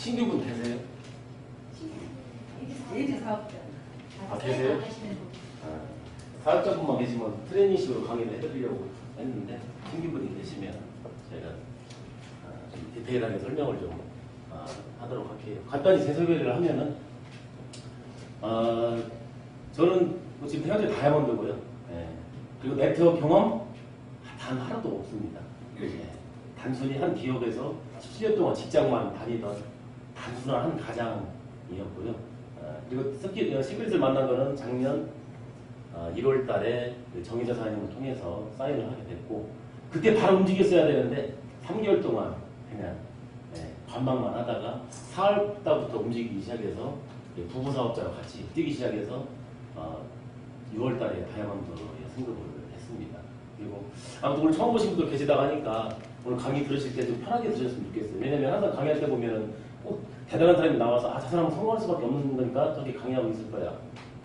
신규분 되세요? 예지 사업자. 아, 계세요? 사업자분만 계시면 트레이닝식으로 강의를 해드리려고 했는데 신규분이 계시면 제가 좀 디테일하게 설명을 좀 하도록 할게요. 간단히 제 소개를 하면은 저는 지금 현재 다이아몬드고요. 예. 그리고 네트워크 경험 단 하나도 없습니다. 예. 단순히 한 기업에서 17년 동안 직장만 다니던 단순한 한 가장이었고요. 그리고 시크릿을 만난 거는 작년 1월 달에 정의자 사인을 통해서 사인을 하게 됐고, 그때 바로 움직였어야 되는데 3개월 동안 그냥 관망만 하다가 4월 달부터 움직이기 시작해서 부부 사업자와 같이 뛰기 시작해서 6월 달에 다이아몬드에 승급을 했습니다. 그리고 아무튼 오늘 처음 보신 분들 계시다고 하니까 오늘 강의 들으실 때 좀 편하게 들으셨으면 좋겠어요. 왜냐면 항상 강의할 때 보면은 꼭 대단한 사람이 나와서 저 사람은 성공할 수밖에 없는 거니까 저기 강의하고 있을 거야,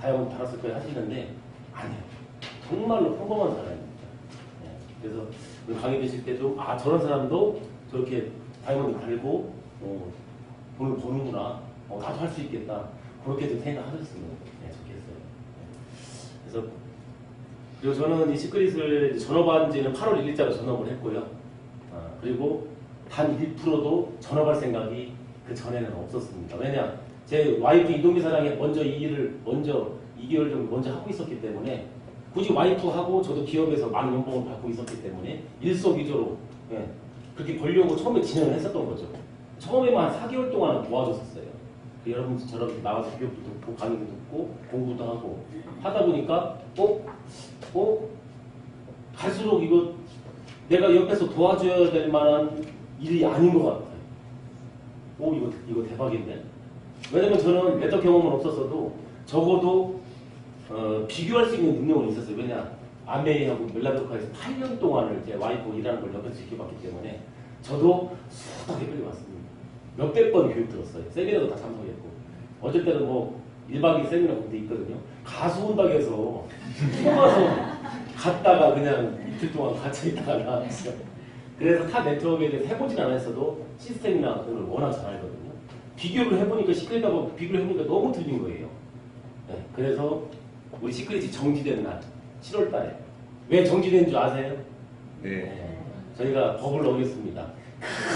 다이아몬드 달았을 거야 하시는데 아니에요. 정말로 평범한 사람입니다. 그래서 오늘 강의 드실 때도 저런 사람도 저렇게 다이아몬드 달고 돈을 버는구나, 나도 할 수 있겠다, 그렇게 좀 생각하셨으면 좋겠어요. 그래서 그리고 저는 이 시크릿을 전업한 지는 8월 1일자로 전업을 했고요. 그리고 단 1%도 전업할 생각이 그 전에는 없었습니다. 왜냐, 제 와이프 이동기 사장이 먼저 이 일을 2개월 정도 먼저 하고 있었기 때문에, 굳이 와이프하고 저도 기업에서 많은 연봉을 받고 있었기 때문에 일석이조로 그렇게 벌려고 처음에 진행을 했었던 거죠. 처음에만 4개월 동안 도와줬었어요. 여러분처럼 나와서 교육도 듣고 강의도 듣고 공부도 하고 하다 보니까 갈수록 이거 내가 옆에서 도와줘야 될 만한 일이 아닌 것 같아요. 이거 대박인데. 왜냐면 저는 네트워크 경험은 없었어도 적어도 비교할 수 있는 능력은 있었어요. 왜냐, 아메이하고 멜라도카에서 8년 동안을 제 와이프 일하는 걸 옆에서 지켜봤기 때문에 저도 수다하게 끌려왔습니다. 몇백 번 교육 들었어요. 세미나도 다 참석했고, 어쩔 때는 1박 2일 세미나 군대 있거든요. 가수 온다고 해서 숨어서 갔다가 그냥 이틀 동안 갇혀 있다가 나왔어요. 그래서 타 네트워크에 대해서 해보진 않았어도 시스템이나 그런 걸 워낙 잘 알거든요. 비교를 해보니까 시크릿하고 비교를 해보니까 너무 틀린 거예요. 그래서 우리 시크릿이 정지된 날 7월 달에 왜 정지된 줄 아세요? 네. 저희가 법을 어겼습니다.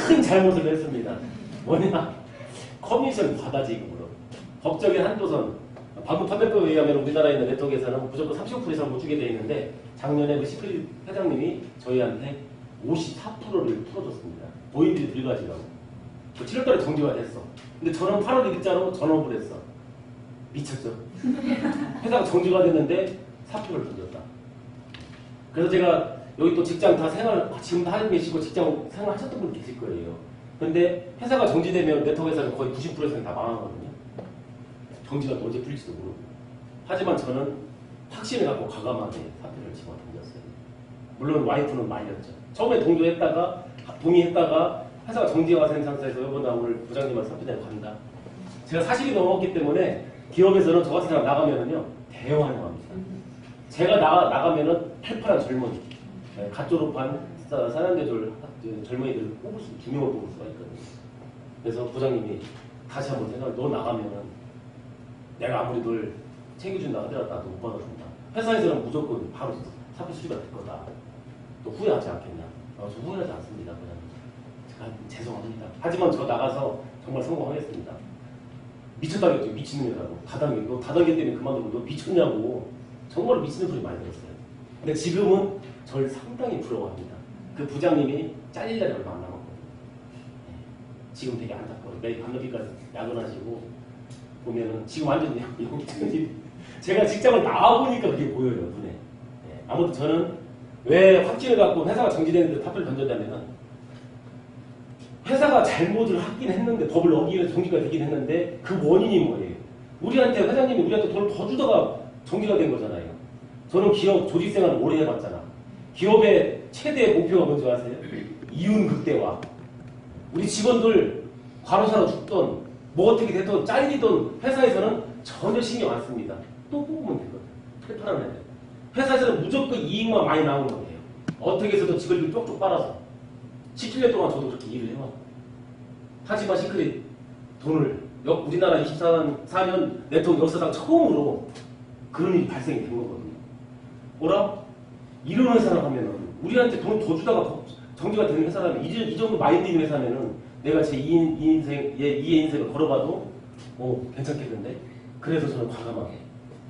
큰 잘못을 했습니다. 뭐냐? 커미션 과다 지급으로. 법적인 한도선, 반부 판매법에 의하면 우리나라에 있는 네트워크에서는 무조건 35% 이상 못 주게 돼 있는데, 작년에 그 시크릿 회장님이 저희한테 54%를 풀어줬습니다. 보인들이 불가지라고. 7월달에 정지가 됐어. 근데 저는 8월 1일자로 전업을 했어. 미쳤죠? 회사가 정지가 됐는데 4%를 던졌다. 그래서 제가 여기 또 직장 다 지금 하고 계시고 직장 생활 하셨던 분 계실 거예요. 근데 회사가 정지되면 네트워크 회사는 거의 90% 이상 다 망하거든요. 정지가 또 언제 풀릴지도 모르고. 하지만 저는 확신을 갖고 과감하게 사표를 집어 던졌어요. 물론 와이프는 말렸죠. 처음에 동의했다가 회사가 정지가 된 상태에서 여보 나 오늘 부장님한테 사표 내고 간다. 제가 40이 넘었기 때문에 기업에서는 저 같은 사람 나가면은요 대환영합니다. 제가 나가면은 팔팔한 젊은이, 갓 졸업한 사람들 젊은이들을 뽑을 수, 2명을 뽑을 수가 있거든요. 그래서 부장님이 다시 한번 너 나가면은 내가 아무리 널 챙겨준다 하더라도 나도 못 받아준다. 회사에서는 무조건 바로 사표 수리가 될 거다. 또 후회하지 않겠냐? 저 후회하지 않습니다. 그냥 제가 죄송합니다. 하지만 저 나가서 정말 성공하겠습니다. 미쳤다겠죠. 미친놈이라고. 너 다단계 때문에 그만두고 너 미쳤냐고. 정말 미치는 소리 많이 들었어요. 근데 지금은 저를 상당히 부러워합니다. 그 부장님이 잘릴 날이 얼마 안 남았거든요. 지금 되게 안타까워요. 매일 밤늦게까지 야근하시고 보면은 지금 완전 영적인 제가 직장을 나와보니까 그게 보여요. 눈에. 아무튼 저는 왜 확신을 갖고 회사가 정지되는데 탑을 던졌냐면은, 회사가 잘못을 하긴 했는데, 법을 어기면서 정지가 되긴 했는데 그 원인이 뭐예요? 회장님이 우리한테 돈을 더 주다가 정지가 된 거잖아요. 저는 기업 조직 생활을 오래 해봤잖아. 기업의 최대 목표가 뭔지 아세요? 이윤 극대화. 우리 직원들 과로사로 죽던 뭐 어떻게 됐든 잘리던 회사에서는 전혀 신경 안 씁니다. 또 뽑으면 되거든. 팔팔한 애들. 회사에서는 무조건 이익만 많이 나오는 거예요. 어떻게 해서든 직원들 쪽쪽 빨아서. 17년 동안 저도 그렇게 일을 해왔고. 하지만 시크릿 돈을 우리나라 24년 네트워크 역사상 처음으로 그런 일이 발생이 된 거거든요. 뭐라? 이런 회사를 하면은 우리한테 돈 더 주다가 정지가 되는 회사라면 이 정도 마인드 있는 회사면은 내가 제 2의 인생을 걸어봐도 괜찮겠는데? 그래서 저는 과감하게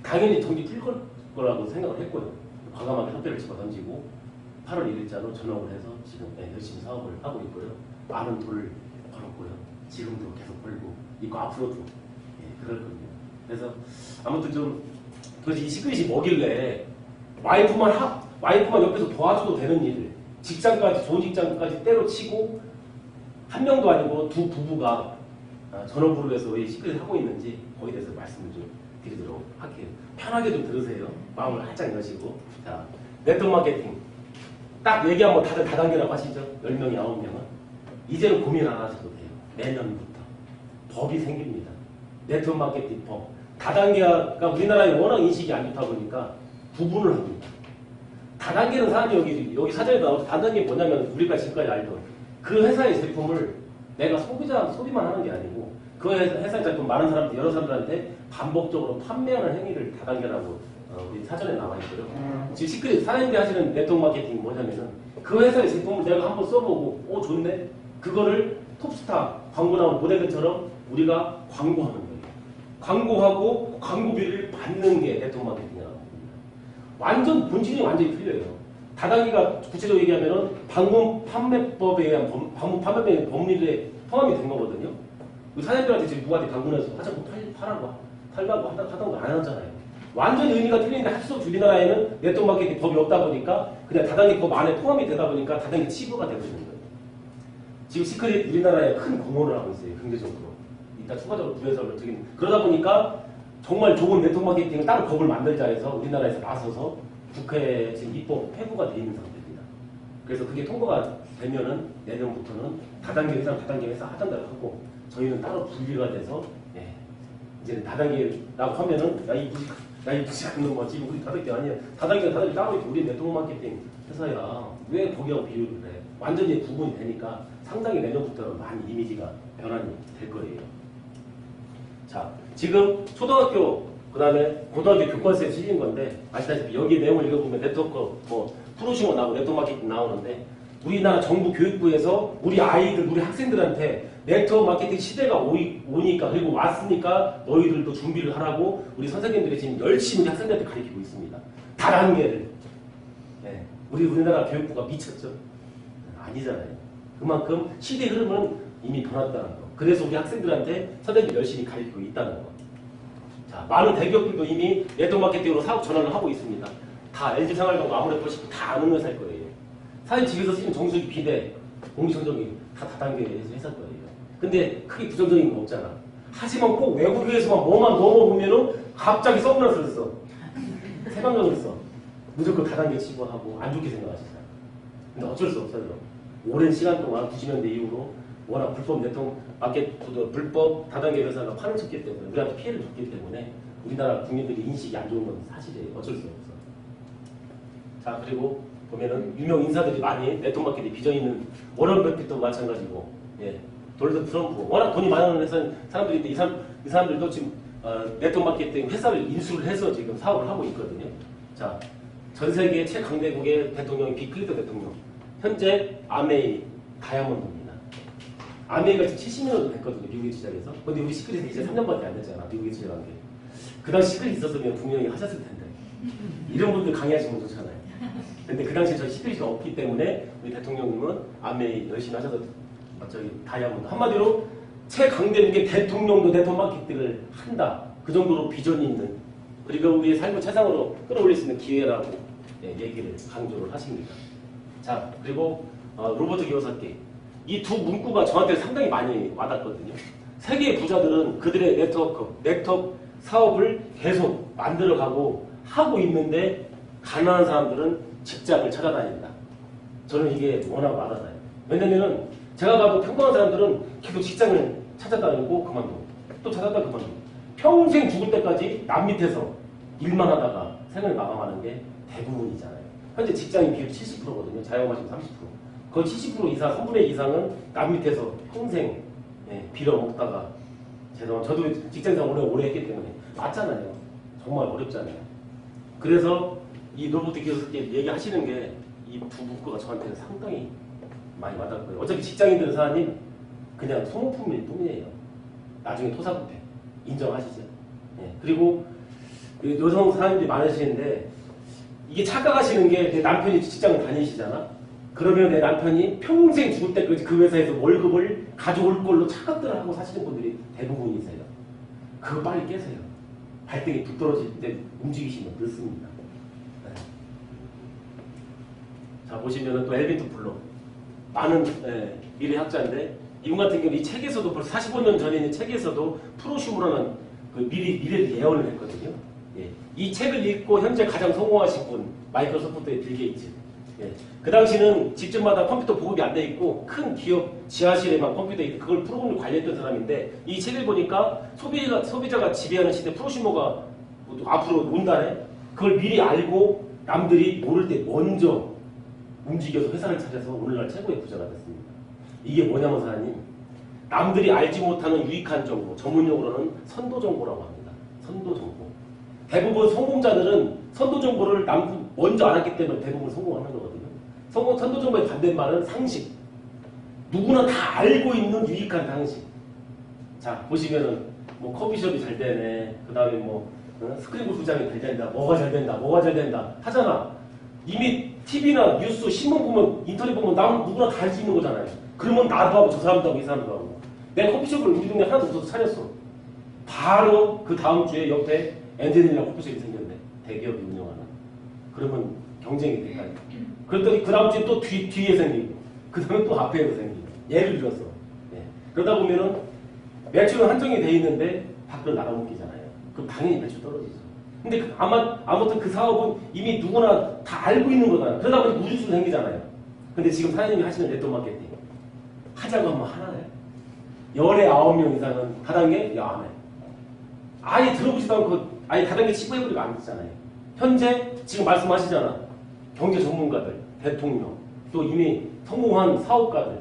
당연히 정지 풀 거라고 생각을 했고요. 과감하게 협회를 집어 던지고 8월 1일자로 전업을 해서 지금 열심히 사업을 하고 있고요. 많은 돈을 벌었고요. 지금도 계속 벌고 있고 앞으로도 그럴 겁니다. 그래서 아무튼 좀 도대체 이 시크릿이 뭐길래 와이프만 옆에서 도와줘도 되는 일을 직장까지 좋은 직장까지 때려치고 한 명도 아니고 두 부부가 전업으로 해서 왜 시크릿을 하고 있는지 거기에 대해서 말씀을 좀 드리도록 할게요. 편하게 좀 들으세요. 마음을 활짝 여시고. 자, 네트워크 마케팅. 딱 얘기하면 다들 다단계라고 하시죠? 10명이 9명은. 이제는 고민 안 하셔도 돼요. 내년부터. 법이 생깁니다. 네트워크 마케팅 법. 다단계가 우리나라에 워낙 인식이 안 좋다 보니까 구분을 합니다. 다단계는 사람이 여기 사전에 나오죠. 다단계 뭐냐면 우리가 지금까지 알던 그 회사의 제품을 내가 소비만 하는 게 아니고 그 회사의 제품 많은 사람들, 여러 사람들한테 반복적으로 판매하는 행위를 다단계라고 우리 사전에 나와 있고요. 지금 시크릿 사장님들이 하시는 네트워크 마케팅이 뭐냐면은 그 회사의 제품을 내가 한번 써보고 좋네? 그거를 톱스타 광고 나온 모델들처럼 우리가 광고하는 거예요. 광고하고 광고비를 받는 게 네트워크 마케팅이라고 합니다. 본질이 완전히 틀려요. 다단계가 구체적으로 얘기하면은 방문 판매법에 의한 법률에 포함이 된 거거든요. 사장님들한테 지금 누구한테 방문해서 화장품 팔라고 하던가 안 하잖아요. 완전히 의미가 틀리는데 할 수 없이 우리나라에는 네트워크 마케팅 법이 없다 보니까 그냥 다단계 법 안에 포함이 되다 보니까 다단계 치부가 되고 있는 거예요. 지금 시크릿 우리나라에 큰 공헌을 하고 있어요. 경제적으로. 이따 추가적으로 부여설을 드리는. 그러다 보니까 정말 좋은 네트워크 마케팅을 따로 법을 만들자 해서 우리나라에서 나서서 국회에 지금 입법 회부가 되어 있는 상태입니다. 그래서 그게 통과가 되면은 내년부터는 다단계 회사 하던 대로 하고 저희는 따로 분리가 돼서 이제 다단계라고 하면은 이 무식한 놈아 지금 우리 다단계 아니야. 다단계 따로 있고 우리 네트워크 마케팅 회사야. 왜 거기하고 비교를 해? 완전히 구분이 되니까 상당히 내년부터는 많이 이미지가 변환이 될 거예요. 자, 지금 초등학교 그다음에 고등학교 교과서에 실린 건데 아시다시피 여기 내용을 읽어보면 네트워크 프로시모 나오고 네트워크 마케팅 나오는데 우리나라 정부 교육부에서 우리 아이들, 우리 학생들한테 네트워크 마케팅 시대가 오니까 그리고 왔으니까 너희들도 준비를 하라고 우리 선생님들이 지금 열심히 학생들한테 가르치고 있습니다. 다단계를. 우리나라 교육부가 미쳤죠? 아니잖아요. 그만큼 시대 흐름은 이미 변했다는 거. 그래서 우리 학생들한테 선생님이 열심히 가르치고 있다는 거. 자, 많은 대기업들도 이미 네트워크 마케팅으로 사업 전환을 하고 있습니다. 다 LG생활하고 아무래도 다 아는 회사일 거예요. 사실 집에서 쓰는 정수기, 비대, 공기청정기 다 다단계 회사일 거예요. 근데 크게 부정적인 거 없잖아. 하지만 꼭 외국에서만 뭐만 넘어보면은 갑자기 선글라스를 써. 세방정을 써. 무조건 다단계 치부하고 안 좋게 생각하시잖아. 근데 어쩔 수 없어요. 오랜 시간 동안 90년대 이후로 워낙 불법 네트워크 마케팅도 불법 다단계 회사가 판을 쳤기 때문에 우리한테 피해를 줬기 때문에 우리나라 국민들이 인식이 안 좋은 건 사실이에요. 어쩔 수 없어. 자, 그리고 보면은 유명 인사들이 많이 네트워크 마케팅 비전 있는 워런 버핏도 마찬가지고, 도널드 트럼프 워낙 돈이 많은 사람들이 있는데 이 사람들도 지금 네트워크 마케팅 회사를 인수를 해서 지금 사업을 하고 있거든요. 자, 전 세계 최강대국의 대통령이 빌 클린턴 대통령. 현재 아메이 다이아몬드입니다. 아메이가 지금 70년도 됐거든요. 미국에 시작해서. 근데 우리 시크릿이 이제 3년밖에 안 됐잖아. 미국에 시작한 게. 그 당시 시크릿 있었으면 분명히 하셨을 텐데. 이런 분들 강의하시면 좋잖아요. 근데 그 당시에 저희 시크릿이 없기 때문에 우리 대통령님은 아메이 열심히 하셔서 저기 다이아몬드. 한마디로 최강대국의 대통령도 네트워크 마케팅을 한다. 그 정도로 비전이 있는 그리고 우리의 삶을 최상으로 끌어올릴 수 있는 기회라고 얘기를 강조를 하십니다. 자, 그리고 로버트 기요사키. 이 두 문구가 저한테 상당히 많이 와닿거든요. 세계의 부자들은 그들의 네트워크 사업을 계속 만들어가고 하고 있는데 가난한 사람들은 직장을 찾아다닌다. 저는 이게 워낙 와닿아요. 왜냐면은 제가 봐도 평범한 사람들은 계속 직장을 찾아다니고 그만두고 또 찾았다 그만두고 평생 죽을 때까지 남 밑에서 일만 하다가 생을 마감하는 게 대부분이잖아요. 현재 직장인 비율이 70%거든요. 자영업하시면 30%. 거의 70% 이상, 3분의 2 이상은 남 밑에서 평생 빌어먹다가 죄송합니다. 저도 직장생활 오래 했기 때문에 맞잖아요. 정말 어렵잖아요. 그래서 이 로보틱 기술께 얘기하시는 게 이 두 문구가 저한테는 상당히 많이 와닿고요. 어차피 직장인들은 사장님 그냥 소모품일 뿐이에요. 나중에 토사구패 인정하시죠? 네. 그리고 그 여성 사장님들이 많으시는데 이게 착각하시는 게 내 남편이 직장을 다니시잖아. 그러면 내 남편이 평생 죽을 때까지 그 회사에서 월급을 가져올 걸로 착각들을 하고 사시는 분들이 대부분이세요. 그거 빨리 깨세요. 발등이 불 떨어질 때 움직이시면 늦습니다. 네. 자, 보시면은 또 엘빈 토플러 많은 미래학자인데 이분 같은 경우 이 책에서도 벌써 45년 전에 있는 책에서도 프로슈머라는 그 미래를 예언을 했거든요. 예. 이 책을 읽고 현재 가장 성공하신 분 마이크로소프트의 빌 게이츠. 예. 그 당시는 집집마다 컴퓨터 보급이 안 돼 있고 큰 기업 지하실에만 컴퓨터 있고 그걸 프로그램을 관리했던 사람인데 이 책을 보니까 소비자가 지배하는 시대 프로슈머가 앞으로 온다네. 그걸 미리 알고 남들이 모를 때 먼저 움직여서 회사를 차려서 오늘날 최고의 부자가 됐습니다. 이게 뭐냐면 사장님 남들이 알지 못하는 유익한 정보 전문용어로는 선도 정보라고 합니다. 선도 정보. 대부분 성공자들은 선도 정보를 먼저 알았기 때문에 대부분 성공하는 거거든요. 선도 정보의 반대말은 상식. 누구나 다 알고 있는 유익한 상식. 자, 보시면은 뭐 커피숍이 잘 되네. 그 다음에 뭐 스크린 골프장이 잘 된다. 뭐가 잘 된다. 하잖아. 이미 TV나 뉴스, 신문 보면 인터넷 보면 누구나 다 알 수 있는 거잖아요. 그러면 나도 하고 저 사람도 하고 이 사람도 하고. 내 커피숍을 우리 동네 하나도 없어서 차렸어. 바로 그 다음 주에 옆에 엔젤리나 커피숍이 생겼네. 대기업이 운영하는. 그러면 경쟁이 될까요? 그랬더니 그 다음 주에 또 뒤에 생기고 그 다음에 또 앞에도 생기고 예를 들어서 예. 그러다 보면은 매출은 한정이 돼 있는데 밖으로 나가먹기잖아요. 그럼 당연히 매출 떨어지죠. 근데 아무튼 그 사업은 이미 누구나 다 알고 있는 거잖아요. 그러다 보니 무주수 생기잖아요. 근데 지금 사장님이 하시는 네트워크 마케팅 하자고 하면 하나요? 열에 9명 이상은 다단계? 야, 안 해. 아예 들어보지도 않고 아예 다단계 치부해버리고 안 듣잖아요. 현재 지금 말씀하시잖아. 경제 전문가들, 대통령, 또 이미 성공한 사업가들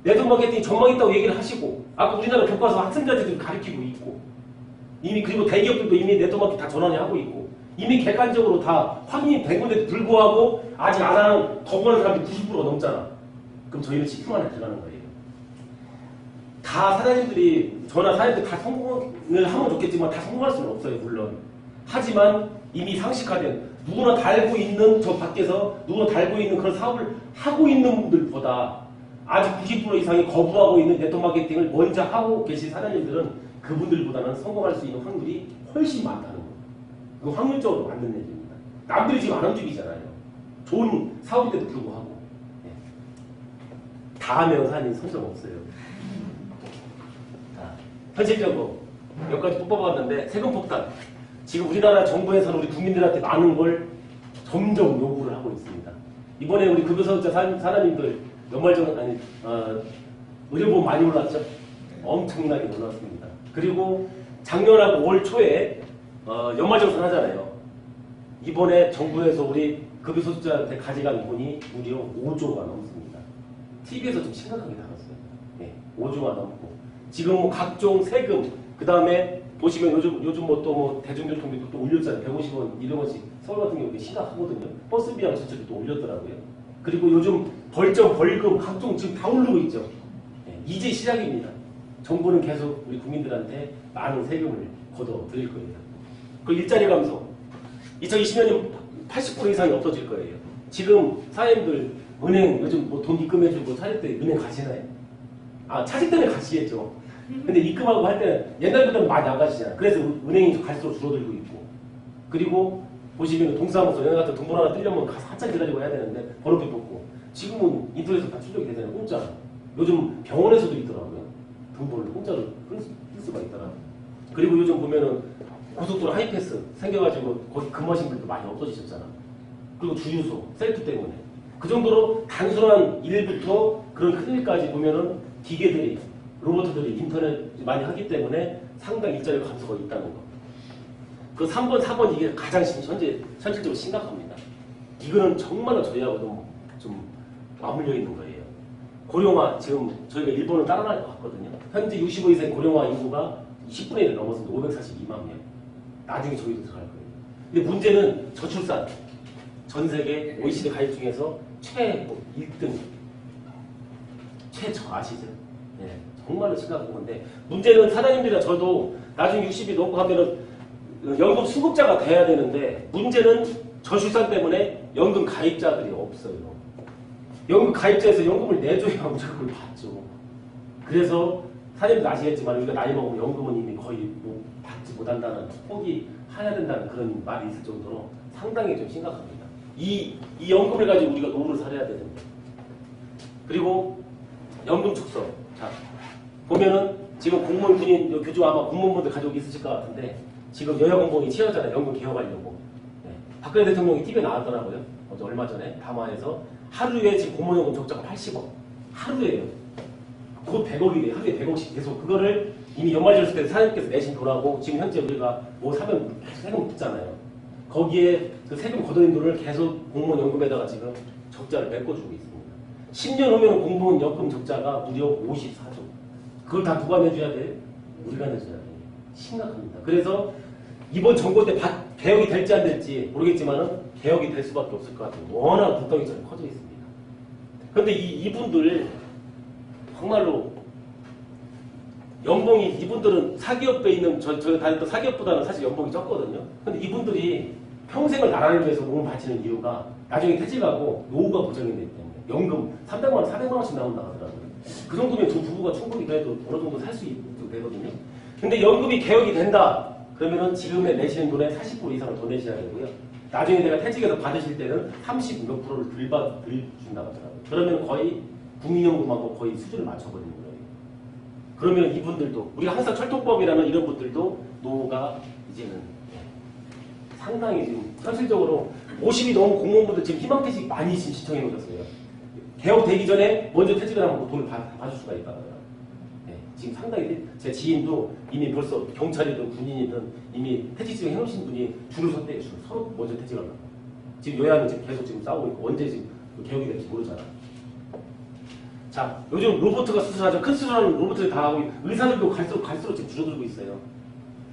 네트워크 마케팅 전망 있다고 얘기를 하시고 아까 우리나라 교과서 학생자들이 가르치고 있고 이미 그리고 대기업들도 이미 네트워크 마케팅 다 전환이 하고 있고 이미 객관적으로 다 확인이 된 건데도 불구하고 아직 안 하는 거부하는 사람들이 90%가 넘잖아. 그럼 저희는 10% 안에 들어가는 거예요. 다 사장님들이 저나 사장님들 다 성공을 하면 좋겠지만 다 성공할 수는 없어요. 물론. 하지만 이미 상식화된 누구나 다 알고 있는 저 밖에서 누구나 다 알고 있는 그런 사업을 하고 있는 분들보다 아직 90% 이상이 거부하고 있는 네트워크 마케팅을 먼저 하고 계신 사장님들은 그분들보다는 성공할 수 있는 확률이 훨씬 많다는 거예요. 그 확률적으로 맞는 얘기입니다. 남들이 지금 안 움직이잖아요. 좋은 사업인데도 불구하고. 네. 다 하면 사장님 선정 없어요. 자, 현실적으로 몇 가지 뽑아봤는데 세금 폭탄. 지금 우리나라 정부에서는 우리 국민들한테 많은 걸 점점 요구를 하고 있습니다. 이번에 우리 급여사업자 사장님들 연말정산 의료보험 많이 올랐죠? 엄청나게 올랐습니다. 그리고 작년하고 올 초에 연말정산 하잖아요. 이번에 정부에서 우리 급여소득자한테 가져간 돈이 무려 5조가 넘습니다. TV에서 좀 심각하게 나왔어요. 네, 5조가 넘고 지금 뭐 각종 세금 그 다음에 보시면 요즘 뭐 또 뭐 대중교통비도 또 올렸잖아요. 150원 이런 것이 서울 같은 경우는 심각하거든요. 버스비하고 저쪽이 또 올렸더라고요. 그리고 요즘 벌금 각종 지금 다 오르고 있죠. 네, 이제 시작입니다. 정부는 계속 우리 국민들한테 많은 세금을 걷어 드릴 거예요. 그 일자리 감소 2020년이면 80% 이상이 없어질 거예요. 지금 사장님들 은행 요즘 뭐 돈 입금해주고 차릴 때 은행 가시나요? 아, 차실 때는 가시겠죠. 근데 입금하고 할 때는 옛날보다는 많이 안 가시잖아요. 그래서 은행이 갈수록 줄어들고 있고. 그리고 보시면 동사무소 연예 같은 돈 벌어 하나 뜨려면 가서 한참 기다리고 해야 되는데 번호표 뽑고. 지금은 인터넷에서 다 출력이 되잖아요. 공짜. 요즘 병원에서도 있더라고요. 돈 벌고 공짜로 쓸 수가 있더라고요. 그리고 요즘 보면은 고속도로 하이패스 생겨가지고 거기 근무하신 분들도 많이 없어지셨잖아. 그리고 주유소, 셀프 때문에. 그 정도로 단순한 일부터 그런 큰 일까지 보면은 기계들이, 로봇들이 인터넷 많이 하기 때문에 상당히 일자리 감소가 있다는 거. 그 3번, 4번 이게 가장 현실적으로 심각합니다. 이거는 정말로 저희하고도 좀 맞물려 있는 거예요. 고령화 지금 저희가 일본을 따라갈 것 같거든요. 현재 65 이상 고령화 인구가 10분의 1을 넘었습니다. 542만 명. 나중에 저희도 들어갈 거예요. 근데 문제는 저출산. 전 세계 OECD 가입 중에서 최고 1등. 최저 아시죠? 네, 정말로 심각한 건데 문제는 사장님들이나 저도 나중에 60이 넘고 하면은 연금 수급자가 돼야 되는데 문제는 저출산 때문에 연금 가입자들이 없어요. 연금 가입자에서 연금을 내줘야 무조건 받죠. 그래서 사장님도 아시겠지만 우리가 나이 먹으면 연금은 이미 거의 뭐 받지 못한다는 포기해야 된다는 그런 말이 있을 정도로 상당히 좀 심각합니다. 이 연금을 가지고 우리가 노후를 살아야 되는데 그리고 연금 축소. 자 보면은 지금 공무원 군인 교주 아마 공무원분들 가지고 있으실 것 같은데 지금 여야공공이 치열하잖아요. 연금 개혁하려고. 네. 박근혜 대통령이 TV에 나왔더라고요. 어제 얼마 전에 담화에서 하루에 지금 공무원연금 적자가 80억. 하루에요. 곧 100억이래요. 하루에 100억씩 계속 그거를 이미 연말정산 때 사장님께서 내신 돈하고 지금 현재 우리가 뭐 사면 세금 붙잖아요. 거기에 그 세금 걷어낸 돈을 계속 공무원 연금에다가 지금 적자를 메꿔주고 있습니다. 10년 후면 공무원 연금 적자가 무려 54조. 그걸 다 누가 내줘야 돼? 우리가 내줘야 돼. 심각합니다. 그래서 이번 정부 때 개혁이 될지 안 될지 모르겠지만은 개혁이 될 수밖에 없을 것 같아요. 워낙 불덩이처럼 커져 있습니다. 그런데 이분들 정말로 연봉이 이분들은 사기업에 있는 저 다녔던 사기업보다는 사실 연봉이 적거든요. 근데 이분들이 평생을 나라를 위해서 몸을 바치는 이유가 나중에 퇴직하고 노후가 보장이 되기 때문에 연금 300만 원, 400만 원씩 나온다 하더라고요. 그 정도면 두 부부가 충분히 그래도 어느 정도 살 수 되거든요. 근데 연금이 개혁이 된다. 그러면은 지금에 내시는 돈의 40% 이상을 더 내셔야 되고요. 나중에 내가 퇴직해서 받으실 때는 30 몇 프로를 덜 준다고 하더라고요. 그러면 거의 국민연금하고 거의 수준을 맞춰버리는 거예요. 그러면 이분들도 우리가 항상 철통법이라는 이런 분들도 노후가 이제는 상당히 지금 현실적으로 50이 넘은 공무원분들 지금 희망퇴직 많이 지금 신청해 오셨어요. 개혁되기 전에 먼저 퇴직을 하면 돈을 받을 수가 있다고요. 네, 지금 상당히 제 지인도 이미 벌써 경찰이든 군인이든 이미 퇴직금 해놓으신 분이 줄을 섰대요. 서로 먼저 퇴직하려고. 지금 여야는 지금 계속 지금 싸우고 있고 언제 지금 개혁이 될지 모르잖아. 자, 요즘 로봇가 수술하죠. 큰 수술하는 로봇들이 다 하고 의사들도 갈수록 지금 줄어들고 있어요.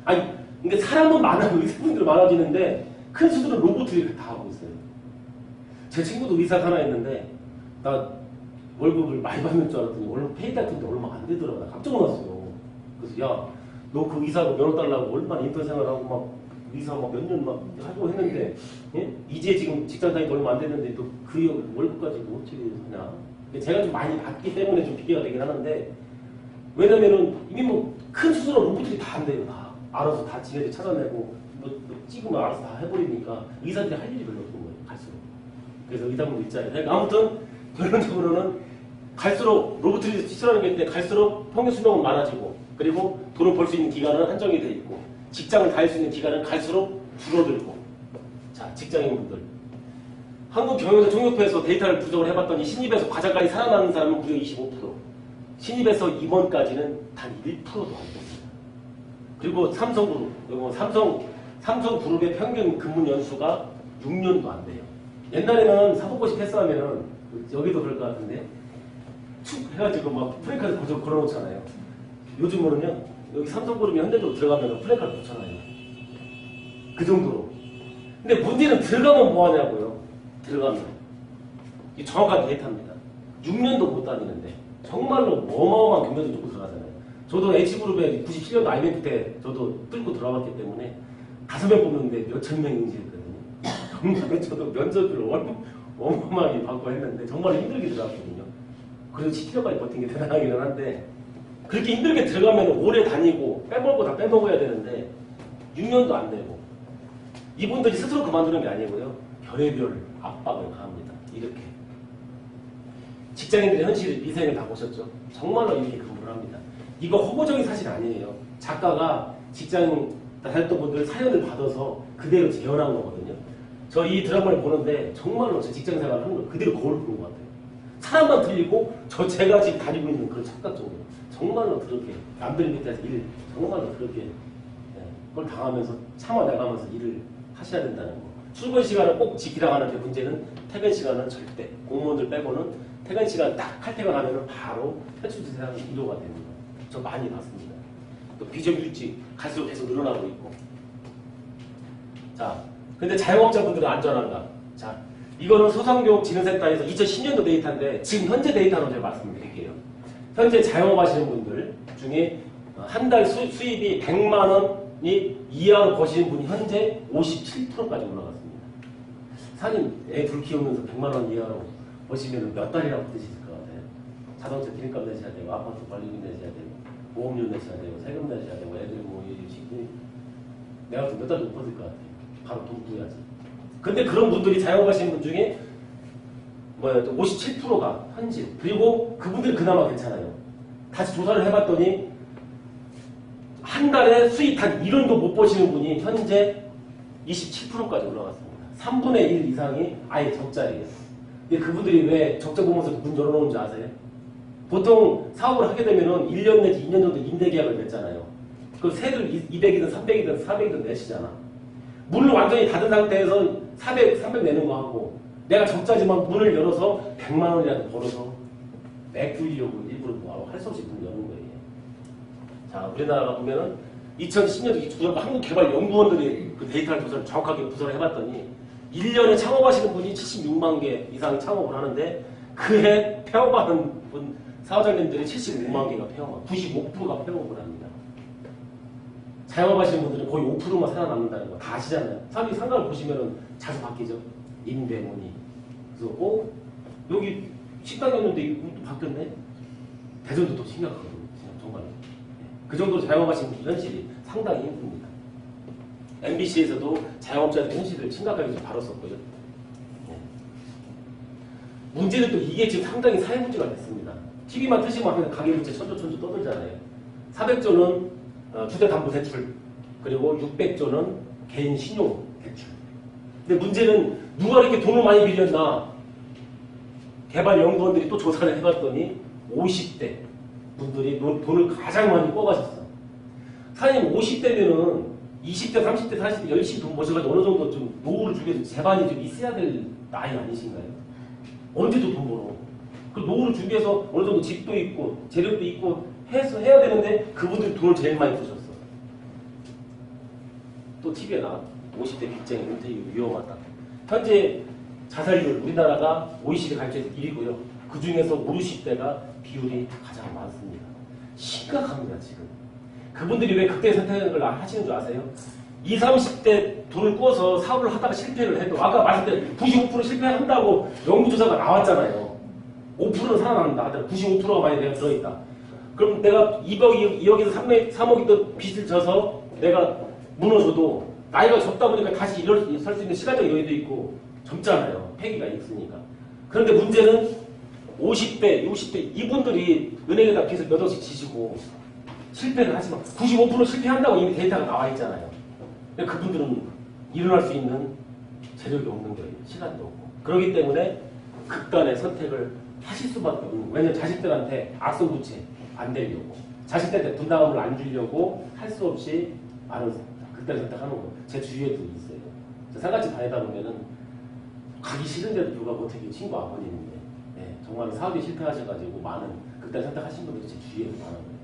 아니, 근데 사람은 많아요. 의사분들 많아지는데 큰 수술은 로봇들이 다 하고 있어요. 제 친구도 의사 하나 있는데 나 월급을 많이 받는 줄 알았더니 월급 페이 같은데 얼마 안 되더라고. 나 깜짝 놀랐어요. 그래서 야, 너 그 의사로 면허 달라고 얼마나 인턴 생활하고 막 의사 막 몇 년 막 하고 했는데 예? 이제 지금 직장 다니고 얼마 안 됐는데 또 그 월급까지 어떻게 하냐. 제가 좀 많이 받기 때문에 좀 비교가 되긴 하는데 왜냐면은 이미 뭐 큰 수술은 로봇들이 다 한대요. 다 알아서 다 지네들 찾아내고 뭐 찍으면 알아서 다 해버리니까 의사들이 할 일이 별로 없는 거예요. 갈수록. 그래서 의사분들 있잖아요. 그러니까 아무튼 결론적으로는 갈수록 로봇들이 수술하는 게 있는데 갈수록 평균 수명은 많아지고 그리고 돈을 벌 수 있는 기간은 한정이 돼 있고 직장을 다닐 수 있는 기간은 갈수록 줄어들고. 자, 직장인분들 한국경영자총협회에서 데이터를 분석을 해봤더니 신입에서 과장까지 살아나는 사람은 무려 25%, 신입에서 임원까지는 단 1%도 안 됐습니다. 그리고 삼성그룹, 삼성그룹의 평균 근무 연수가 6년도 안 돼요. 옛날에는 사법고시 패스하면은 여기도 그럴 것 같은데 축 해가지고 막 플래카드 걸어놓잖아요. 요즘으로는요 여기 삼성그룹이 현대적으로 들어가면 플래카드 붙잖아요. 그 정도로. 근데 문제는 들어가면 뭐 하냐고요. 들어가면 이 정확한 데이터입니다. 6년도 못 다니는데 정말로 어마어마한 경력을 뚫고 들어가잖아요. 저도 H그룹에 97년도 IMF 때 저도 뚫고 들어갔기 때문에 5명 뽑는데 몇천 명이 응시했거든요. 정말 저도 면접을 어마어마하게 받고 했는데 정말 힘들게 들어갔거든요. 그래도 17년까지 버틴 게 대단하기는 한데 그렇게 힘들게 들어가면 오래 다니고 빼먹고 다 빼먹어야 되는데 6년도 안 되고 이분들이 스스로 그만두는 게 아니고요. 별의별 압박을 가합니다. 이렇게. 직장인들의 현실 미생을 다 보셨죠? 정말로 이렇게 근무를 합니다. 이거 허구적인 사실 아니에요. 작가가 직장 다녔던 분들 사연을 받아서 그대로 재현한 거거든요. 저 이 드라마를 보는데 정말로 제 직장 생활을 하는 걸 그대로 거울 보는 것 같아요. 사람만 틀리고 제가 지금 다니고 있는 그런 착각 정도. 정말로 그렇게 남들 밑에서 정말로 그렇게 그걸 당하면서 참아나가면서 일을 하셔야 된다는 거. 출근 시간을 꼭 지키라고 하는데 문제는 퇴근 시간은 절대 공무원들 빼고는 퇴근 시간 딱 칼퇴근하면 바로 퇴출된 세상이 이도가 되는 거예요. 저 많이 봤습니다. 또 비정규직 갈수록 계속 늘어나고 있고. 자, 근데 자영업자분들은 안전한가? 자, 이거는 소상교육진흥센터에서 2010년도 데이터인데 지금 현재 데이터로 제가 말씀드릴게요. 현재 자영업하시는 분들 중에 한 달 수입이 100만 원이 이하로 버시는 분이 현재 57%까지 올라갔습니다. 사장님 애 둘 키우면서 100만 원 이하로 버시면 몇 달이라고 드실 것 같아요? 자동차 기름값 내셔야 되고 아파트 관리비 내셔야 되고 보험료 내셔야 되고 세금 내셔야 되고 애들 뭐 내가 몇 달도 못 버실 것 같아요. 바로 돈 구해야지. 근데 그런 분들이 자영업하시는 분 중에 57%가 현질. 그리고 그분들이 그나마 괜찮아요. 다시 조사를 해봤더니 한 달에 수익 단 1원도 못 버시는 분이 현재 27%까지 올라갔습니다. 3분의 1 이상이 아예 적자예요. 근데 그분들이 왜 적자 보면서 문 열어놓는지 아세요? 보통 사업을 하게 되면은 1년 내지 2년 정도 임대계약을 맺잖아요. 그럼 세를 200이든 300이든 400이든 내시잖아. 문을 완전히 닫은 상태에서 400, 300 내는 거 하고 내가 적자지만 문을 열어서 100만 원이라도 벌어서 메꾸려고 일부러 뭐 할 수 없이 문을 여는 거예요. 자, 우리나라가 보면은 2010년도 한국개발연구원들이 그 데이터를 조사를 정확하게 분석을 해봤더니 1년에 창업하시는 분이 76만 개 이상 창업을 하는데 그해 폐업하는 분 사업자님들이 75만 개가 폐업, 95%가 폐업을 합니다. 자영업하시는 분들은 거의 5%만 살아남는다는 거 다 아시잖아요. 사람들이 상가를 보시면은 자주 바뀌죠. 임대 문의. 그래서 여기 식당이었는데 이것도 바뀌었네. 대전도 더 심각하거든요. 정말. 그 정도로 자영업하시는 현실이 상당히 힘듭니다. MBC에서도 자영업자들 현실을 심각하게 좀 다뤘었고요. 문제는 또 이게 지금 상당히 사회 문제가 됐습니다. TV만 트시면 하면 가계부채 천조천조 떠들잖아요. 400조는 주택담보대출, 그리고 600조는 개인 신용대출. 근데 문제는 누가 이렇게 돈을 많이 빌렸나? 개발연구원들이 또 조사를 해봤더니 50대 분들이 돈을 가장 많이 꿔가셨어. 사장님 50대면은 20대, 30대, 40대 열심히 돈 버셔가지고 어느 정도 좀 노후를 주기 위해서 재반이 좀 있어야 될 나이 아니신가요? 언제도 돈 벌어. 그 노후를 주기 위해서 어느 정도 집도 있고 재력도 있고 해야 되는데 그분들이 돈을 제일 많이 쓰셨어. 또 TV에 나와. 50대 빚쟁이 은퇴 이후 위험하다. 현재 자살률 우리나라가 OECD 가입처에서 1위고요. 그 중에서 5, 60대가 비율이 가장 많습니다. 심각합니다 지금. 그분들이 왜 그때 선택을 하시는 줄 아세요? 20, 30대 돈을 꾸어서 사업을 하다가 실패를 해도 아까 말씀드린 95% 실패한다고 연구조사가 나왔잖아요. 5%는 살아난다. 95%가 만약에 내가 들어있다. 그럼 내가 2억에서 3억 있던 빚을 져서 내가 무너져도 나이가 적다 보니까 다시 설 수 있는 시간적 여유도 있고 젊잖아요. 패기가 있으니까. 그런데 문제는 50대, 60대 이분들이 은행에다 빚을 몇 억씩 지시고 실패를 하지만 95% 실패한다고 이미 데이터가 나와 있잖아요. 근데 그분들은 일어날 수 있는 재력이 없는 거예요. 시간도 없고. 그렇기 때문에 극단의 선택을 하실 수밖에 없는 거예요. 왜냐면 자식들한테 악성부채 안 되려고 자식들한테 분담을 안 주려고 할 수 없이 많은 극단의 선택하는 거예요. 제 주위에도 있어요. 상가집 다니다 보면은 가기 싫은데도 불구하고 어떻게 친구 아버님인데 정말 사업이 실패하셔가지고 많은 극단의 선택하신 분들이 제 주위에도 많아요.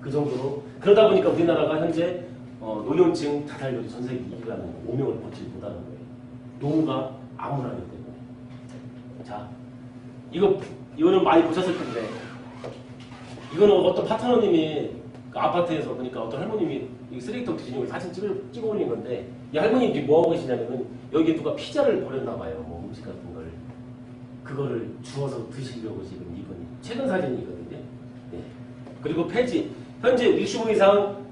그 정도로 그러다 보니까 우리나라가 현재 노년층 자살률이 전 세계 1위라는 오명을 벗지 못하는 거예요. 노후가 암울하기 때문에. 자, 이거는 많이 보셨을 텐데 이거는 어떤 파트너님이 그 아파트에서 보니까 어떤 할머님이 쓰레기통 뒤지는 사진 찍어 올린 건데 이 할머님이 뭐 하고 계시냐면은 여기 누가 피자를 버렸나 봐요. 뭐 음식 같은 걸. 그거를 주워서 드시려고 지금 이분이 최근 사진이거든요. 네. 그리고 폐지. 현재 65 이상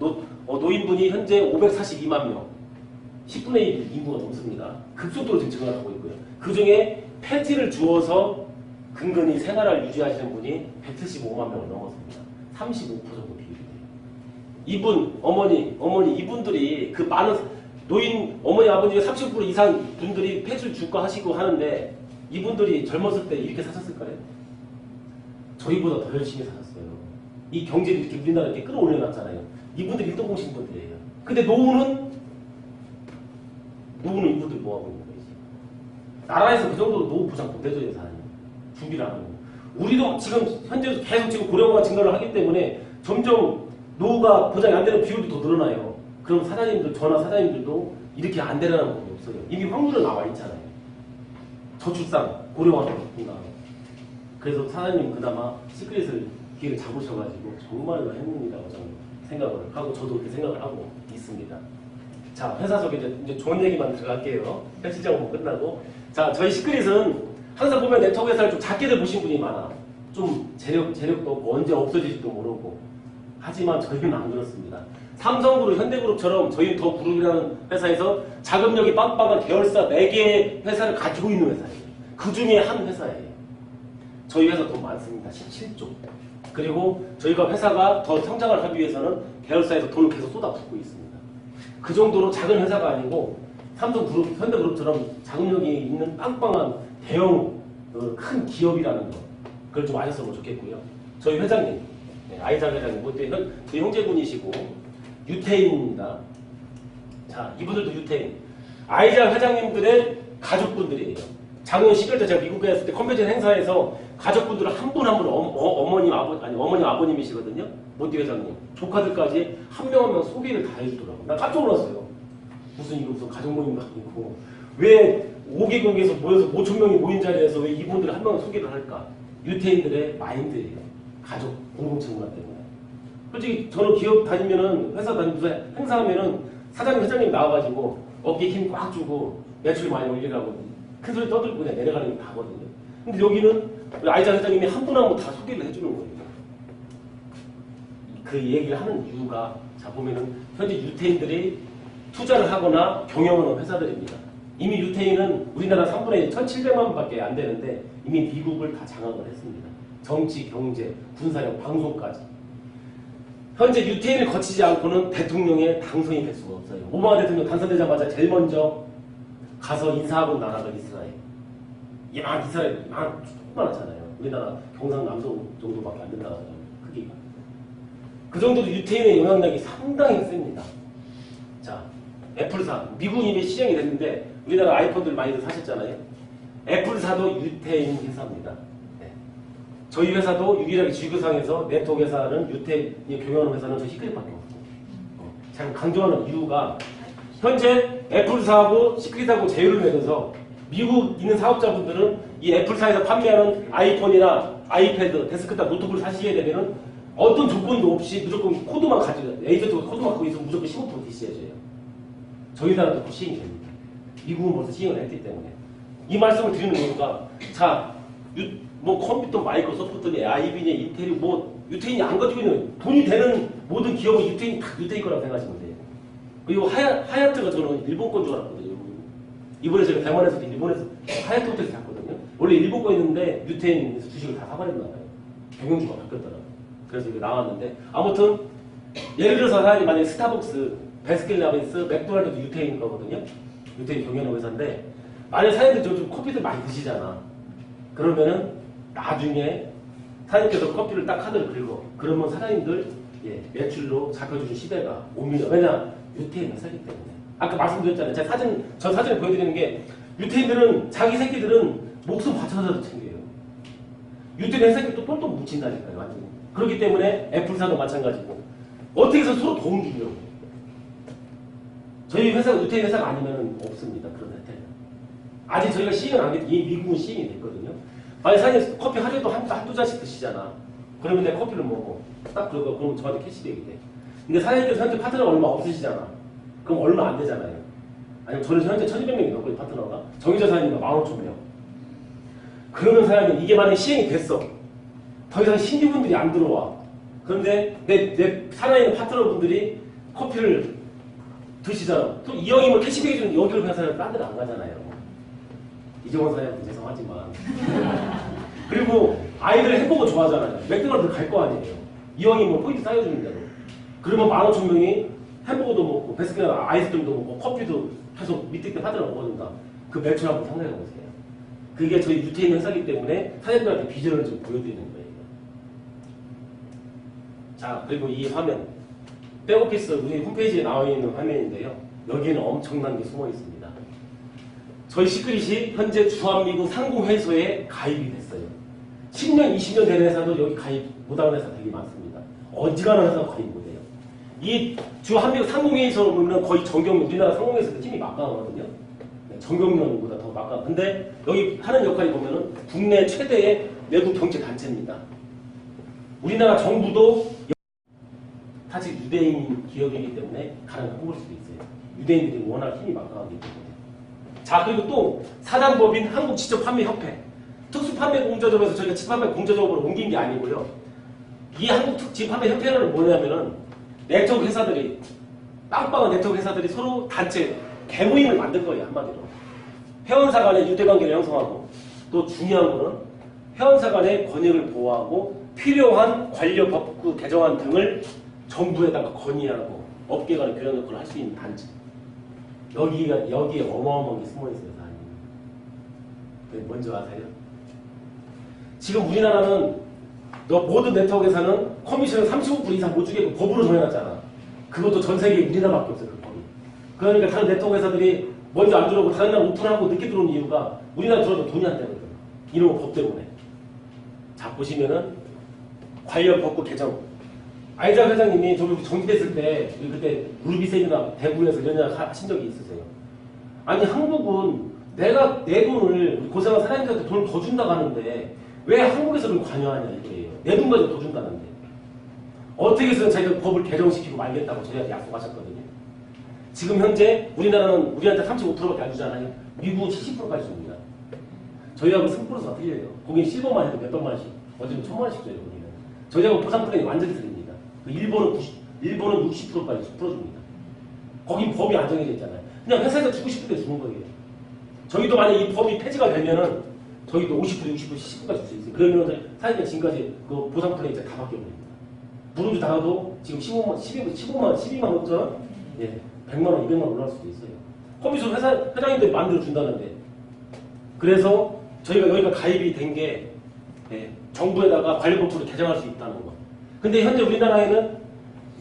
노인분이 현재 542만 명. 10분의 1 인구가 넘습니다. 급속도로 지금 증가하고 있고요. 그 중에 폐지를 주워서 근근히 생활을 유지하시는 분이 175만 명을 넘었습니다. 35% 정도 비율이 돼요. 이분, 어머니 이분들이 그 많은 노인, 어머니, 아버지 30% 이상 분들이 폐지를 줄까 하시고 하는데 이분들이 젊었을 때 이렇게 사셨을까요? 저희보다 더 열심히 사셨어요. 이 경제를 이렇게 우리나라 이렇게 끌어올려놨잖아요. 이분들이 일등공신 분들이에요. 근데 노후는 이분들이 뭐하고 있는 거지? 나라에서 그 정도로 노후 보장 못 해줘요, 사람이. 준비를 안 하고. 우리도 지금 현재 계속 지금 고령화가 증가를 하기 때문에 점점 노후가 보장이 안 되는 비율도 더 늘어나요. 그럼 사장님들, 저나 사장님들도 이렇게 안 되라는 법이 없어요. 이미 확률은 나와 있잖아요. 저출산, 고령화가 그렇구나. 그래서 사장님 그나마 시크릿을 기회를 잡으셔가지고 정말로 행운이라고 저는 생각을 하고 저도 그렇게 생각을 하고 있습니다. 자, 회사 속에 이제 좋은 얘기만 들어갈게요. 현실적 업무 끝나고. 자, 저희 시크릿은 항상 보면 네트워크 회사를 좀 작게들 보신 분이 많아. 좀 재력도 없고 언제 없어질지도 모르고. 하지만 저희는 안 그렇습니다. 삼성그룹, 현대그룹처럼 저희는 더 그룹이라는 회사에서 자금력이 빵빵한 계열사 4개의 회사를 가지고 있는 회사예요. 그 중에 한 회사예요. 저희 회사 돈 많습니다. 17조. 그리고 저희가 회사가 더 성장을 하기 위해서는 계열사에서 돈을 계속 쏟아붓고 있습니다. 그 정도로 작은 회사가 아니고 삼성그룹, 현대그룹처럼 자금력이 있는 빵빵한 대형 큰 기업이라는 거. 그걸 좀 아셨으면 좋겠고요. 저희 회장님, 아이작 회장님, 저희 형제분이시고 유태인입니다. 자, 이분들도 유태인. 아이작 회장님들의 가족분들이에요. 작년 10월 때 제가 미국에 갔을 때 컨벤션 행사에서 가족분들을 한 분 한 분 어머님, 어머님, 아버님이시거든요. 모띠 회장님. 조카들까지 한 명 한 명 소개를 다 해주더라고요. 나 깜짝 놀랐어요. 무슨 가족 모임도 아니고. 왜 5개국에서 모여서 5천 명이 모인 자리에서 왜 이분들을 한 명을 소개를 할까? 유태인들의 마인드예요. 가족, 공동체 문화 때문에. 솔직히 저는 기업 다니면은, 회사 다니면서 행사하면은 사장님, 회장님 나와가지고 어깨에 힘 꽉 주고 매출 많이 올리라고 큰 소리 떠들고 그냥 내려가는 게 다거든요. 근데 여기는 아이작 회장님이 한 분 한 분 다 소개를 해주는 거예요. 그 얘기를 하는 이유가, 자, 보면은 현재 유태인들이 투자를 하거나 경영하는 회사들입니다. 이미 유태인은 우리나라 3분의 1, 1,700만 밖에 안 되는데 이미 미국을 다 장악을 했습니다. 정치, 경제, 군사력, 방송까지. 현재 유태인을 거치지 않고는 대통령에 당선이 될 수가 없어요. 오바마 대통령 당선되자마자 제일 먼저 가서 인사하고 나라가 이스라엘. 이스라엘 조그만하잖아요. 우리나라 경상남도 정도밖에 안 된다고 하잖아요. 크기가. 그 정도로 유태인의 영향력이 상당히 셉니다. 자, 애플사. 미국 이미 시행이 됐는데 우리나라 아이폰들 많이들 사셨잖아요. 애플사도 유태인 회사입니다. 네. 저희 회사도 유일하게 지구상에서 네트워크 회사는 유태인이 경영하는 회사는 저 시크릿밖에 없고. 제가 강조하는 이유가 현재 애플사하고 시크릿하고 제휴를 맺어서 미국 있는 사업자분들은 이 애플사에서 판매하는 아이폰이나 아이패드, 데스크탑, 노트북을 사시게 되면은 어떤 조건도 없이 무조건 코드만 가지고, 에이전트가 코드만 갖고 있으면 무조건 15% DC해줘요. 저희 나라도 그 시행이 됩니다. 미국은 벌써 시행을 했기 때문에. 이 말씀을 드리는 이유가, 자, 컴퓨터 마이크로소프트니, IB니, 인텔이 유태인이 안 가지고 있는 돈이 되는 모든 기업은 유태인 거라고 생각하시면 돼요. 그리고 하얏트가 저는 일본 건 줄 알았거든요. 이번에 제가 대만에서도 일본에서 하얏트 호텔에서 샀거든요. 원래 일본 거였는데 유태인에서 주식을 다 사버렸나 봐요. 경영주가 바뀌었더라고요. 그래서 이게 나왔는데, 아무튼 예를 들어서 사람이 만약에 스타벅스, 베스킨라빈스, 맥도날드도 유태인 거거든요. 유태인 경영하는 회사인데, 만약에 사장님들 좀 커피들 많이 드시잖아. 그러면은 나중에 사장님께서 커피를 딱 카드를 긁어. 그러면 사장님들 매출로 잡혀주는 시대가 옵니다. 왜냐? 유태인 회사기 때문에. 아까 말씀드렸잖아요. 제가 전 사진을 보여드리는 게, 유태인들은, 자기 새끼들은 목숨 바쳐서도 챙겨요. 유태인 회사끼리 또 똘똘 뭉친다니까요. 완전히. 그렇기 때문에 애플사도 마찬가지고. 어떻게 해서 서로 도움 주려고. 저희 회사가 유태인 회사가 아니면 없습니다. 그런 혜택은. 아직 저희가 시행을 안 했기, 미국은 시행이 됐거든요. 만약 사장님 커피 하루에도 한두 잔씩 드시잖아. 그러면 내 커피를 먹어. 딱 그러고, 그러면 저한테 캐시백이 돼. 근데 사장님께서 현재 파트너가 얼마 없으시잖아. 그럼 얼마 안 되잖아요. 아니면 저는 현재 1,200명이 넘거든요, 파트너가. 정의자 사장님과 15,000명. 그러면 사장님, 이게 만약에 시행이 됐어. 더 이상 신규분들이 안 들어와. 그런데 내 살아있는 파트너분들이 커피를 드시잖아. 또 이 형님을 캐시백해 주는 여기로 그냥 사람 딴 데는 안 가잖아요. 이정원 사장님 죄송하지만. 그리고 아이들 햄버거 좋아하잖아요. 맥도날드 갈 거 아니에요. 이 형님은 포인트 쌓여주는 대로. 그러면 15,000명이 햄버거도 먹고, 베스킨라빈스 아이스크림도 먹고, 커피도 계속 밑에 파트너 먹어준다. 그 매출 한번 상상해 보세요. 그게 저희 유태인 회사이기 때문에 사장님들한테 비전을 좀 보여드리는 거예요. 자, 그리고 이 화면. 백오피스 우리 홈페이지에 나와 있는 화면인데요. 여기에는 엄청난 게 숨어 있습니다. 저희 시크릿이 현재 주한미국 상공회소에 가입이 됐어요. 10년, 20년 된 회사도 여기 가입 못하는 회사 되게 많습니다. 어지간한 회사가 가입 못해요. 이 주 한미국 상공회의소 보면 거의 정경련, 우리나라 상공회의소도 팀이 막강하거든요. 정경련보다 더 막강. 근데 여기 하는 역할이 보면은 국내 최대의 외국 경제 단체입니다. 우리나라 정부도 사실 유대인 기업이기 때문에 가능한 뽑을 수도 있어요. 유대인들이 워낙 힘이 막강하기 때문에. 자, 그리고 또 사단법인 한국지적판매협회. 특수판매공제점에서 저희가 직판매공제점으로 옮긴 게 아니고요. 이 한국직판매협회는 뭐냐면은 네트워크 회사들이, 빵빵한 네트워크 회사들이 서로 단체 개모임을 만든 거예요, 한마디로. 회원사 간의 유대관계를 형성하고, 또 중요한 거는 회원사 간의 권익을 보호하고 필요한 관련 법규 개정안 등을 정부에다가 건의하고 업계 간의 교련 역할을 할 수 있는 단체. 여기에 어마어마하게 숨어있어요, 사람이. 뭔지 아세요? 지금 우리나라는 모든 네트워크 회사는 커미션을 35% 이상 못 주게 법으로 정해놨잖아. 그것도 전 세계에 우리나라밖에 없어요, 그 법이. 그러니까 다른 네트워크 회사들이 먼저 안 들어오고 다른 나라 오픈하고 늦게 들어오는 이유가 우리나라 들어도 돈이 안 되거든. 이런 법 때문에. 자, 보시면은 관련 법규 개정. 아이작 회장님이 저기 정지됐을 때 그때 루비세미나 대구에서 연락 하신 적이 있으세요. 아니 한국은 내가 내 돈을 고생한 사람들한테 돈을 더 준다고 하는데 왜 한국에서 그걸 관여하냐 이거예요. 내 돈 가지고 더 준다는데. 어떻게 해서는 자기가 법을 개정시키고 말겠다고 저희한테 약속하셨거든요. 지금 현재 우리나라는 우리한테 35%밖에 안 주잖아요. 미국은 70%까지 줍니다. 저희하고 3%가 틀려요. 거긴 실버만 해도 몇백만 원씩, 어제는 1,000만 원씩 줘요. 거기는. 저희하고 보상 플랜이 완전히 틀립니다. 일본은 60%까지 풀어줍니다. 거긴 법이 안 정해져 있잖아요. 그냥 회사에서 주고 싶을 때 주는 거예요. 저희도 만약에 이 법이 폐지가 되면은 저희도 50%, 60%, 70%까지 줄 수 있어요. 그러면 사실은 지금까지 그 보상 플랜이 다 바뀌어버립니다. 브론즈 달아도 지금 12만 5천, 예, 100만 원, 200만 원 올라갈 수도 있어요. 커미션 회장님들이 만들어 준다는데. 그래서 저희가 여기가 가입이 된 게, 예, 정부에다가 관련 법규를 개정할 수 있다는 거. 근데 현재 우리나라에는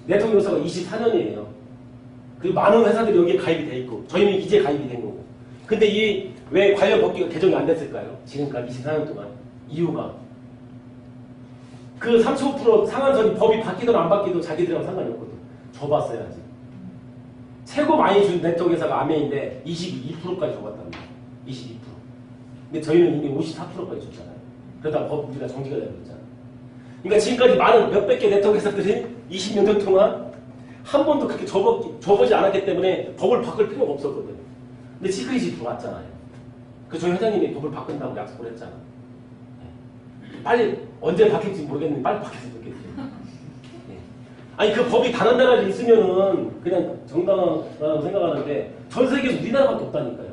네트워크 역사가 24년이에요. 그리고 많은 회사들이 여기에 가입이 돼 있고, 저희는 이제 가입이 된 거고. 근데 이 왜 관련 법규가 개정이 안 됐을까요? 지금까지 24년 동안. 이유가 그 35% 상한선이 법이 바뀌든 안 바뀌든 자기들이랑 상관이 없거든. 줘봤어요 아직. 최고 많이 준 네트워크 회사가 아메인데 22%까지 줘봤답니다. 22%. 근데 저희는 이미 54%까지 줬잖아요. 그러다 법 우리가 정지가 되어버렸잖아요. 그러니까 지금까지 많은 몇백 개 네트워크 회사들이 20년 동안 한 번도 그렇게 줘보지 않았기 때문에 법을 바꿀 필요가 없었거든요. 근데 시크릿이 들어왔잖아요. 그 저희 회장님이 법을 바꾼다고 약속을 했잖아. 빨리 언제 바뀔지 모르겠는데 빨리 바뀌었으면 좋겠어요. 아니 그 법이 다른 나라에 있으면은 그냥 정당하다고 생각하는데 전 세계에서 우리나라밖에 없다니까요.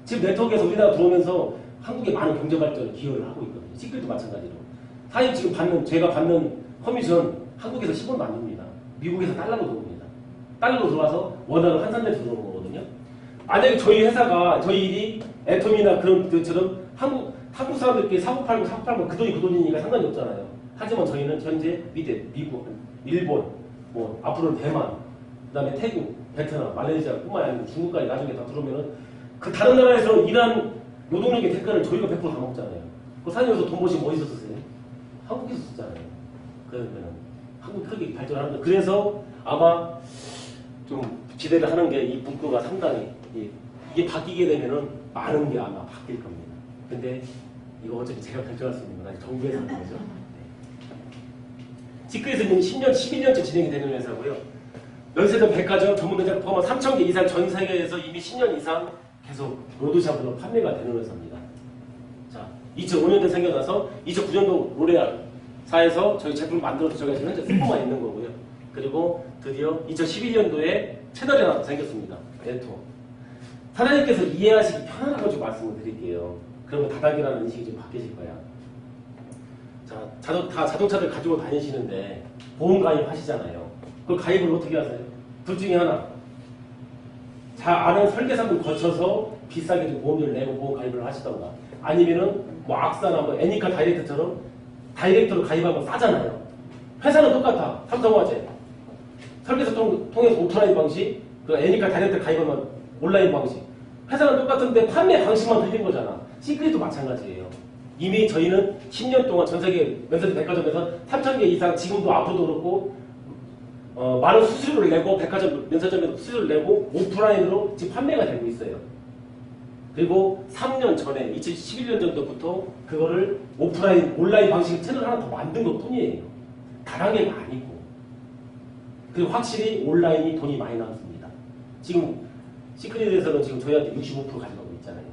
지금 네트워크에서 우리나라 들어오면서 한국의 많은 경제 발전에 기여를 하고 있거든요. 시크릿도 마찬가지로. 사실 지금 제가 받는 커미션 한국에서 10원도 안 줍니다. 미국에서 달러로 들어옵니다. 달러로 들어와서 원화를 환산돼서 들어오는 거거든요. 만약에 저희 회사가 저희 일이 애톰이나 그런 것처럼 한국 사람들끼리 사고 팔고 그 돈이 그 돈이니까 상관이 없잖아요. 하지만 저희는 현재 미국, 일본, 뭐 앞으로는 대만, 그다음에 태국, 베트남, 말레이시아뿐만 아니라 중국까지 나중에 다 들어오면은 그 다른 나라에서 일한 노동력의 대가를 저희가 100% 다 먹잖아요. 그 사장님에서 돈 버시면 어디서 쓰세요? 한국에서 쓰잖아요. 그러면 한국이 크게 발전하는데 그래서 아마 좀 기대를 하는 게 이 문구가 상당히 이게 바뀌게 되면은 많은 게 아마 바뀔 겁니다. 근데 이거 어차피 제가 결정할 수 있는 건 아직 정부에서 하는 거죠. 시크릿은 10년, 12년째 진행이 되는 회사고요. 면세점, 백화점, 전문 매장 포함한 3,000개 이상 전 세계에서 이미 10년 이상 계속 로드샵으로 판매가 되는 회사입니다. 자, 2005년도에 생겨나서 2009년도 로레알사에서 저희 제품을 만들어서 저희가 지금 현재 쓰고만 있는 거고요. 그리고 드디어 2012년도에 채널이 하나 생겼습니다. 네트워크. 사장님께서 이해하시기 편안한 걸 좀 말씀을 드릴게요. 그러면 다닥이라는 인식이 좀 바뀌실 거야. 자, 다 자동차들 가지고 다니시는데 보험 가입 하시잖아요. 그 가입을 어떻게 하세요? 둘 중에 하나. 아는 설계사분 거쳐서 비싸게 보험료를 내고 보험 가입을 하시던가. 아니면은 뭐 악사나 뭐 애니카 다이렉트처럼 다이렉트로 가입하면 싸잖아요. 회사는 똑같아. 삼성화재. 설계사 통해서 오프라인 방식, 그 애니카 다이렉트 가입하면 온라인 방식. 회사는 똑같은데 판매 방식만 틀린 거잖아. 시크릿도 마찬가지예요. 이미 저희는 10년 동안 전 세계 면세점 백화점에서 3,000개 이상 지금도 앞으로도 그렇고 많은 수수료를 내고 백화점 면세점에서 수수료를 내고 오프라인으로 지금 판매가 되고 있어요. 그리고 3년 전에 2011년 정도부터 그거를 오프라인 온라인 방식 채널 하나 더 만든 것 뿐이에요. 다단계가 아니고. 그리고 확실히 온라인이 돈이 많이 남습니다. 지금 시크릿에서는 지금 저희한테 65% 가져가고 있잖아요.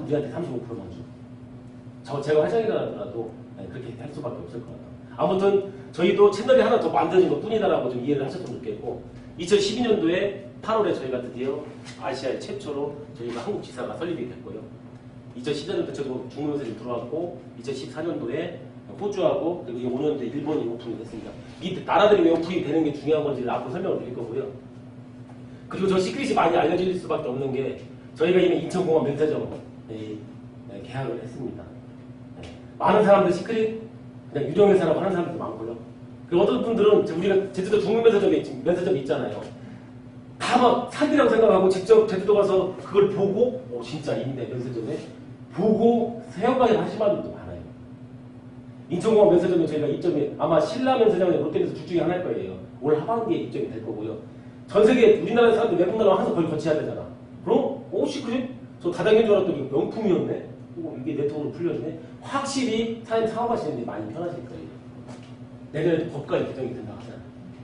우리한테 35%만 주고. 제가 회장이라도 그렇게 할 수밖에 없을 것 같아요. 아무튼 저희도 채널이 하나 더 만드는 것 뿐이다라고 좀 이해를 하셨으면 좋겠고 2012년도에 8월에 저희가 드디어 아시아의 최초로 저희가 한국 지사가 설립이 됐고요. 2014년도에 저도 중국에서 들어왔고 2014년도에 호주하고 그리고 5년도에 일본이 오픈이 됐습니다. 이 나라들이 왜 오픈이 되는 게 중요한 건지 앞으로 설명을 드릴 거고요. 그리고 저 시크릿이 많이 알려질 수밖에 없는 게 저희가 이미 인천공항 면세점 계약을 했습니다. 많은 사람들 시크릿 그냥 유령회사라고 하는 사람들도 많고요. 그리고 어떤 분들은 우리가 제주도 중국면세점이 있잖아요. 다 막 사기라고 생각하고 직접 제주도 가서 그걸 보고 진짜 있네 면세점에 보고 회원가입 하신 분들도 많아요. 인천공항 면세점에 저희가 입점이 아마 신라 면세점에 롯데에서 둘 중에 하나일 거예요. 올 하반기에 입점이 될 거고요. 전 세계 우리나라 사람들 외국 나라 항상 거기 거치해야 되잖아. 그럼 시크릿 저 다당인 줄 알았더니 명품이었네. 이게 네트워크로 풀렸네. 확실히 사업하시는 데 많이 편하실 거예요. 내년에도 법까지 개정이 된다 하잖아.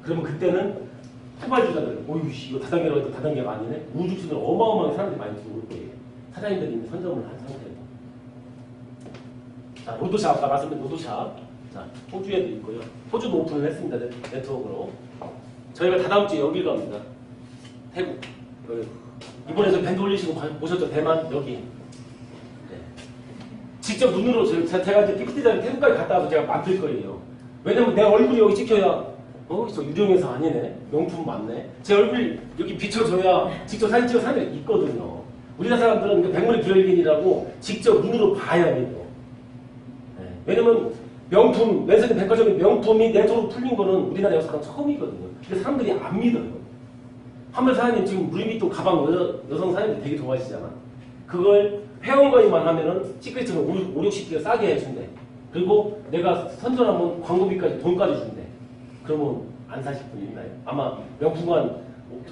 그러면 그때는 후발주자들, 이거 다단계라고 해도 다단계가 아니네? 우주순으로 어마어마하게 사람들이 많이 들어올 거예요. 사장님들이 이미 선점을 한 상태에서. 자, 로드샵, 아까 말씀드린 로드샵. 자, 호주에도 있고요. 호주도 오픈을 했습니다. 네트워크로. 저희가 다다음 주에 여길 갑니다. 태국. 이번에 저 밴드 올리시고 보셨죠? 대만, 여기. 네. 직접 눈으로 제가 이제 PPT 자리 태국까지 갔다 와서 제가 만들 거예요. 왜냐면 내 얼굴이 여기 찍혀야 저 유령회사 아니네. 명품 맞네. 제 얼굴 여기 비춰줘야 직접 사진 찍어 사람들이 있거든요. 우리나라 사람들은 백머리 브레이긴이라고 직접 눈으로 봐야 믿어. 네. 왜냐면 명품, 면세점 백화점의 명품이 네트워크로 풀린 거는 우리나라 역사상 처음이거든요. 근데 사람들이 안 믿어요. 한번 사장님 지금 루이비통 가방 여성 사장님들 되게 좋아하시잖아. 그걸 회원가입만 하면은 시크릿처럼 5, 60개가 싸게 해준대. 그리고 내가 선전하면 광고비까지 돈까지 준대. 그러면 안 사실 분 있나요? 아마 명품관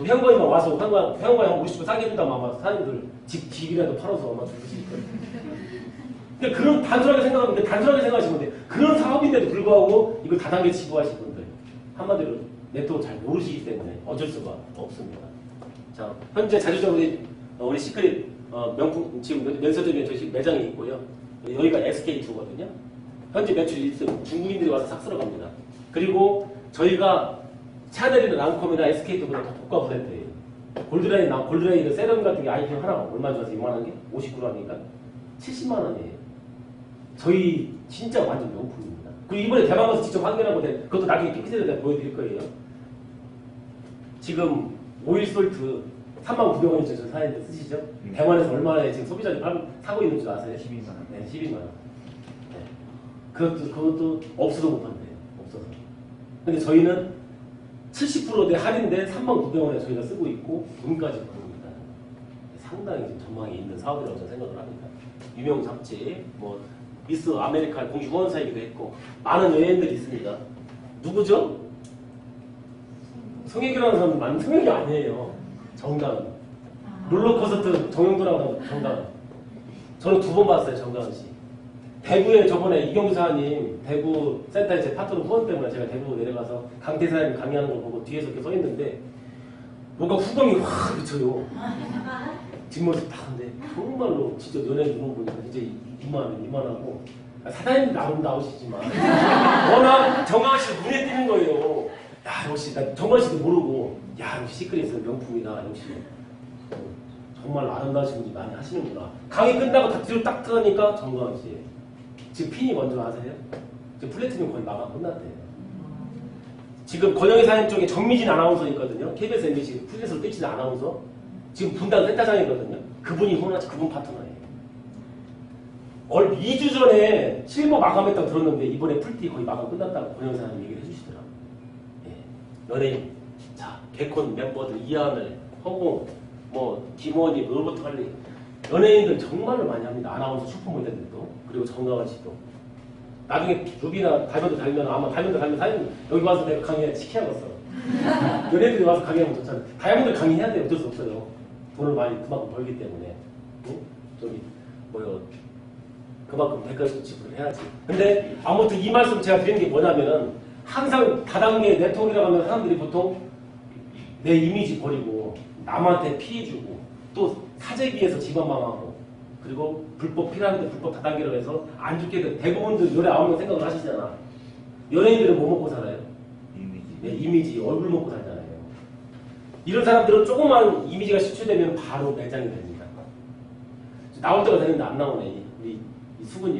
회원가입만 와서 회원가입 50분 싸게 해준다면 아마 사장님들 집이라도 팔아서 아마 주실 거예요. 근데 그런 단순하게 생각하시면 돼. 그런 사업인데도 불구하고 이걸 다단계 지구하실 분들 한마디로 네트워크 잘 모르시기 때문에 어쩔 수가 없습니다. 자, 현재 자주적으로 우리 시크릿 명품 지금 면세점에 저희 매장이 있고요. 여기가 SK2거든요. 현재 매출 1등 중국인들이 와서 싹 쓸어갑니다. 그리고 저희가 샤넬이나 랑콤이나 SK2보다 더 고가 브랜드예요. 골드라인 세럼 같은 게 아이템 하나가 얼마 줘서 이만한 게 59g이니까 70만 원이에요. 저희 진짜 완전 명품입니다. 그리고 이번에 대만 가서 직접 확인하고 그것도 나중에 PPT에다 보여드릴 거예요. 지금 오일 솔트 39,000원이죠. 저 사장님들 쓰시죠? 대만에서 얼마나 지금 소비자들이 사고 있는 줄 아세요? 12만 원. 네, 12만 원. 네. 그것도 없어도 못 판대요. 없어서. 근데 저희는 70%대 할인된 39,000원에 저희가 쓰고 있고 돈까지 벌입니다. 상당히 지금 전망이 있는 사업이라고 저는 생각을 합니다. 유명 잡지, 미스 아메리카 공식 후원사이기도 했고 많은 여행들이 있습니다. 누구죠? 성혁이라는 사람은 많은 성혁이 아니에요. 정다은. 롤러코스터 정영도라고 정다은. 저는 2번 봤어요. 정다은 씨. 대구에 저번에 이경규 사장님 대구 센터에 제 파트너 후원 때문에 제가 대구 내려가서 강태 사장님 강의하는 걸 보고 뒤에서 이렇게 서 있는데 뭔가 후광이 확 비쳐요. 뒷모습 다 근데 정말로 진짜 연예 눈을 보니까 진짜 이만하고 사장님도 나오시지만 워낙 정강아 씨가 눈에 띄는 거예요. 야 역시 나 정강아 씨도 모르고 야 역시 시크릿은 명품이다. 역시 정말 아름다우신 분이 많이 하시는구나. 강의 끝나고 다 뒤로 딱 들어가니까 정강아 씨 지금 핀이 먼저 아세요? 지금 플래티넘 거의 마감 끝났대요. 지금 권영희 사장님 쪽에 정미진 아나운서 있거든요. KBS MBC 프리랜서로 뛰치는 아나운서. 지금 분당 센터장이거든요. 그분이 그분 파트너예요. 2주 전에 실무 마감했다고 들었는데 이번에 풀티 거의 마감 끝났다고 권영희 사장님 얘기를 해주시더라고요. 예. 연예인, 자 개콘 멤버들 이하늘, 허공, 김원희, 로버트 관리 연예인들 정말로 많이 합니다. 아나운서 슈퍼모델들도 그리고 정가은 씨도. 나중에 루비나 다이먼드 달면 아마 다이먼드 달면 사장님 여기 와서 내가 강의 시켜야겠어. 연예인들이 와서 강의하면 좋잖아요. 다이아몬드 강의해야 돼요. 어쩔 수 없어요. 돈을 많이 그만큼 벌기 때문에. 응? 저기 뭐요 그만큼 대가를 지불을 해야지. 근데 아무튼 이 말씀 제가 드리는 게 뭐냐면은 항상 다단계 네트워크라고 하면 사람들이 보통 내 이미지 버리고 남한테 피해 주고 또 사재기에서 집안망하고 그리고 불법 필요한데 불법 다단계로 해서 안 죽게 돼. 대부분들 열에 아홉 명 생각을 하시잖아. 연예인들은 뭐 먹고 살아요? 이미지. 네, 이미지, 얼굴 먹고 살잖아요. 이런 사람들은 조그만 이미지가 실추되면 바로 매장이 됩니다. 나올 때가 되는데 안 나오네. 우리 수근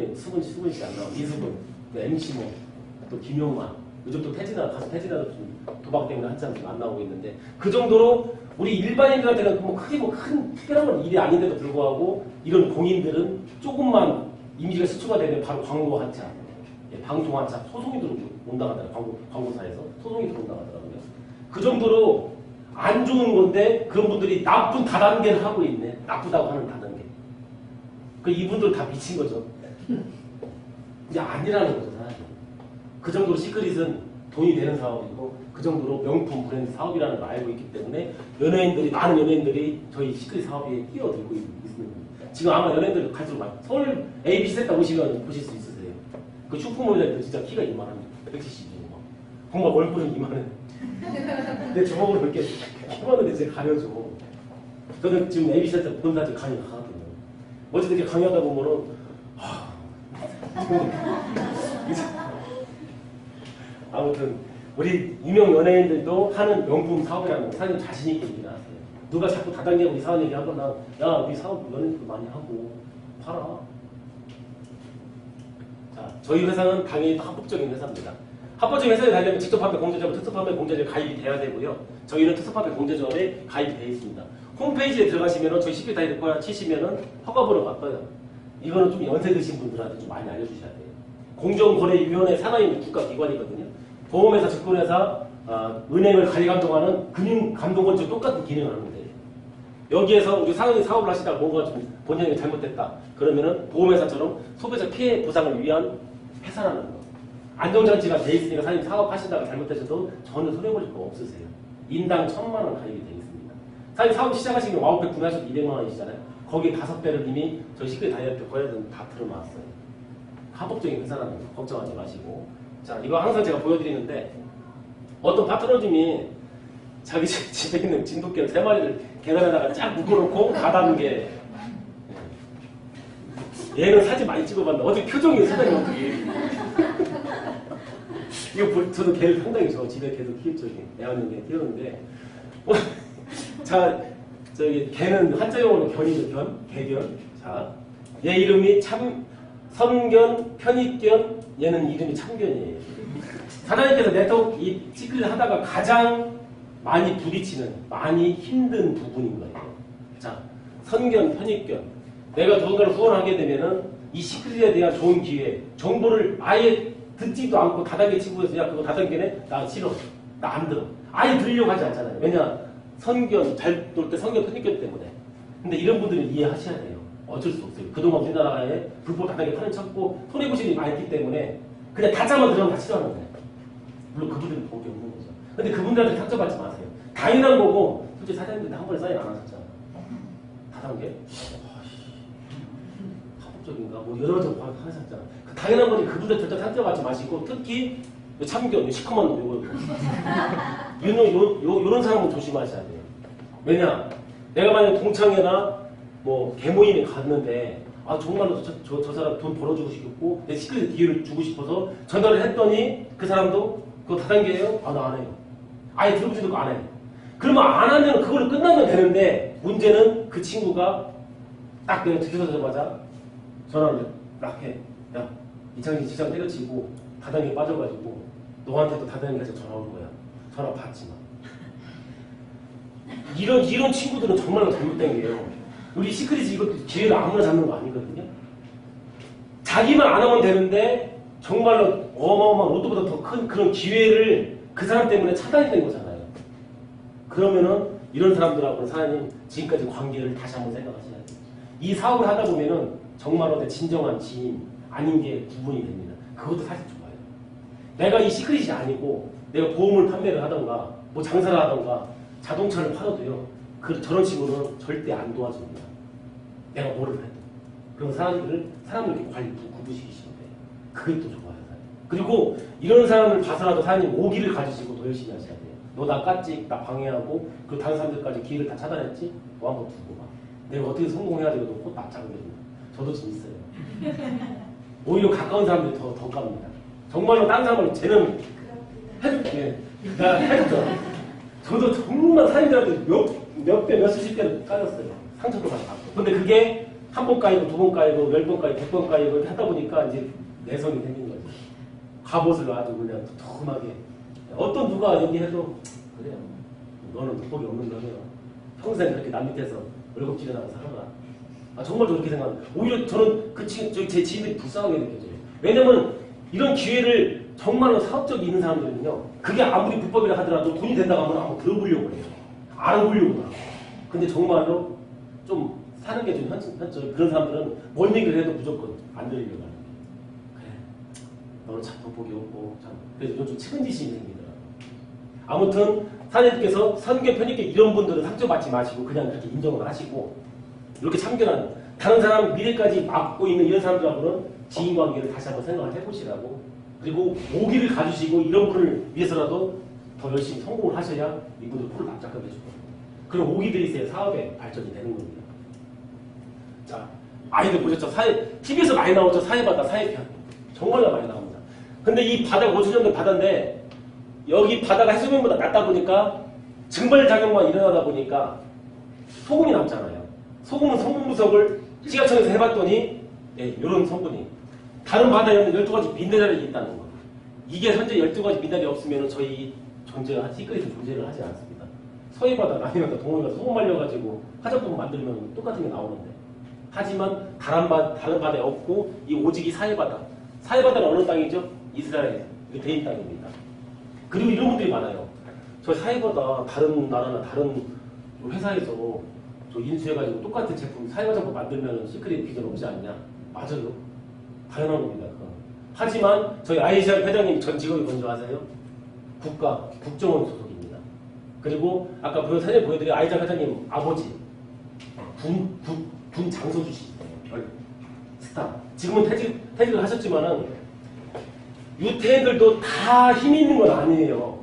씨 안 나오네. 이수근, MC 또 김용만. 요즘 또 가수 태진아도 좀 도박 때문에 한참 안 나오고 있는데 그 정도로 우리 일반인들한테는 뭐 크게 뭐 큰 특별한 건 일이 아닌데도 불구하고 이런 공인들은 조금만 이미지가 실추가 되면 바로 광고 한차, 방송 한차 소송이 들어온다고 하더라고요. 광고사에서 소송이 들어온다고 하더라고요. 그 정도로 안 좋은 건데 그런 분들이 나쁜 다단계를 하고 있네. 나쁘다고 하는 다단계. 그 이분들 다 미친 거죠. 이제 아니라는 거죠, 사실. 그 정도로 시크릿은 돈이 되는 사업이고 그 정도로 명품 브랜드 사업이라는 걸 알고 있기 때문에 많은 연예인들이 저희 시크릿 사업에 뛰어들고 있습니다. 지금 아마 연예인들 갈수록 많이 서울 ABC 센터 오시면 보실 수 있으세요. 그 슈퍼모델들 진짜 키가 이만합니다. 170이고 정말 얼굴은 이만해. 근데 저거를 이렇게 키만을 이제 가려줘. 저는 지금 ABC 센터 본사지 강의가 가거든요. 어쨌든 이렇게 강의하다 보면은 아무튼 우리 유명 연예인들도 하는 명품 사업이라는 거 사장님 자신 있게 얘기를 하세요. 누가 자꾸 다단계 우리 사업 얘기하거나 야 우리 사업 연예인도 많이 하고 팔아. 자, 저희 회사는 당연히 합법적인 회사입니다. 합법적인 회사에 가려면 직접 판매 공제자고 특수 판매 공제자에 가입이 돼야 되고요. 저희는 특수 판매 공제자에 가입이 되어 있습니다. 홈페이지에 들어가시면은 저희 시큐 다이렉터 치시면은 허가번호가 떠요. 이거는 좀 연세 드신 분들한테 좀 많이 알려주셔야 돼요. 공정거래위원회 산하의 국가기관이거든요. 보험회사, 증권회사, 은행을 관리감독하는 금융감독원처럼 똑같은 기능을 하는데 여기에서 우리 사장님이 사업을 하시다가 뭔가 좀 본연이 잘못됐다. 그러면은 보험회사처럼 소비자 피해 보상을 위한 회사라는 거. 안정장치가 돼 있으니까 사장님 사업하시다가 잘못되셔도 전혀 손해보실 거 없으세요. 인당 1,000만 원 가입이 되어 있습니다. 사장님 사업 시작하시면 와우백 구매하셔도 200만 원이시잖아요. 거기에 5배를 이미 저희 시크릿 다이어트 거래는 다 틀어놨어요. 합법적인 회사라는 거 걱정하지 마시고. 자, 이거 항상 제가 보여드리는데 어떤 파트너님이 자기 집에 있는 진돗개 3마리를 계단에다가 쫙 묶어놓고 다단계 얘는 사진 많이 찍어봤는데 어떻게 표정이 사장님 어떻게 이거 저도 개를 상당히 집에 계속 키웠죠. 애완견 키우는데 자, 저기 개는 한자용어로 견이죠. 개견. 자, 얘 이름이 선견, 편익견, 얘는 이름이 참견이에요. 사장님께서 네트워크 이 시크릿을 하다가 가장 많이 부딪히는, 많이 힘든 부분인 거예요. 자, 선견, 편익견. 내가 누군가를 후원하게 되면은 이 시크릿에 대한 좋은 기회, 정보를 아예 듣지도 않고 다단계 친구에서 야, 그거 다단계네? 나 싫어. 나 안 들어. 아예 들으려고 하지 않잖아요. 왜냐? 선견, 잘 놀 때 선견, 편익견 때문에. 근데 이런 분들은 이해하셔야 돼요. 어쩔 수 없어요. 그동안 우리나라에 불법 다단계 판을 찾고 손해보시는 일이 많기 때문에 그냥 다짜만 들으면 다 싫어하는 거예요. 물론 그분들은 복이 없는 거죠. 근데 그분들한테 상처받지 마세요. 당연한 거고 솔직히 사장님들 한 번에 사인 안 하셨잖아요. 다단계? 합법적인가? 뭐 여러 가지 하셨잖아요. 당연한 거니 그분들 절대 상처받지 마시고 특히 참견, 시커먼 놈 요런 사람은 조심하셔야 돼요. 왜냐? 내가 만약에 동창회나 뭐 개모임에 갔는데 정말로 저 사람 돈 벌어주고 싶고 내 시크릿 기회를 주고 싶어서 전화를 했더니 그 사람도 그거 다단계예요? 나 안 해요. 아예 들어보지도 않고 안 해요. 그러면 안 하면 그걸로 끝나면 되는데 문제는 그 친구가 딱 내가 들켜서자마자 전화를 딱 해. 야, 이창기 직장 때려치고 다단계 빠져가지고 너한테도 다단계에서 전화 온 거야. 전화 받지 마. 이런 친구들은 정말로 잘못된 게요. 우리 시크릿이 이것도 기회를 아무나 잡는 거 아니거든요. 자기만 안 하면 되는데 정말로 어마어마한 로또보다 더 큰 그런 기회를 그 사람 때문에 차단이 된 거잖아요. 그러면은 이런 사람들하고는 사장님 지금까지 관계를 다시 한번 생각하셔야 돼요. 이 사업을 하다 보면은 정말로 내 진정한 지인 아닌 게 구분이 됩니다. 그것도 사실 좋아요. 내가 이 시크릿이 아니고 내가 보험을 판매를 하던가 뭐 장사를 하던가 자동차를 팔아도요. 저런 친구는 절대 안 도와줍니다. 내가 뭐를 해도. 그런 사람을 이렇게 구부시기 싫은데 그게 또 좋아요. 그리고 이런 사람을 봐서라도 사장님 오기를 가지시고 더 열심히 하셔야 돼요. 너 나 깠지? 나 방해하고 그 다른 사람들까지 기회를 다 차단했지? 너 한번 두고 봐. 내가 어떻게 성공해야 되고 너 곧 납작을 해준다. 저도 좀 있어요. 오히려 가까운 사람들이 더 깝니다. 정말로 다른 사람을 쟤는 해줄게. 나 해줬죠. 저도 정말 사람들한테 몇 배, 몇수십 배를 까였어요. 상처도 많이 받고. 근데 그게 한 번 까이고, 두 번 까이고, 10번 까이고, 100번 까이고 이렇게 하다 보니까 이제 내성이 생긴 거죠. 갑옷을 아주 그냥 두툼하게. 어떤 누가 얘기해도 그래요. 너는 돋보기 없는 거네요. 평생 그렇게 남 밑에서 월급질하다가 살아가. 아, 정말 저렇게 생각합니다. 오히려 저는 제 지인들이 불쌍하게 느껴져요. 왜냐면 이런 기회를 정말로 사업적이 있는 사람들은요. 그게 아무리 불법이라 하더라도 돈이 된다고 하면 한번 들어보려고 해요. 알아보려고 하고. 근데 정말로 좀 사는 게 좀 현실 그런 사람들은 뭔 얘기를 해도 무조건 안 들으려고 하는 거예요. 그래. 너는 참 돋보기 없고 참. 그래서 요즘 측은지심이 생기더라고요. 아무튼 사장님께서 선교 편입계 이런 분들은 상처받지 마시고 그냥 이렇게 인정을 하시고 이렇게 참견하는 다른 사람 미래까지 막고 있는 이런 사람들하고는 지인관계를 다시 한번 생각을 해보시라고 그리고 오기를 가주시고 이런 분을 위해서라도 더 열심히 성공을 하셔야 이분들 코를 납작하게 해주거든요. 그럼 오기들이 있어야 사업에 발전이 되는 겁니다. 자, 많이들 보셨죠? TV에서 많이 나오죠? 사회바다, 사회편. 정말로 많이 나옵니다. 근데 이 바다가 5천 년대 바다인데 여기 바다가 해수면보다 낮다 보니까 증발작용만 일어나다 보니까 소금이 남잖아요. 소금은 성분 분석을 지하철에서 해봤더니 이런 성분이 다른 바다에는 12가지 미네랄이 있다는 거예요. 이게 현재 12가지 미네랄이 없으면 저희 시크릿은 존재를 하지 않습니다. 서해바다, 남해바다, 동해바다 소금 말려가지고 화장품 만들면 똑같은 게 나오는데 하지만 다른 바다에 없고 이 오직 이 사해바다. 사해바다는 어느 땅이죠? 이스라엘. 이게 대인 땅입니다. 그리고 이런 분들이 많아요. 저 사해바다 다른 나라나 다른 회사에서 저 인수해가지고 똑같은 제품 사해화장품 만들면 시크릿 비전 없지 않냐? 맞아요. 당연한 겁니다. 그건. 하지만 저희 아이시아 회장님 전 직업이 뭔지 아세요? 국정원 소속입니다. 그리고 아까 사진 보여드린 아이시아 회장님 아버지 군 장소 출신이에요. 별 스타. 지금은 퇴직을 하셨지만은 유태인들도 다 힘이 있는 건 아니에요.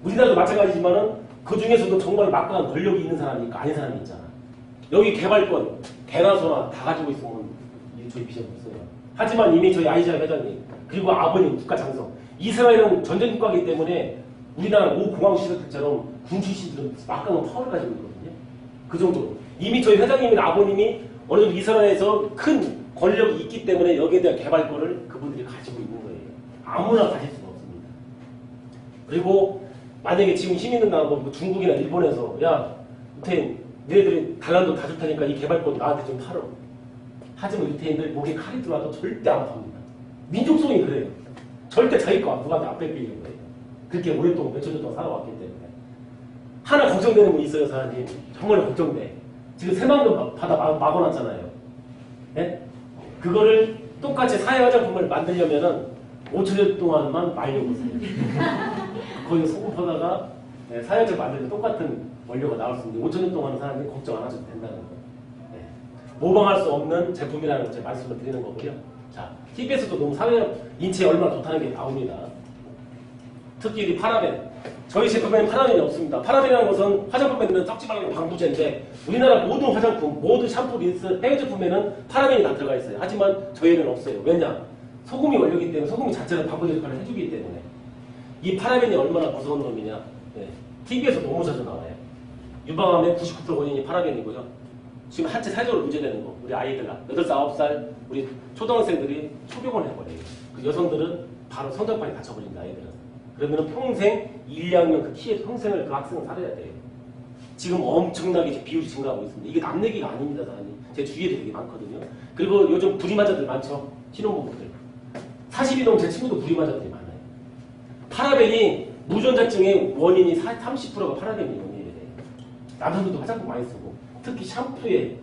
우리나라도 마찬가지지만은 그 중에서도 정말 막강한 권력이 있는 사람이 있고 아닌 사람이 있잖아. 여기 개발권, 개나 소나 다 가지고 있으면 저희 비전이 없어요. 하지만 이미 저희 아이시아 회장님 그리고 아버님 국가 장성 이스라엘은 전쟁 국가이기 때문에 우리나라 모 공항 시설들처럼 군 출신들은 막강한 파워를 가지고 있거든요. 그 정도로 이미 저희 회장님이나 아버님이 어느 정도 이스라엘에서 큰 권력이 있기 때문에 여기에 대한 개발권을 그분들이 가지고 있는 거예요. 아무나 가질 수가 없습니다. 그리고 만약에 지금 힘 있는 나라 뭐 중국이나 일본에서 야 유태인 너희들이 달란도 다 좋다니까 이 개발권 나한테 좀 팔어. 하지만 유태인들 목에 칼이 들어와도 절대 안 팝니다. 민족성이 그래요. 절대 자기 거 누구한테 안 뺏기려고 해요. 그렇게 오랫동안 몇천 년 동안 살아왔기 때문에. 하나 걱정되는 분 있어요, 사장님. 정말 걱정돼. 지금 새만금 바다 막아놨잖아요. 네? 그거를 똑같이 사회화장품을 만들려면은 5천 년 동안만 말려보세요. 거기 소금 퍼다가 사회화장품 만들면 똑같은 원료가 나올 수 있는데 5천 년 동안은 사람들이 걱정 안 하셔도 된다는 거예요. 네. 모방할 수 없는 제품이라는 걸 제가 말씀을 드리는 거고요. 자, TV에서도 너무 인체에 얼마나 좋다는 게 나옵니다. 특히 이 파라벤. 저희 제품에는 파라벤이 없습니다. 파라벤이라는 것은 화장품 만드는 썩지 말라는 방부제인데 우리나라 모든 화장품, 모든 샴푸, 린스, 해외 제품에는 파라벤이 다 들어가 있어요. 하지만 저희는 없어요. 왜냐? 소금이 원료이기 때문에 소금이 자체를 방부제 역할을 해주기 때문에 이 파라벤이 얼마나 무서운 놈이냐. 네. TV에서 너무 자주 나와요. 유방암의 99% 원인이 파라벤이고요. 지금 한체 사회적으로 문제되는 거. 우리 아이들 8살, 9살 우리 초등학생들이 소변을 해버려요. 그 여성들은 바로 성장판이 다쳐버린다. 아이들은. 그러면 평생 1, 2학년 그 키에 평생을 그 학생은 살아야 돼요. 지금 엄청나게 비율이 증가하고 있습니다. 이게 남 얘기가 아닙니다. 사장님. 제 주위에도 되게 많거든요. 그리고 요즘 불임환자들 많죠. 신혼부부들. 40이 넘은 제 친구도 불임환자들이 많아요. 파라벤이 무전자증의 원인이 30%가 파라벤이 원인이 돼요. 남성들도 화장품 많이 쓰고 특히 샴푸에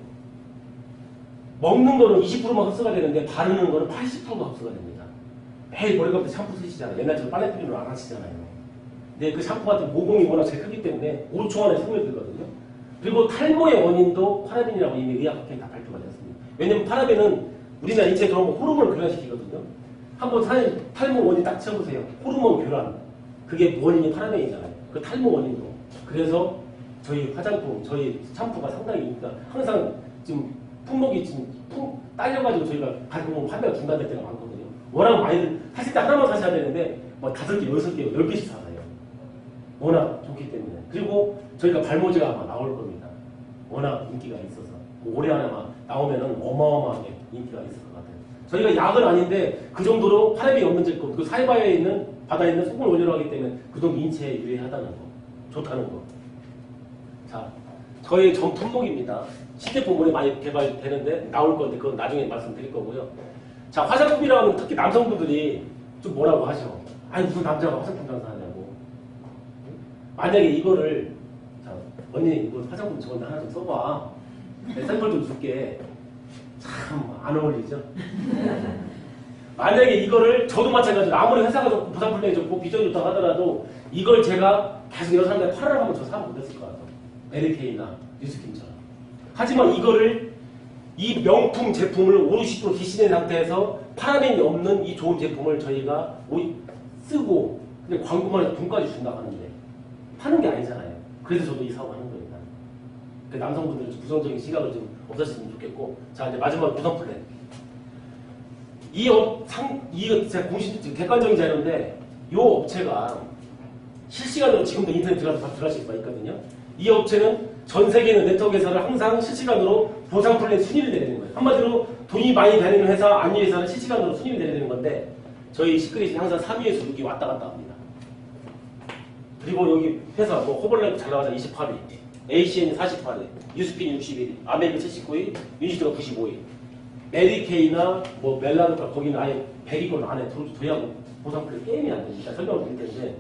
먹는 거는 20%만 흡수가 되는데 바르는 거는 80%가 흡수가 됩니다. 매일 머리 감을 때 샴푸 쓰시잖아요. 옛날처럼 빨래 뿌리는 안 하시잖아요. 근데 그 샴푸 같은 모공이 워낙 제일 크기 때문에 5초 안에 스며들거든요. 그리고 탈모의 원인도 파라벤이라고 이미 의학학회에 다 발표가 되었습니다. 왜냐면 파라벤은 우리나라 인체에 들어오면 호르몬을 교란시키거든요. 한번 탈모 원인 딱 쳐보세요. 호르몬 교란. 그게 원인이 파라벤이잖아요. 그 탈모 원인도. 그래서 저희 화장품, 저희 샴푸가 상당히 그러니까 항상 지금 품목이 지금 딸려가지고 저희가 가끔 판매가 중단될 때가 많거든요. 워낙 많이들 사실 때 하나만 사셔야 되는데 뭐 5개, 6개, 10개씩 사세요. 워낙 좋기 때문에. 그리고 저희가 발모제가 아마 나올 겁니다. 워낙 인기가 있어서. 올해 안에 아마 나오면은 어마어마하게 인기가 있을 것 같아요. 저희가 약은 아닌데 그 정도로 파라벤이 없는 제품, 그 사이바에 있는 바다에 있는 소금을 원료로 하기 때문에 그 정도 인체에 유해하다는 거, 좋다는 거. 자, 저희 전 품목입니다. 신제품물이 많이 개발되는데 나올 건데 그건 나중에 말씀드릴 거고요. 자, 화장품이라고 하면 특히 남성분들이 좀 뭐라고 하죠. 아니 무슨 남자가 화장품 장사하냐고. 만약에 이거를 자, 언니 이거 화장품 저건데 하나 좀 써봐. 내 샘플 좀 줄게. 참 안 어울리죠? 만약에 이거를 저도 마찬가지로 아무리 회사가 좋고 부산 플랜이 좋고 비전이 좋다고 하더라도 이걸 제가 계속 여러 사람들이 팔으라고 하면 저 사람 못했을 것 같아요. 메리케이나 뉴스킨처럼. 하지만 이거를 이 명품 제품을 50% 기신된 상태에서 파라벤이 없는 이 좋은 제품을 저희가 쓰고 근데 광고만 해서 돈까지 준다고 하는데 파는 게 아니잖아요. 그래서 저도 이 사업을 하는 겁니다. 그 남성분들은 좀 부정적인 시각을 좀 없었으면 좋겠고 자 이제 마지막 구성 플랜 이거 제가 공식 객관적인 자료인데 이 업체가 실시간으로 지금도 인터넷 들어갈 수가 있거든요. 이 업체는 전 세계 있는 네트워크에서는 항상 실시간으로 보상 플랜 순위를 내리는 거예요. 한마디로 돈이 많이 되는 회사, 아닌 회사는 실시간으로 순위를 내리는 건데 저희 시크릿이 항상 3위에서 6위 왔다 갔다 합니다. 그리고 여기 회사 뭐 호벌라이프 잘 나가자 28위, ACN이 48위, 뉴스핀 61위, 아메리카 79위, 유니시드가 95위, 메리케이나 뭐 멜라노가 거기는 아예 100위권 안에 들어야고 보상 플랜 게임이 안 됩니다. 설명을 드릴 텐데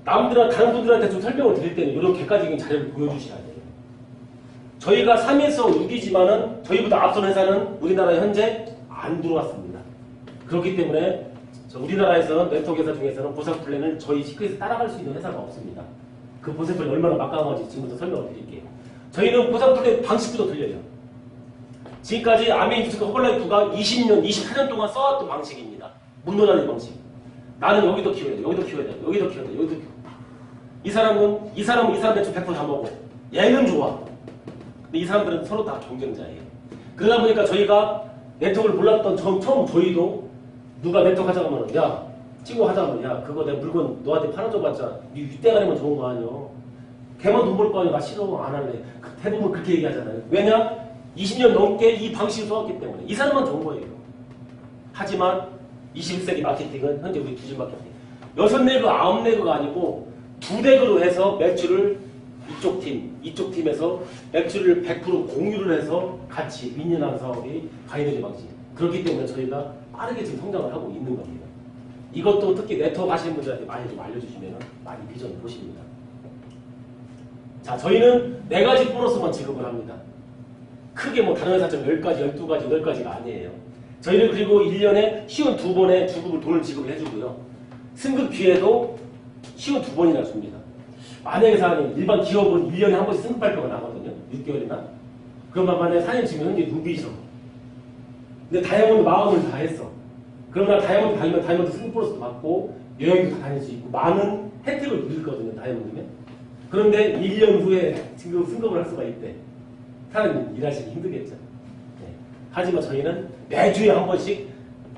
다른 분들한테 좀 설명을 드릴 때는 이런 객관적인 자료를 보여주셔야 돼요. 저희가 3에서 6이지만은 저희보다 앞선 회사는 우리나라에 현재 안 들어왔습니다. 그렇기 때문에 우리나라에서는 네트워크 회사 중에서는 보상 플랜을 저희 시크릿에 따라갈 수 있는 회사가 없습니다. 그 보상 플랜이 얼마나 막강한지 지금부터 설명을 드릴게요. 저희는 보상 플랜 방식부터 틀려요. 지금까지 아메이드스크 허벌라이프가 20년, 24년 동안 써왔던 방식입니다. 문노라는 방식. 나는 여기도 키워야 돼, 여기도 키워야 돼, 여기도 키워야 돼, 여기도 키워야 돼. 이 사람은 이 사람 대충 100%다 먹어. 얘는 좋아. 근데 이 사람들은 서로 다 경쟁자예요. 그러다 보니까 저희가 네트워크를 몰랐던 처음 저희도 누가 네트워크 하자고 하면 야 찍고 하자면 야 그거 내 물건 너한테 팔아줘봤자 네 윗대가리만 좋은 거 아니야. 걔만 돈 벌 거 아니야. 나 싫어 안 할래. 대부분 그렇게 얘기하잖아요. 왜냐? 20년 넘게 이 방식을 써왔기 때문에 이 사람만 좋은 거예요. 하지만 21세기 마케팅은 현재 우리 디지털 마케팅 6네그 9네그가 아니고 2덱으로 해서 매출을 이쪽 팀에서 매출을 100% 공유를 해서 같이 윈윈하는 사업이 가이드의 방식. 그렇기 때문에 저희가 빠르게 지금 성장을 하고 있는 겁니다. 이것도 특히 네트워크 하시는 분들한테 많이 좀 알려주시면 많이 비전을 보십니다. 자, 저희는 4가지 보너스만 지급을 합니다. 크게 뭐 다른 회사처럼 10가지, 12가지, 8가지가 아니에요. 저희는 그리고 1년에 쉬운 2번의 주급을 돈을 지급을 해주고요. 승급 기회도 쉬운 2번이나 줍니다. 만약에 사장님, 일반 기업은 1년에 한 번씩 승급 발표가 나거든요. 6개월이나. 그러면 만약에 사장님 지금 현재 눈빛이죠. 근데 다이아몬드 마음을 다 했어. 그러면 다이아몬드 달면 다이아몬드 승급 보너스도 받고 여행도 다 다닐 수 있고 많은 혜택을 누리거든요. 다이아몬드면. 그런데 1년 후에 지금 승급을 할 수가 있대. 사장님 일하시기 힘들겠죠. 네. 하지만 저희는 매주에 한 번씩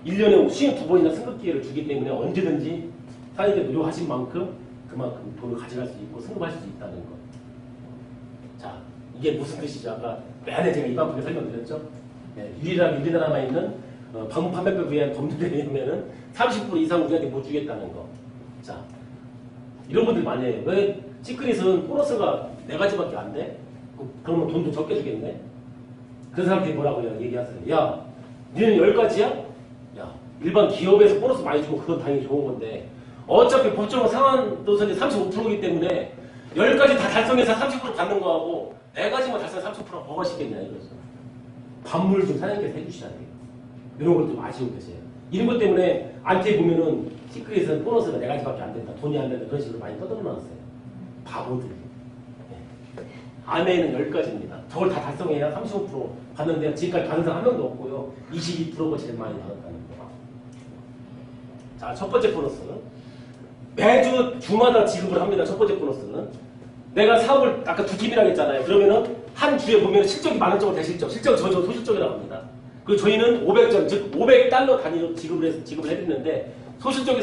1년에 52번이나 승급 기회를 주기 때문에 언제든지 사장님들 노력하신 만큼 그만큼 돈을 가져갈 수 있고 승급하실 수 있다는 것. 자, 이게 무슨 뜻이죠? 아까 내내 제가 이만큼에 설명드렸죠? 네, 유일하게 우리나라만 있는 방문 판매법에 의한 법률에 의하면 30% 이상 우리한테 못 주겠다는 거. 자, 이런 분들 많이 해요. 왜 시크릿은 보너스가 4가지밖에 안 돼? 그러면 돈도 적게 주겠네? 그 사람들이 뭐라고 얘기하세요? 야, 니는 10가지야? 야, 일반 기업에서 보너스 많이 주면 그건 당연히 좋은 건데 어차피 법적으로 상한도선이 35%이기 때문에 10가지 다 달성해서 30% 받는 거하고 4가지만 달성 30% 뭐가 쉽겠냐 이거죠. 반물 좀 사장님께서 해주셔야 돼요. 이런 걸 좀 아쉬운 것이에요. 이런 것 때문에 안티에 보면은 시크릿은 보너스가 4가지밖에 안 된다. 돈이 안 된다. 그런 식으로 많이 떠들어놨어요. 바보들이. 네. 안에는 10가지입니다. 저걸 다 달성해야 35% 받는데 지금까지 받은 사람 한 명도 없고요. 22%가 제일 많이 받았다는 거. 자, 첫 번째 보너스. 매주 주마다 지급을 합니다. 첫 번째 보너스는. 내가 사업을 아까 두 팀이라고 했잖아요. 그러면은 한 주에 보면 실적이 만원적으로 대실적. 실적은 저 소실적이라고 합니다. 그리고 저희는 500점, 즉 500달러 단위로 지급을 해드리는데 소실적이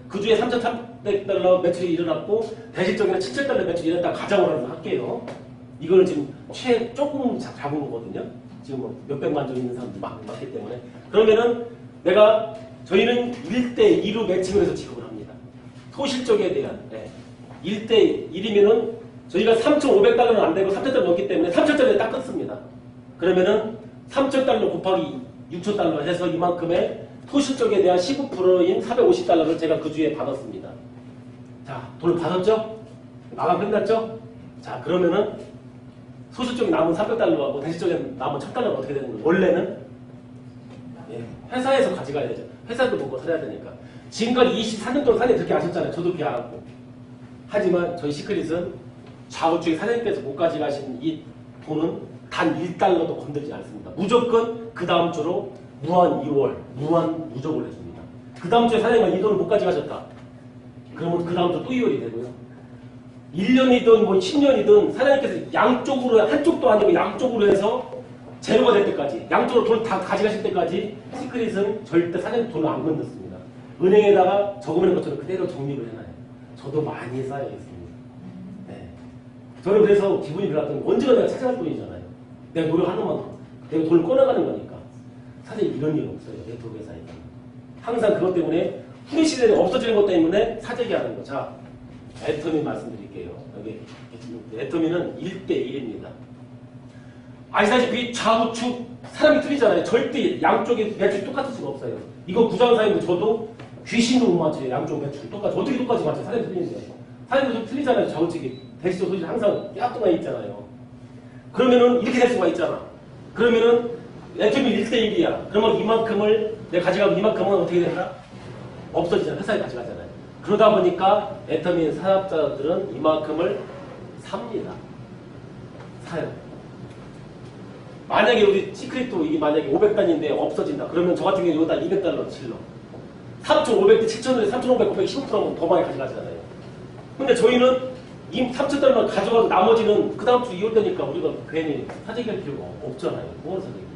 그 주에 3,300달러 매출이 일어났고 대실적에는 7,000달러 매출이 일어났다 가정을 할게요. 이거는 지금 조금 잡은 거거든요. 지금 뭐 몇백만 점 있는 사람도 많기 때문에. 그러면은 저희는 1대2로 매칭을 해서 지급을 합니다. 소실적에 대한. 네. 1대1이면은 저희가 3,500달러는 안 되고 3,000달러 넘기 때문에 3,000달러에 딱 끊습니다. 그러면은 3,000달러 곱하기 6,000달러 해서 이만큼의 소실적에 대한 15%인 450달러를 제가 그 주에 받았습니다. 자, 돈을 받았죠? 마감 끝났죠? 자, 그러면은 소실적이 남은 300달러하고 대실적에 남은 1,000달러가 어떻게 되는 거예요? 원래는 회사에서 가져가야 되죠. 회사도 먹고 살아야 되니까. 지금까지 24년 동안 사장님 그렇게 아셨잖아요. 저도 그렇게 알았고. 하지만 저희 시크릿은 좌우측에 사장님께서 못 가져가신 이 돈은 단 1달러도 건드리지 않습니다. 무조건 그 다음 주로 무한 2월, 무한 누적을 해줍니다. 그 다음 주에 사장님이 이 돈을 못 가져가셨다. 그러면 그 다음 주 또 2월이 되고요. 1년이든 뭐 10년이든 사장님께서 양쪽으로, 한쪽도 아니고 양쪽으로 해서 제로가 될 때까지, 양쪽으로 돈을 다 가져가실 때까지 시크릿은 절대 사장님 돈을 안 건드습니다. 은행에다가 적으면 것처럼 그대로 적립을 해놔요. 저도 많이 쌓여있습니다. 네. 저는 그래서 기분이 별났던 게 언제나 내가 찾아갈 뿐이잖아요. 내가 노력하는 만큼 내가 돈을 꺼내가는 거니까. 사실 이런 일 없어요. 네트워크 회사에서. 항상 그것 때문에 후리 시대에 없어지는 것 때문에 사재기 하는 거. 자, 애터미 말씀드릴게요. 여기 애터미는 1대1입니다. 아시다시피 좌우측 사람이 틀리잖아요. 절대 양쪽의 매출이 똑같을 수가 없어요. 이거 구장사님도 저도 귀신도 못 맞춰요. 양쪽 매출이 똑같이. 어떻게 똑같이 맞춰요? 사람이 틀리는데. 사람도 좀 틀리잖아요. 좌우측이. 대시적 소리 항상 깨악동가 있잖아요. 그러면은 이렇게 될 수가 있잖아. 그러면은 애터미 1대1이야. 그러면 이만큼을 내가 가져가면 이만큼은 어떻게 된다? 없어지잖아. 회사에 가져가잖아요. 그러다 보니까 애터미 사업자들은 이만큼을 삽니다. 사요. 만약에 우리 시크릿도 이게 만약에 500단인데 없어진다. 그러면 저 같은 경우에 여기다 200달러 질러. 3,500대 7,000원에 3,500 곱하기 15%면 더 많이 가져가잖아요. 근데 저희는 이 3,000달러만 가져가도 나머지는 그 다음 주 2월 되니까 우리가 괜히 사재기할 필요가 없잖아요. 뭐하는 사재기.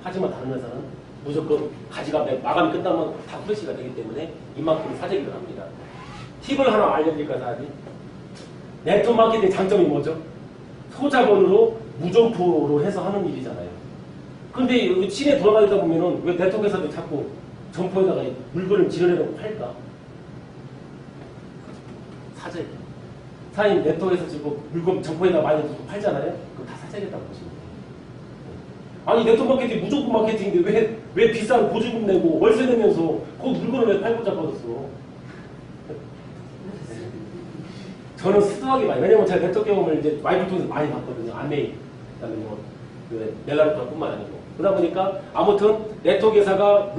하지만 다른 회사는 무조건 가져가 마감이 끝나면 다 프레시가 되기 때문에 이만큼 사재기를 합니다. 팁을 하나 알려드릴까요, 사장님? 네트워크 마케팅 장점이 뭐죠? 소자본으로 무점포로 해서 하는 일이잖아요. 근데 여기 시내 돌아다니다 보면은 왜 네트워크 회사도 자꾸 점포에다가 물건을 지르려고 팔까? 사재기. 사장님 네트워크에서 지금 물건 점포에다 많이 두고 팔잖아요? 그거 다 사재기했다고 보시면 돼요. 아니 네트워크 마케팅 무조건 마케팅인데 왜 비싼 보조금 내고 월세 내면서 그 물건을 왜 팔고 잡아줬어? 저는 수두하게 많이, 왜냐면 제가 네트워크 경험을 이제 와이프 통해서 많이 봤거든요. 안메이, 그다음에 뭐, 멜라루카뿐만 아니고. 그러다 보니까 아무튼 네트워크 회사가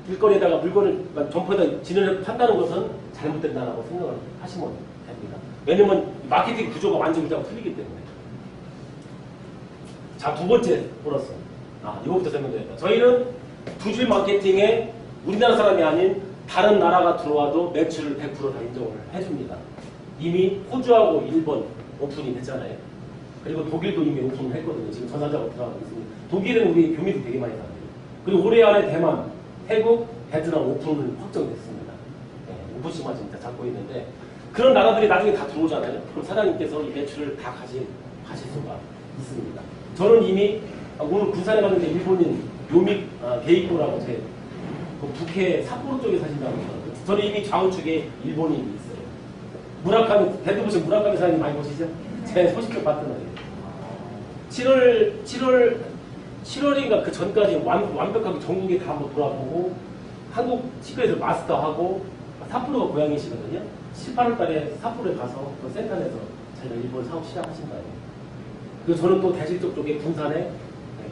길거리에다가 물건을, 점포에다 진을 판다는 것은 잘못된다라고 생각을 하시면 됩니다. 왜냐면 마케팅 구조가 완전 그냥 틀리기 때문에. 자, 두 번째 보너스. 이거부터 설명드렸다. 저희는 두줄 마케팅에 우리나라 사람이 아닌 다른 나라가 들어와도 매출을 100% 다 인정을 해줍니다. 이미 호주하고 일본 오픈이 됐잖아요. 그리고 독일도 이미 오픈을 했거든요. 지금 전산자가 들어가고 있습니다. 독일은 우리 교미도 되게 많이 나와요. 그리고 올해 안에 대만, 태국, 베트남 오픈은 확정됐습니다. 네, 오픈식만 진짜 잡고 있는데 그런 나라들이 나중에 다 들어오잖아요. 그럼 사장님께서 이 매출을 다 가실 수가 있습니다. 저는 이미 오늘 군산에 갔는데 일본인 요믹 게이코라고 제 북해 삿포로 쪽에 사신다고 하더라고요. 저는 이미 좌우측에 일본인이 있어요. 무라카미, 대도부시 무라카미 사장님 많이 보시죠? 제 소식을 봤더라고요. 7월인가 그 전까지 완벽하게 전국에 다 한번 돌아보고 한국 시크릿을 마스터하고 삿포로가 고향이시거든요. 7, 8월 달에 삿포로에 가서 그 센터에서 자기가 일본 사업 시작하신다고. 그리고 저는 또 대실적 쪽에 군산에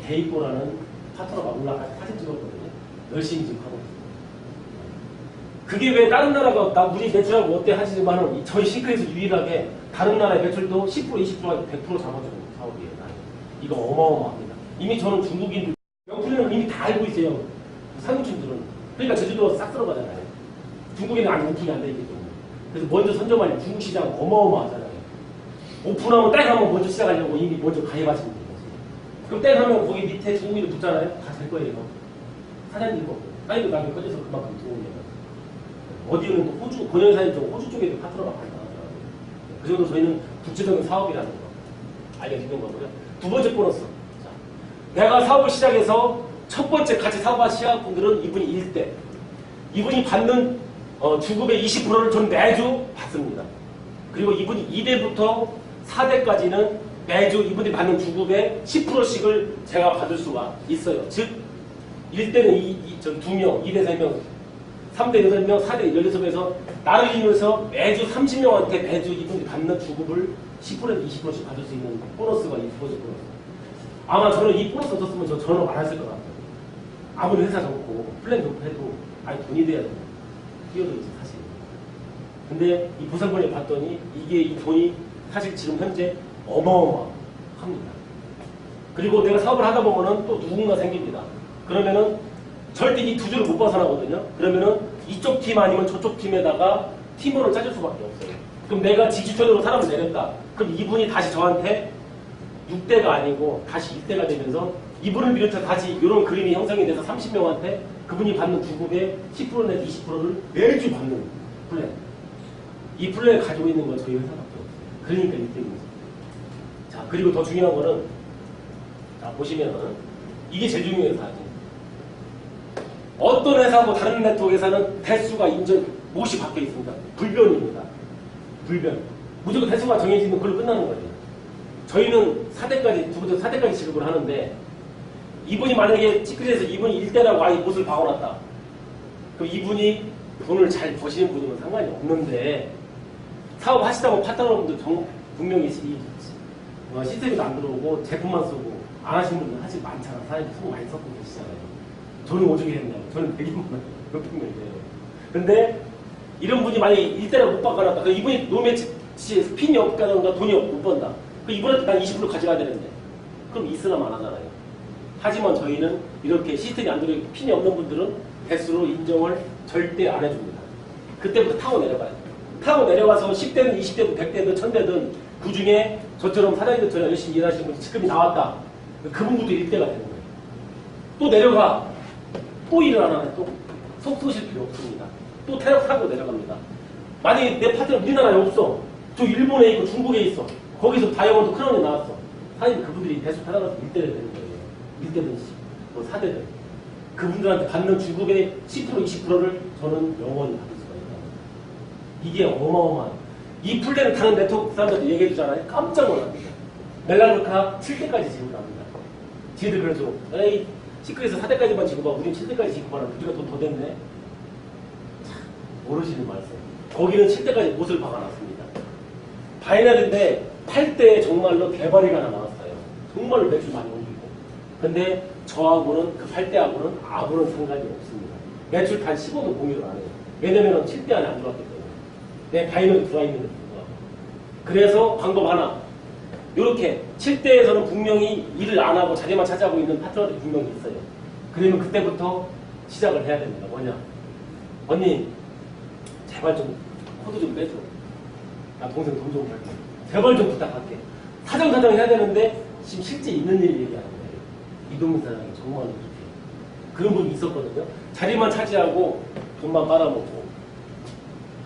게이뽀라는 파트너가 올라가서 사진 찍었거든요. 열심히 지금 하고 있어요. 그게 왜 다른 나라가 나 우리 매출하고 어때 하시지만은 저희 싱크에서 유일하게 다른 나라의 매출도 10% 20%가 100% 잡아주는 사업이에요. 이거 어마어마합니다. 이미 저는 중국인들 명품은 이미 다 알고 있어요. 상무층들은. 그러니까 제주도가 싹 들어가잖아요. 중국에는 아직 오픈이 안 돼 있기 때문에. 그래서 먼저 선점하려면 중국 시장 어마어마하잖아요. 오픈하면 땡 하면 먼저 시작하려고 이미 먼저 가입하시는 거예요. 그럼 땡 하면 거기 밑에 중국인들 붙잖아요. 다 될 거예요. 사장님 거. 사장님도 나중에 꺼져서 그만큼 들어오면. 어디는 또 호주, 본연 사진 쪽, 호주 쪽에도 파트너가 많이 나오더라고요. 그 정도 저희는 국제적인 사업이라는 거 알려드리는 거고요. 두 번째 보너스. 자, 내가 사업을 시작해서 첫 번째 같이 사업을 시작한 분들은 이분이 1대. 이분이 받는 주급의 20%를 저는 매주 받습니다. 그리고 이분이 2대부터 4대까지는 매주 이분이 받는 주급의 10%씩을 제가 받을 수가 있어요. 즉, 1대는 2명, 2대 3명, 3대 8명, 4대 16명에서 나를 이용해서 매주 30명한테 매주 이분이 받는 주급을 10%에서 20%씩 받을 수 있는 보너스가 이 두 번째 보너스. 아마 저는 이 보너스 없었으면 저 전업 안 했을 것 같아요. 아무리 회사 좋고 플랜 좋고 해도 아니 돈이 돼야 돼요. 뛰어들지 사실. 근데 이 보상권을 봤더니 이게 이 돈이 사실 지금 현재 어마어마합니다. 그리고 내가 사업을 하다 보면은 또 누군가 생깁니다. 그러면은 절대 이 두 줄을 못 벗어나거든요. 그러면은 이쪽 팀 아니면 저쪽 팀에다가 팀원을 짜줄 수밖에 없어요. 그럼 내가 직주천으로 사람을 내렸다. 그럼 이분이 다시 저한테 6대가 아니고 다시 1대가 되면서 이분을 비롯해 다시 이런 그림이 형성이 돼서 30명한테 그분이 받는 주급의 10% 내지 20%를 매주 받는 플랜. 이 플랜을 가지고 있는 건 저희 회사밖에 없어요. 그러니까 1등입니다. 자, 그리고 더 중요한 거는 자, 보시면은 이게 제일 중요해요, 사실. 어떤 회사하고 다른 네트워크 회사는 대수가 인정, 못이 박혀 있습니다. 불변입니다. 불변. 무조건 대수가 정해지면 그걸로 끝나는 거예요. 저희는 4대까지, 두 번째 4대까지 지급을 하는데, 이분이 만약에 시크릿에서 이분이 1대라고 아예 못을 박아놨다. 그럼 이분이 돈을 잘 버시는 분이면 상관이 없는데, 사업 하시다고 파트너분들 분명히 시스템이 안 들어오고, 제품만 쓰고, 안 하시는 분들 사실 많잖아. 사장님 수고 많이 썼고 계시잖아요. 저는 오죽이 했냐고. 저는 100만 원, 몇백 명이에요. 근데 이런 분이 만약에 1대라고 못 바꿔놨다. 그럼 이분이 노매치에서 핀이 없다던가 돈이 못 번다. 그럼 이분한테 난 20% 가져가야 되는데. 그럼 있으나 마나잖아요. 하지만 저희는 이렇게 시스템이 안 들어있고 핀이 없는 분들은 대수로 인정을 절대 안 해줍니다. 그때부터 타고 내려가요. 타고 내려가서 10대든 20대든 100대든 1000대든 그 중에 저처럼 사장님들처럼 열심히 일하시는 분이 지금이 나왔다. 그분부터 1대가 되는 거예요. 또 내려가. 또 일을 안 하면 또 속 쏘실 필요 없습니다. 또 타고 내려갑니다. 만약에 내 파트너 우리나라에 없어. 저 일본에 있고 중국에 있어. 거기서 다이아몬드 크라운에 나왔어. 사실 그분들이 대수 타다가서 1대를 되는 거예요. 1대든 뭐 4대든. 그분들한테 받는 주급의 10% 20%를 저는 영원히 받을 수가 있다. 이게 어마어마한. 이 플랜을 다른 네트워크 사람들한테 얘기해 주잖아요. 깜짝 놀랍니다. 멜라루카 7대까지 지급합니다. 지들 그래서 에이 시크릿에서 4대까지만 지급하고 우린 7대까지 지급하는 우리가 돈 더 됐네. 참 모르시는 말씀. 거기는 7대까지 못을 박아놨습니다. 바이너리인데 8대에 정말로 대박이가 하나 나왔어요. 정말로 매출 많이 올리고. 근데 저하고는 그 8대하고는 아무런 상관이 없습니다. 매출 단 15도 공유를 안 해요. 왜냐면 7대 안에 안 들어왔기 때문에. 내 바이너리 들어와 있는 데 불구하고. 그래서 방법 하나. 이렇게 7대에서는 분명히 일을 안 하고 자리만 차지하고 있는 파트너들이 분명히 있어요. 그러면 그때부터 시작을 해야 됩니다. 뭐냐? 언니, 제발 좀 코드 좀 빼줘. 나 동생 돈 좀 벌게. 제발 좀 부탁할게. 사정사정 해야 되는데 지금 실제 있는 일 얘기하는 거예요. 이동민 사장이 정말 좋게. 그런 분이 있었거든요. 자리만 차지하고 돈만 빨아먹고.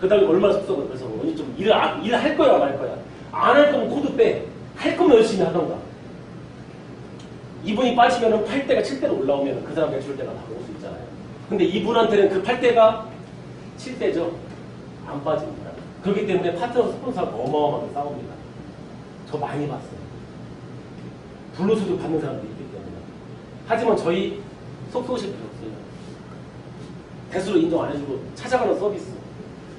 그 다음에 얼마나 속썩을 그래서 언니 좀 일을 할 거야, 말 거야. 안 할 거면 코드 빼. 할 거면 열심히 하던가. 이분이 빠지면 8대가 7대로 올라오면 그 사람 매출대가 다 먹을 수 있잖아요. 근데 이분한테는 그 8대가 7대죠. 안 빠집니다. 그렇기 때문에 파트너 스폰서가 어마어마하게 싸웁니다. 저 많이 봤어요. 블루수도 받는 사람도 있기 때문에. 하지만 저희 속 쏘실 필요 없어요. 대수로 인정 안 해주고 찾아가는 서비스.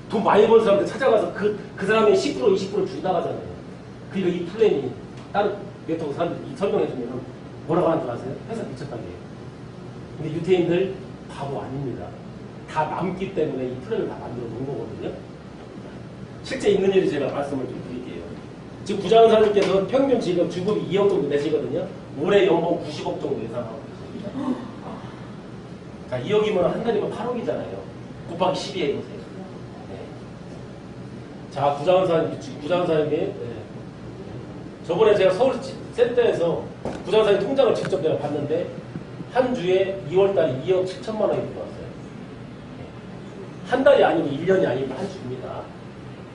돈 많이 버는 사람한테 찾아가서 그 사람의 10% 20% 주고 나가잖아요. 그러니까 이 플랜이 다른 네트워크 사람들이 설명해주면 뭐라고 하는 줄 아세요? 회사 미쳤다고 해요. 근데 유태인들 바보 아닙니다. 다 남기 때문에 이 플랜을 다 만들어 놓은 거거든요. 실제 있는 일을 제가 말씀을 좀 드릴게요. 지금 부장사님께서 평균 지금 주급이 2억 정도 내시거든요. 올해 연봉 90억 정도 예상하고 있습니다. 자, 2억이면 한 달이면 8억이잖아요. 곱하기 12 해보세요. 네. 자, 부장사님이 네. 저번에 제가 서울 센터에서 부장사님 통장을 직접 내가 봤는데 한 주에 2월달에 2억 7천만 원이 들어왔어요. 한 달이 아니고 1년이 아니고 한 주입니다.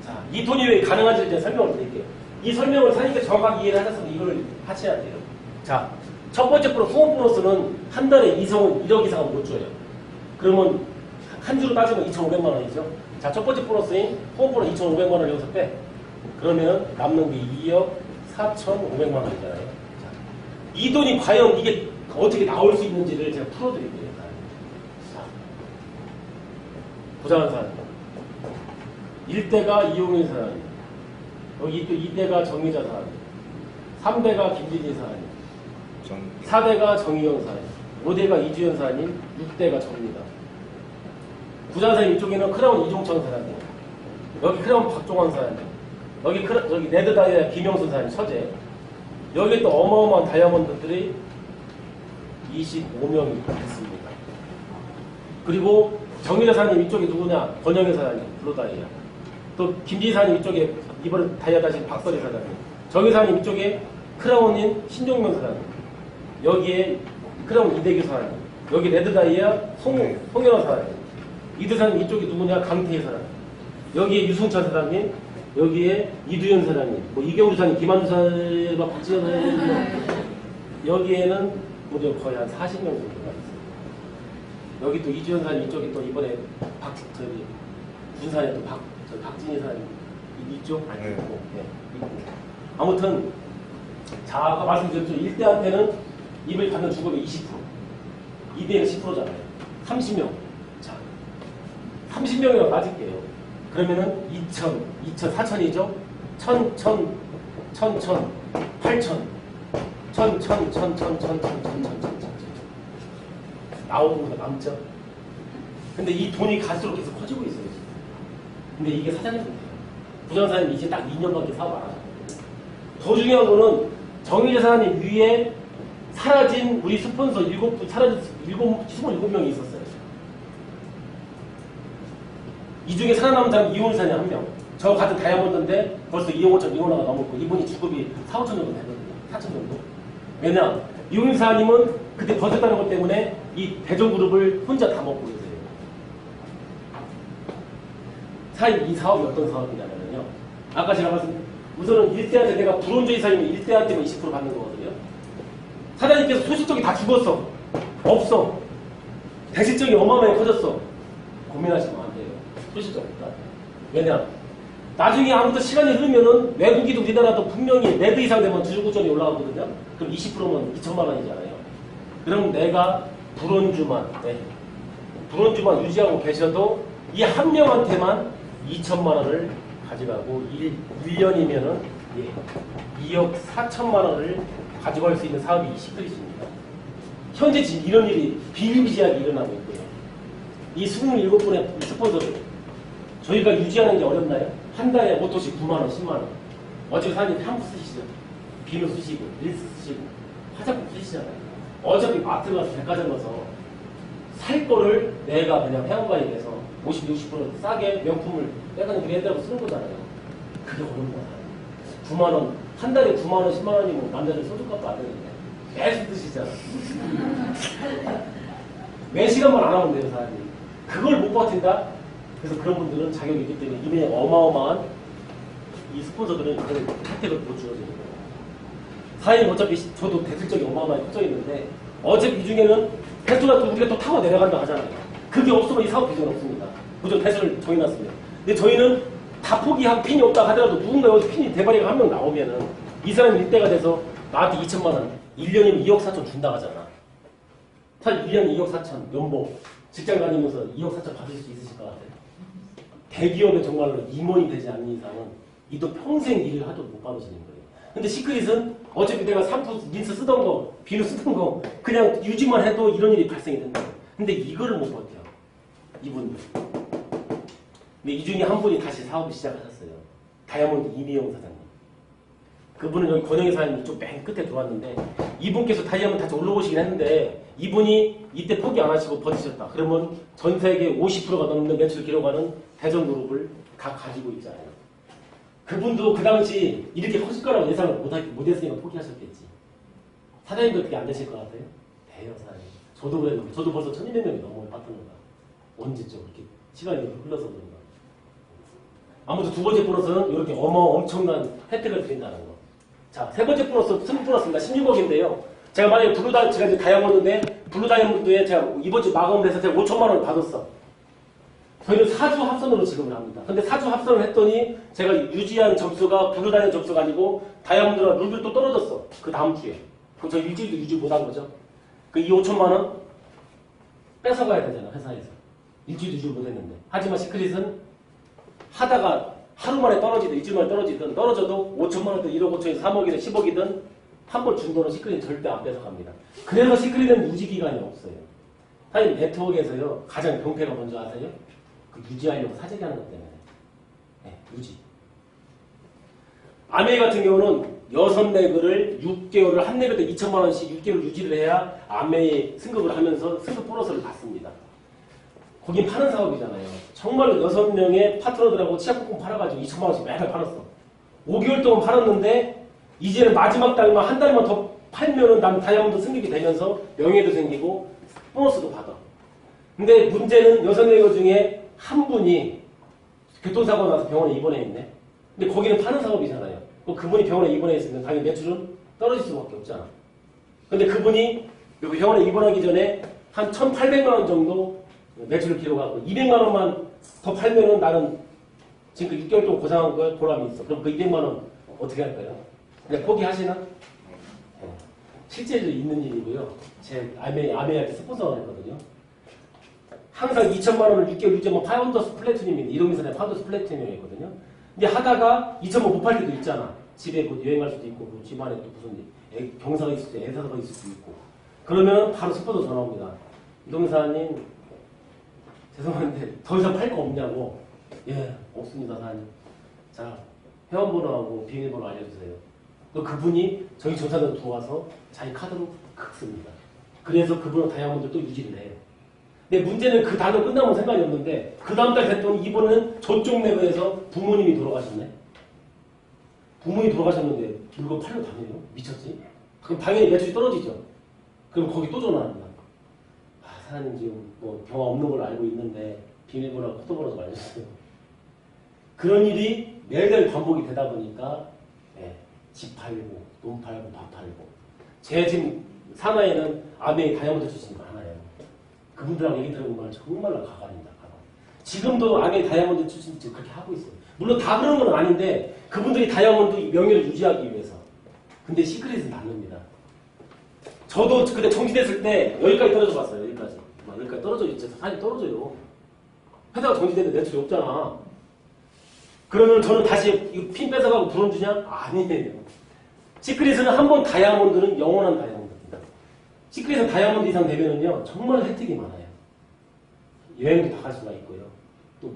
자, 이 돈이 왜 가능한지 제가 설명을 드릴게요. 이 설명을 사장님께 정확하게 이해를 하셔서 이걸 하셔야 돼요. 자, 첫 번째 프로 후원 보너스는 한 달에 1억 이상은 못 줘요. 그러면 한 주로 따지면 2,500만 원이죠. 자, 첫 번째 보너스인 후원 보너스 2,500만 원을 여기서 빼. 그러면 남는 게 2억 4,500만 원이잖아요. 자, 이 돈이 과연 이게 어떻게 나올 수 있는지를 제가 풀어드릴게요. 자, 부자한 사람. 1대가 이용인 사람이, 여기 또 2대가 정의자 사람이, 3대가 김진희 사람이, 4대가 정의영 사람이, 5대가 이주연 사람님, 6대가 접니다. 부자사님 이쪽에는 크라운 이종천 사람님, 여기 크라운 박종환 사람님, 여기 레드다이아 김영순 사람님 서재, 여기 또 어마어마한 다이아몬드들이 25명이 있습니다. 그리고 정의자 사장님 이쪽에 누구냐? 권영애 사장님, 블루다이아. 또 김진희 사장님 이쪽에 이번에 다이아 다신 박설희 사장님. 정의 사장님 이쪽에 크라운인 신종명 사장님. 여기에 크라운 이대규 사장님. 여기 레드다이아 송현아 사장님. 이두 사장님 이쪽에 누구냐? 강태희 사장님. 여기에 유승철 사장님. 여기에 이두현 사장님. 뭐 이경우 사장님, 김한주 사장님, 박지현 사장님. 여기에는 무려 거의 한 40명 정도가 있어요. 여기 또 이주현 사장님 이쪽에 또 이번에 군산에 또 박진희 사장님 이쪽 아니고 네. 아무튼 자 아까 말씀드렸죠. 1대한테는 이번에 받는 주급이 20%, 2대는 10%잖아요. 30명. 자 30명이라고 따질게요. 그러면은 2천, 4천이죠. 1,000, 8천. 나오는 거 남죠. 근데 이 돈이 갈수록 계속 커지고 있어요. 근데 이게 사장님 문제예요. 부장사님이 이제 딱 2년밖에 사업 안 하셨거든요. 더 중요한 거는 정의재 사장님 위에 사라진 우리 스폰서 27명이 있었어요. 이 중에 살아남은 사람 이혼 사장님 1명. 저 같은 다이아몬드인데 벌써 2억 5천 이혼화가 넘었고 이분이 주급이 4, 5천 정도 되거든요. 4천 정도. 왜냐? 이혼 사장님은 그때 버텼다는 것 때문에 이 대전그룹을 혼자 다 먹고 있어요. 이 사업이 어떤 사업이냐면요. 아까 제가 우선은 1대한테 내가 불온주의 사장이면 1대한테만 20% 받는 거거든요. 사장님께서 소실적이 다 죽었어. 없어. 대실적이 어마어마하게 커졌어. 고민하시면 안 돼요. 소실적이니까. 왜냐? 나중에 아무튼 시간이 흐르면은 외국이도 우리나라도 분명히 레드 이상 되면 주주구전이 올라가거든요. 그럼 20%면 2천만 원이잖아요. 그럼 내가 불원주만 유지하고 계셔도 이 한 명한테만 2천만 원을 가져가고 1년이면은 2억 4천만 원을 가져갈 수 있는 사업이 시크릿입니다. 현재 지금 이런 일이 비일비재하게 일어나고 있고요. 이 27분의 스폰서들 저희가 유지하는 게 어렵나요? 한 달에 모토씩 9만 원, 10만 원. 어차피 사장님 샴푸 쓰시죠. 비누 쓰시고, 린스 쓰시고, 화장품 쓰시잖아요. 어차피 마트 가서 백화점 가서 살 거를 내가 그냥 회원가입해서 50, 60% 싸게 명품을 내가 그냥 얘들하고 쓰는 거잖아요. 그게 어려운 거잖아요. 9만 원, 한 달에 9만 원, 10만 원이면 남자들 소주값도 안 되는데 계속 드시잖아. 매 시간만 안 하면 돼요, 사장님. 그걸 못 버틴다? 그래서 그런 분들은 자격이 있기 때문에 이번에 어마어마한 이 스폰서들은 그런 혜택을 못 주어지는 거예요. 사장님 어차피 저도 대출적이 어마어마하게 커져 있는데 어차피 이 중에는 대출 같은 우리가 또 타고 내려간다 하잖아요. 그게 없으면 이 사업 비전 없습니다. 무조건 대출을 정해놨습니다. 근데 저희는 다 포기한 핀이 없다 하더라도 누군가 여기서 핀이 대바리가 한 명 나오면은 이 사람이 일대가 돼서 나한테 2천만 원, 1년이면 2억 4천 준다 하잖아. 사실 1년에 2억 4천 연봉 직장 다니면서 2억 4천 받을 수 있으실 것 같아요. 대기업에 정말로 임원이 되지 않는 이상은 이도 평생 일을 하도 못 받으시는 거예요. 근데 시크릿은 어차피 내가 샴푸, 린스 쓰던 거, 비누 쓰던 거 그냥 유지만 해도 이런 일이 발생이 된다. 근데 이거를 못 버텨. 이분들. 근데 이 중에 한 분이 다시 사업을 시작하셨어요. 다이아몬드 이미영 사장님. 그분은 여기 권영희 사장님이 좀 맨 끝에 들어왔는데 이분께서 다이아몬드 다시 올라오시긴 했는데 이분이 이때 포기 안 하시고 버티셨다. 그러면 전 세계 50%가 넘는 매출 기록하는 대전그룹을 다 가지고 있잖아요. 그분도 그 당시 이렇게 커질 거라고 예상을 못했으니까 포기하셨겠지. 사장님도 그게 안 되실 것 같아요? 돼요, 사장님. 저도 그래요. 저도 벌써 1200명이 넘어요, 파트너가. 언제죠? 이렇게 시간이 흘러서 그런가. 아무튼 두 번째 보너스는 이렇게 엄청난 혜택을 드린다는 거. 자, 세 번째 보너스, 승 보너스입니다. 16억인데요. 제가 만약에 제가 이제 다이아몬드인데, 블루 다이아몬드에 제가 이번 주 마감돼서 제가 5천만 원을 받았어. 저희는 4주 합선으로 지급을 합니다. 근데 4주 합선을 했더니 제가 유지한 점수가 블루 다이아몬드 점수가 아니고 다이아몬드가 루비로 또 떨어졌어. 그 다음 주에. 그럼 저 일주일도 유지 못한 거죠. 그 이 5천만 원 뺏어가야 되잖아, 회사에서. 일주일도 유지 못했는데. 하지만 시크릿은 하다가 하루 만에 떨어지든 일주일 만에 떨어지든 떨어져도 5천만 원이든 1억 5천에서 3억이든 10억이든 한 번 준 돈은 시크릿은 절대 안 뺏어갑니다. 그래서 시크릿은 유지기간이 없어요. 사실 네트워크에서요 가장 병폐가 뭔지 아세요? 그 유지하려고 사재기 하는 것 때문에. 네, 유지. 아메이 같은 경우는 6레그를 6개월을 한 레그에 2천만 원씩 6개월 유지를 해야 아메이 승급을 하면서 승급 보너스를 받습니다. 거긴 파는 사업이잖아요. 정말로 6명의 파트너들하고 치약국공 팔아가지고 2천만 원씩 매달 팔았어. 5개월 동안 팔았는데 이제는 마지막 달만 한 달만 더 팔면은 난 다이아몬드 승급이 되면서 명예도 생기고 보너스도 받아. 근데 문제는 6레그 중에 한 분이 교통사고 나서 병원에 입원해 있네. 근데 거기는 파는 사업이잖아요. 그분이 병원에 입원해 있으면 당연히 매출은 떨어질 수밖에 없잖아. 근데 그분이 여기 병원에 입원하기 전에 한 1,800만 원 정도 매출을 기록하고 200만 원만 더 팔면은 나는 지금 그 6개월 동안 고생한 거에 보람이 있어. 그럼 그 200만 원 어떻게 할까요? 그냥 포기하시나? 네. 실제로 있는 일이고요. 제 아메이한테 스폰서가 했거든요. 항상 2천만 원을 6개월 유지하면 파운더스 플래티늄인데 이동민사에 파운더스 플래티늄이 있거든요. 근데 하다가 2천만 원 못 팔 때도 있잖아. 집에 뭐 여행 갈 수도 있고 뭐 집안에 또 무슨 경사가 있을 때 애사가 있을 수도 있고 그러면 바로 스폰서 전화 옵니다. 이동민사님 죄송한데 더 이상 팔 거 없냐고. 예, 없습니다, 사장님. 자, 회원번호하고 비밀번호 알려주세요. 그분이 저희 전산으로 들어와서 자기 카드로 긁습니다. 그래서 그분은 다이아몬드 또 유지를 해요. 근데 문제는 그 단어 끝나면 생각이 없는데 그 다음 달 됐더니 이번에는 저쪽 레벨에서 부모님이 돌아가셨네. 부모님이 돌아가셨는데 물건 팔러 다녀요? 미쳤지? 그럼 당연히 매출이 떨어지죠. 그럼 거기 또 전화합니다. 사장님 지금 뭐 경험 없는 걸로 알고 있는데 비밀번호하고 카드번호 좀 알려주세요. 그런 일이 매일매일 반복이 되다 보니까 집 팔고 돈 팔고 밥 팔고 제 지금 산하에는 아메이 다이아몬드 출신이 많아요. 그분들하고 얘기 들어보면 정말로 가관입니다. 가관. 지금도 아메이 다이아몬드 출신들이 그렇게 하고 있어요. 물론 다 그런 건 아닌데 그분들이 다이아몬드 명예를 유지하기 위해서. 근데 시크릿은 다릅니다. 저도 그때 정지됐을 때 여기까지 떨어져 봤어요. 여기까지 떨어져 있죠. 사실 떨어져요. 회사가 정지되는데 매출이 없잖아. 그러면 저는 다시 이거 핀 뺏어가고 불원 주냐? 아니에요. 시크릿은 한 번 다이아몬드는 영원한 다이아몬드입니다. 시크릿은 다이아몬드 이상 되면은요 정말 혜택이 많아요. 여행도 다 갈 수가 있고요. 또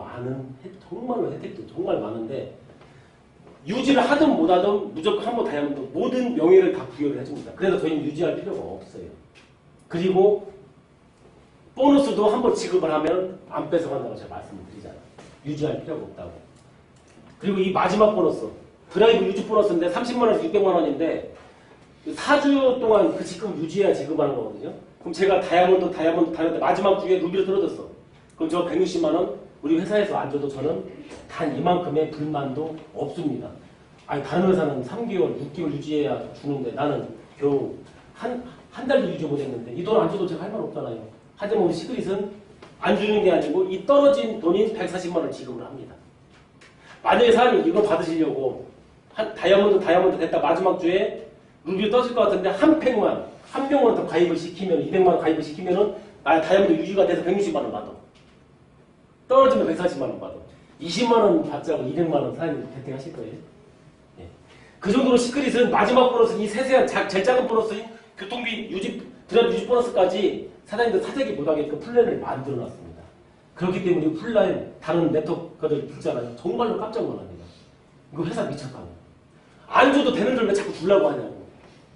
정말로 혜택도 정말 많은데 유지를 하든 못하든 무조건 한 번 다이아몬드 모든 명예를 다 부여를 해줍니다. 그래서 저희는 유지할 필요가 없어요. 그리고 보너스도 한 번 지급을 하면 안 뺏어간다고 제가 말씀을 드리잖아요. 유지할 필요가 없다고. 그리고 이 마지막 보너스 드라이브 유지 보너스인데 30만원에서 600만 원인데 4주 동안 그 지금 유지해야 지급하는 거거든요. 그럼 제가 다이아몬드 마지막 주에 루비로 떨어졌어. 그럼 저 160만 원 우리 회사에서 안 줘도 저는 단 이만큼의 불만도 없습니다. 아니 다른 회사는 3개월, 6개월 유지해야 주는데 나는 겨우 한 달도 유지 못했는데 이 돈 안 줘도 제가 할 말 없잖아요. 하지만 우리 시크릿은 안 주는 게 아니고 이 떨어진 돈인 140만 원 지급을 합니다. 만약에 사람이 이거 받으시려고 다이아몬드 됐다 마지막 주에 루비 떠질 것 같은데 한 명만 더 가입을 시키면 200만 원 가입을 시키면은 다이아몬드 유지가 돼서 160만 원 받아. 떨어지면 140만 원 받아. 20만 원 받자고 200만 원 사장님 혜택하실 거예요. 예. 그 정도로 시크릿은 마지막 보너스, 이 세세한 제일 작은 보너스인 교통비 드랍 유지 보너스까지 사장님들 사재기 못하게끔 플랜을 만들어놨습니다. 그렇기 때문에 이 플랜 다른 네트워크들 있잖아요. 정말로 깜짝 놀랍니다. 이거 회사 미쳤다고. 안 줘도 되는 줄 왜 자꾸 주려고 하냐고.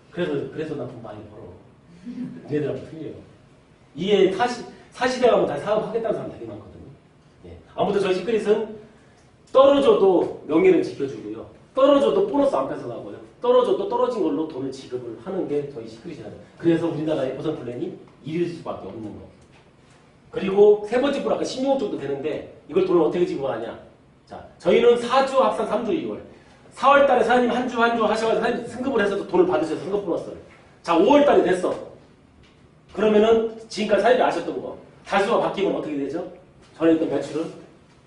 그래서 나 돈 많이 벌어. 얘네들하고 틀려요. 이게 사시대 가면 다 사업하겠다는 사람 되게 많거든요. 예. 아무튼 저희 시크릿은 떨어져도 명예를 지켜주고요. 떨어져도 보너스 안 뺏어가고요. 떨어져도 떨어진 걸로 돈을 지급을 하는 게 저희 시크릿이에요. 그래서 우리나라의 보상 플랜이 1일 수밖에 없는 거. 그리고 세 번째 분 아까 16억 정도 되는데 이걸 돈을 어떻게 지급하냐. 자, 저희는 4주 합산 3주 2월. 4월 달에 사장님 한 주 하셔가지고 사장님 승급을 해서 돈을 받으셔서 승급 보너스를. 자, 5월 달에 됐어. 그러면은 지금까지 사장님이 아셨던 거. 다수가 바뀌면 어떻게 되죠? 전에 있던 매출은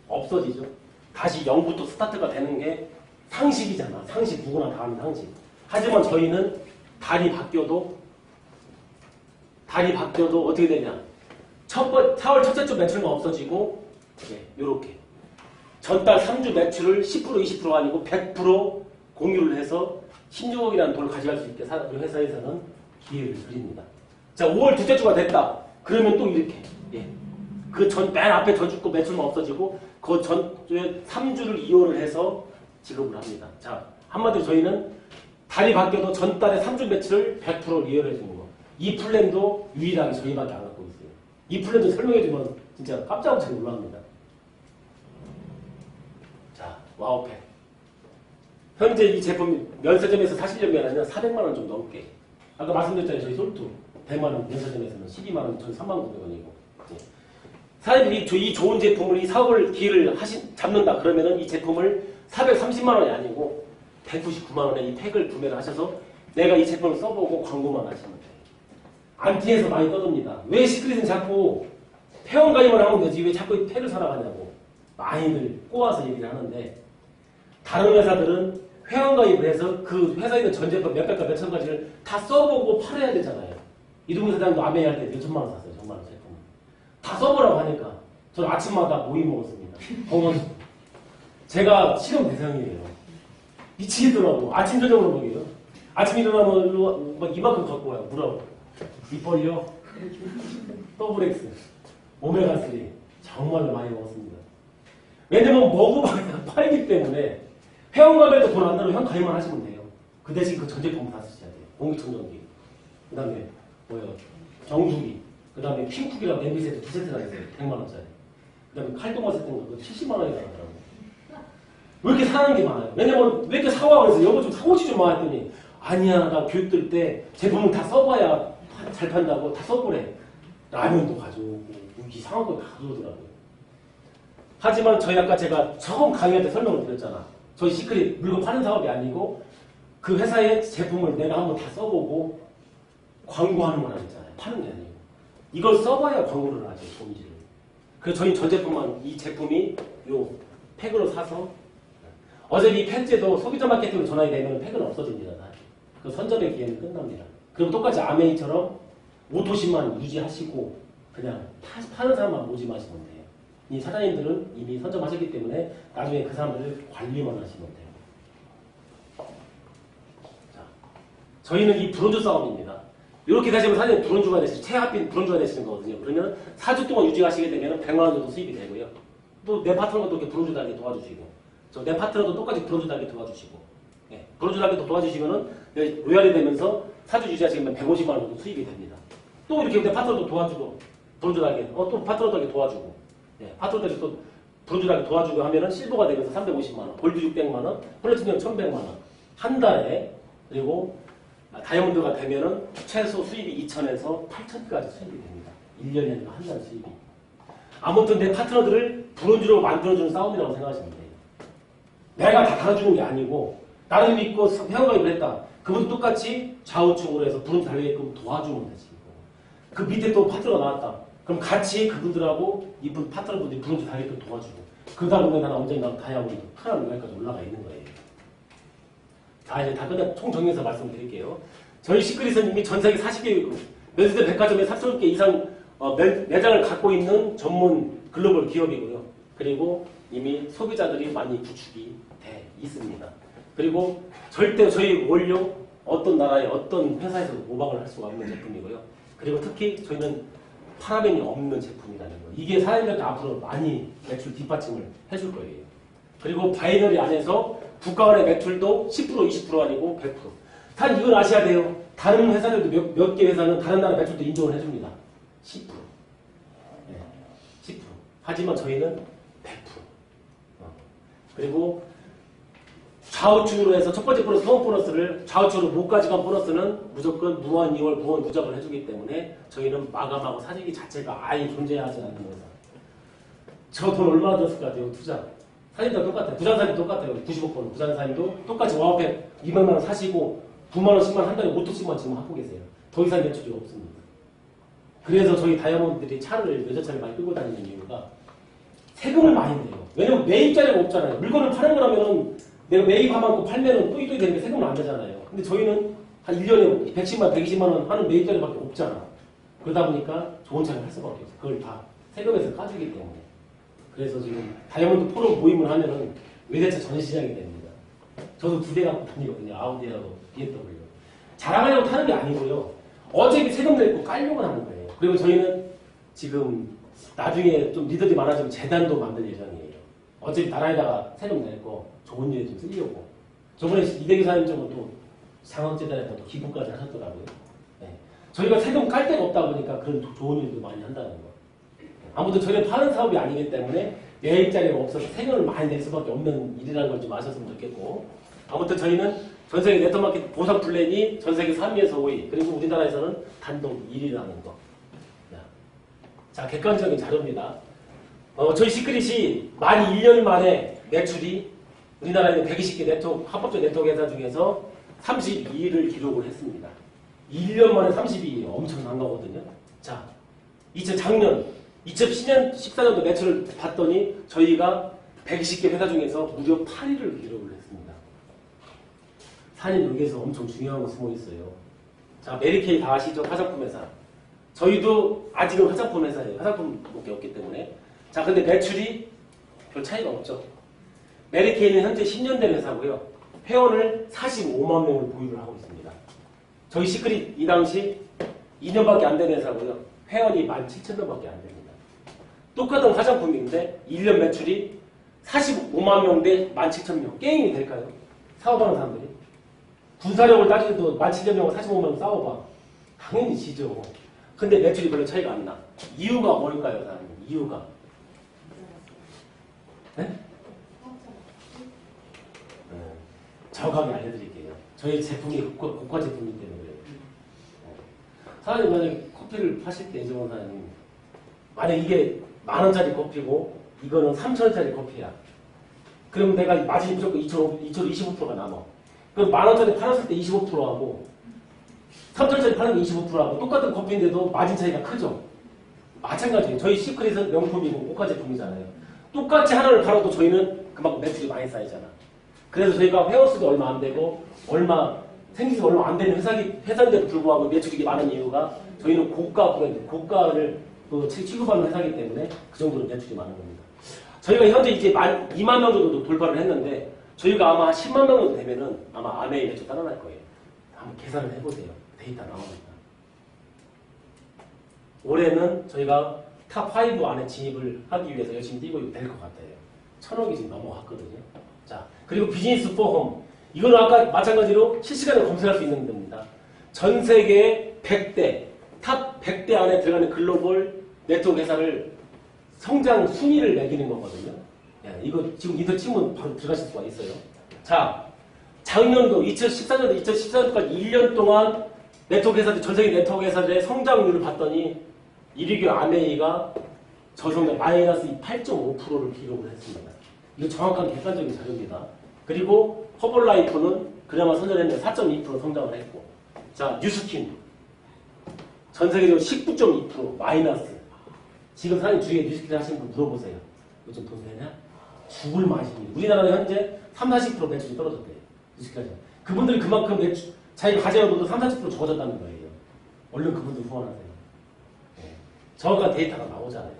없어지죠. 다시 0부터 스타트가 되는 게 상식이잖아. 상식, 누구나 다 하는 상식. 하지만 저희는 달이 바뀌어도 어떻게 되냐. 4월 첫째 주 매출만 없어지고, 요렇게. 전달 3주 매출을 10%, 20%가 아니고 100% 공유를 해서 16억이라는 돈을 가져갈 수 있게 우리 회사에서는 기회를 드립니다. 자, 5월 둘째 주가 됐다. 그러면 또 이렇게. 예. 맨 앞에 전주 거 매출만 없어지고, 그 전주에 3주를 이용을 해서 지급을 합니다. 자, 한마디로 저희는 달이 바뀌어도 전달에 3주 매출을 100% 이용해 주는 거. 이 플랜도 유일하게 저희밖에 안 갖고 있어요. 이 플랜도 설명해 주면 진짜 깜짝깜짝 놀랍니다. 자, 와우팩. 현재 이 제품 면세점에서 사시려면 아니라 400만 원 좀 넘게. 아까 말씀드렸잖아요. 저희 솔투 100만 원, 면세점에서는 12만 원, 저는 3만 900원이고. 사장님이 이 좋은 제품을 이 사업을 기회를 잡는다 그러면은 이 제품을 430만 원이 아니고 199만 원에 이 팩을 구매를 하셔서 내가 이 제품을 써보고 광고만 하시면 돼요. 안티에서 많이 떠듭니다. 왜 시크릿은 자꾸 회원가입을 하면 되지 왜 자꾸 이 팩을 사러 가냐고 많이들 꼬아서 얘기를 하는데 다른 회사들은 회원가입을 해서 그 회사에 있는 전 제품 몇백가 몇천 가지를 다 써보고 팔아야 되잖아요. 이동희 사장도 아메이 할 때 몇천만 원 샀어요. 정말 제품. 다 써보라고 하니까 저는 아침마다 모이 먹었습니다. 공원. 제가 실험 대상이에요. 미치겠더라고. 아침 저녁으로 먹여요. 아침 일어나면 막 이만큼 갖고 와요. 물어. 입 벌려. 더블엑스. 오메가3. 정말로 많이 먹었습니다. 왜냐면 먹어봐야 팔기 때문에 회원가입도 돈 안 나면 회원 가입만 하시면 돼요. 그 대신 그 전 제품 다 쓰셔야 돼요. 공기청정기. 그 다음에 정수기. 그 다음에 핑쿡이라고 냄비 세트 2세트가 있어요. 100만 원짜리. 그 다음에 칼동화 세트인가 그거 70만 원이 나가더라고요. 왜 이렇게 사는 게 많아요? 왜냐면 왜 이렇게 사와 그래서 여보 좀 사오지 좀 마 했더니 아니야 나 교육 들 때 제품을 다 써봐야 잘 판다고 다 써보래. 라면도 가져오고 이상한 거 다 가져오더라고요. 하지만 저희 아까 제가 처음 강의할 때 설명을 드렸잖아. 저희 시크릿 물건 파는 사업이 아니고 그 회사의 제품을 내가 한번 다 써보고 광고하는 거라 했잖아요. 파는 게 아니고. 이걸 써봐야 광고를 하죠. 본질을. 그래서 저희 전 제품만 이 제품이 요 팩으로 사서 어차피 이 팩제도 소비자 마케팅으로 전환이 되면 팩은 없어집니다. 그 선점의 기회는 끝납니다. 그럼 똑같이 아메이처럼 오토신만 유지하시고 그냥 파는 사람만 모집하시면 돼요. 이 사장님들은 이미 선점하셨기 때문에 나중에 그 사람들을 관리만 하시면 돼요. 자, 저희는 이 브론즈 싸움입니다. 이렇게 되시면 사장님 브론즈가 되시고 최하빈 브론즈가 되시는 거거든요. 그러면 4주 동안 유지하시게 되면 100만 원 정도 수입이 되고요. 또 내 파트너도 이렇게 브론즈 달게 도와주시고 내 파트너도 똑같이 브론즈 달게 도와주시고 브론즈 달게 도와주시면은 로얄이 되면서 4주 유지하시면 150만 원 정도 수입이 됩니다. 또 이렇게 내 파트너도 도와주고 브론즈 달게 또 파트너 달게 도와주고 파트너들이 또 브론즈 달게 도와주고 하면은 실버가 되면서 350만 원, 골드 600만 원, 플래티넘 1100만 원 한 달에 그리고 다이아몬드가 되면은 최소 수입이 2천에서 8천까지 수입이 됩니다. 1년이 아니라 한 달 수입이. 아무튼 내 파트너들을 브론즈로 만들어주는 싸움이라고 생각하시면 돼요. 내가 다 달아주는 게 아니고 나를 믿고 회원가입을 했다. 그분도 똑같이 좌우측으로 해서 브론즈 달리게끔 도와주면 되지. 그 밑에 또 파트너가 나왔다. 그럼 같이 그분들하고 이분 파트너분들이 브론즈 달리게끔 도와주고 그러다 보면 나는 언젠가 다이아몬드 크라운 여기까지 올라가 있는 거예요. 자, 이제 다 끝내 총 정리해서 말씀드릴게요. 저희 시크릿은 이미 전 세계 40개 면세점 백화점에 3,000개 이상 매장을 갖고 있는 전문 글로벌 기업이고요. 그리고 이미 소비자들이 많이 구축이 돼 있습니다. 그리고 절대 저희 원료 어떤 나라의 어떤 회사에서도 모방을 할 수가 없는 제품이고요. 그리고 특히 저희는 파라벤이 없는 제품이라는 거. 이게 사회적으로 앞으로 많이 매출 뒷받침을 해줄 거예요. 그리고 바이너리 안에서 국가 간의 매출도 10% 20% 아니고 100%. 단 이걸 아셔야 돼요. 다른 회사들도 몇 개 회사는 다른 나라 매출도 인정을 해줍니다. 10%. 네, 10%. 하지만 저희는 100%. 그리고 좌우측으로 해서 첫 번째 보너스, 성업 보너스를 좌우측으로 못 가져간 보너스는 무조건 무한 2월 무한 누적을 해주기 때문에 저희는 마감하고 사재기 자체가 아예 존재하지 않는 회사. 저 돈 얼마나 들었을 것 같아요? 투자. 사진도 똑같아요. 부산사님 똑같아요. 95%. 부산사님도 똑같이 와우팩 200만 원 사시고 9만 원, 10만 원 한 달에 5토씩만 지금 하고 계세요. 더 이상 매출이 없습니다. 그래서 저희 다이아몬드들이 차를 외제차를 많이 끌고 다니는 이유가 세금을 많이 내요. 왜냐면 매입자리가 없잖아요. 물건을 파는 거라면은 내가 매입하면 팔면은 또이또이 되니까 세금을 안 내잖아요. 근데 저희는 한 1년에 110만, 120만 원 하는 매입자리밖에 없잖아. 그러다 보니까 좋은 차를 할 수밖에 없어요. 그걸 다 세금에서 까주기 때문에. 그래서 지금 다이아몬드 포럼 모임을 하면은 외제차 전시장이 됩니다. 저도 2대 갖고 다니거든요. 아우디하고 BMW. 자랑하려고 타는 게 아니고요. 어차피 세금 내고 깔려고 하는 거예요. 그리고 저희는 지금 나중에 좀 리더들이 많아지면 재단도 만들 예정이에요. 어차피 나라에다가 세금 낼거 좋은 일에 좀 쓰려고. 저번에 이대기 사장님은 또 상업재단에다 또 기부까지 하셨더라고요. 네. 저희가 세금 깔 데가 없다 보니까 그런 좋은 일도 많이 한다는 거. 아무튼 저희는 파는 사업이 아니기 때문에 매입자리가 없어서 세금을 많이 낼 수밖에 없는 일이라는 걸 좀 아셨으면 좋겠고. 아무튼 저희는 전 세계 네트워크 보상 플랜이 전 세계 3위에서 5위, 그리고 우리나라에서는 단독 1위라는 거. 자, 객관적인 자료입니다. 저희 시크릿이 만 1년 만에 매출이 우리나라에 있는 120개 네트워크, 합법적 네트워크 회사 중에서 32위를 기록을 했습니다. 1년 만에 32위 엄청난 거거든요. 자, 작년 2010년 14년도 매출을 봤더니 저희가 120개 회사 중에서 무려 8위를 기록을 했습니다. 사장님 여기에서 엄청 중요한 거 숨어 있어요. 자, 메리케이 다 아시죠? 화장품 회사. 저희도 아직은 화장품 회사예요. 화장품밖에 없기 때문에. 자, 근데 매출이 별 차이가 없죠. 메리케이는 현재 10년 된 회사고요. 회원을 45만 명을 보유를 하고 있습니다. 저희 시크릿 이 당시 2년밖에 안 된 회사고요. 회원이 17,000명밖에 안 됩니다. 똑같은 화장품인데 1년 매출이 45만 명 대 17,000명. 게임이 될까요? 사업하는 사람들이. 군사력을 따지도 17,000명과 45만 명 싸워봐. 당연히 지죠. 근데 매출이 별로 차이가 안 나. 이유가 뭘까요, 사장님? 이유가. 네? 정확하게 알려드릴게요. 저희 제품이 고가 제품이기 때문에 그래요. 사장님 만약에 커피를 파실 때 이정원 사장님 만약 이게 10,000원짜리 커피고 이거는 3,000원짜리 커피야. 그럼 내가 마진이 무조건 25%가 남아. 그럼 10,000원짜리 팔았을 때 25%하고 3,000원짜리 파는 게 25%하고 똑같은 커피인데도 마진 차이가 크죠. 마찬가지예요. 저희 시크릿은 명품이고 고가 제품이잖아요. 똑같이 하나를 팔아도 저희는 그만큼 매출이 많이 쌓이잖아. 그래서 저희가 회원수도 얼마 안 되고 생긴 지 얼마 안 되는 회사인데도 불구하고 매출이 많은 이유가 저희는 고가 브랜드, 고가를 취급하는 회사이기 때문에 그 정도로 매출이 많은 겁니다. 저희가 현재 이제 2만 명 정도 돌파를 했는데 저희가 아마 10만 명 정도 되면은 아마 아메이 매출 따라날 거예요. 한번 계산을 해보세요. 데이터 나오니까. 올해는 저희가 탑5 안에 진입을 하기 위해서 열심히 뛰고 될 것 같아요. 1,000억이 지금 넘어갔거든요. 자, 그리고 비즈니스 포홈. 이거는 아까 마찬가지로 실시간으로 검색할 수 있는 겁니다. 전 세계 100대, 탑 100대 안에 들어가는 글로벌 네트워크 회사를 성장 순위를 매기는 거거든요. 야, 이거 지금 인터 치면 바로 들어가실 수가 있어요. 자, 작년도 2014년도 2014년도까지 1년 동안 네트워크 회사들, 전 세계 네트워크 회사들의 성장률을 봤더니 1위교 아메이가 저성장 마이너스 8.5%를 기록을 했습니다. 이거 정확한 객관적인 자료입니다. 그리고 허벌라이프는 그나마 선전했는데 4.2% 성장을 했고, 자, 뉴스킨 전 세계적으로 19.2% 마이너스. 지금 사장님 주위에 뉴스킨 하시는 분 물어보세요. 요즘 돈 되냐? 죽을 맛입니다. 우리나라는 현재 30-40% 매출이 떨어졌대요. 뉴스킨 하시는 그분들이 그만큼 자기가 가져온 돈도 30-40% 적어졌다는 거예요. 얼른 그분들 후원하세요. 네. 정확한 데이터가 나오잖아요.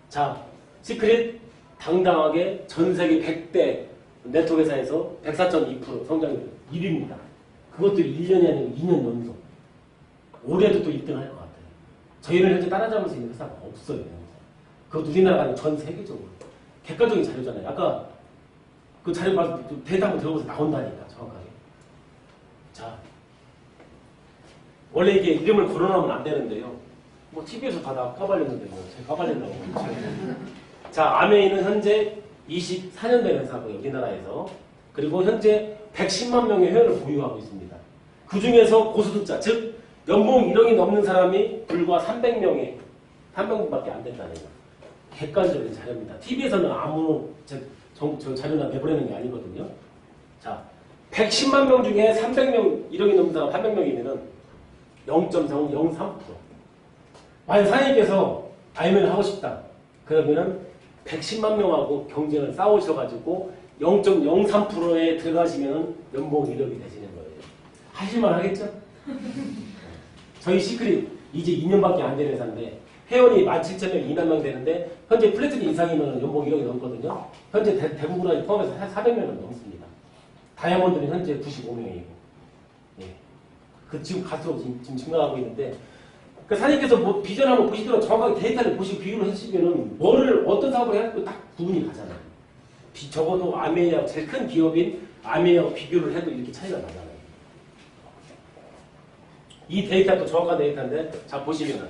자, 시크릿 당당하게 전 세계 100대 네트워크 회사에서 104.2% 성장률 1위입니다. 그것도 1년이 아니고 2년 연속. 올해도 또 1등 할 것 같아요. 저희를 현재 따라잡을 수 있는 회사가 없어요. 그것도 우리나라가 아니고 전 세계적으로. 객관적인 자료잖아요. 아까 그 자료 봐서 데이터 한번 들어보서 나온다니까, 정확하게. 자. 원래 이게 이름을 거론하면 안 되는데요. 뭐 TV에서 다 까발렸는데 뭐 제가 까발렸다고. 자, 아메이는 현재 24년 된 회사고요. 우리나라에서. 그리고 현재 110만 명의 회원을 보유하고 있습니다. 그 중에서 고소득자, 즉 연봉 1억이 넘는 사람이 불과 300명밖에 안 된다는 거. 객관적인 자료입니다. TV에서는 아무 저 자료나 내보내는 게 아니거든요. 자, 110만 명 중에 300명, 1억이 넘는 사람 300명이면은 0.03%. 만약 사장님께서 IM을 하고 싶다. 그러면은 110만 명하고 경쟁을 싸우셔가지고 0.03%에 들어가시면 연봉 1억이 되시는 거예요. 하실만 하겠죠? 저희 시크릿 이제 2년밖에 안 되는 회사인데 회원이 17,000명, 2만 명 되는데 현재 플래티넘 이상이면 연봉 1억이 넘거든요. 현재 대부분을 포함해서 400명은 넘습니다. 다이아몬드는 현재 95명이고 예. 그 지금 갈수록 지금 증가하고 있는데 그 사장님께서 뭐 비전 한번 보시더라도 정확하게 데이터를 보시고 비교를 해주시면은 어떤 사업을 해야 할지 딱 구분이 가잖아요. 적어도 아메이하고 제일 큰 기업인 아메이하고 비교를 해도 이렇게 차이가 나잖아요. 이 데이터도 정확한 데이터인데 자 보시면은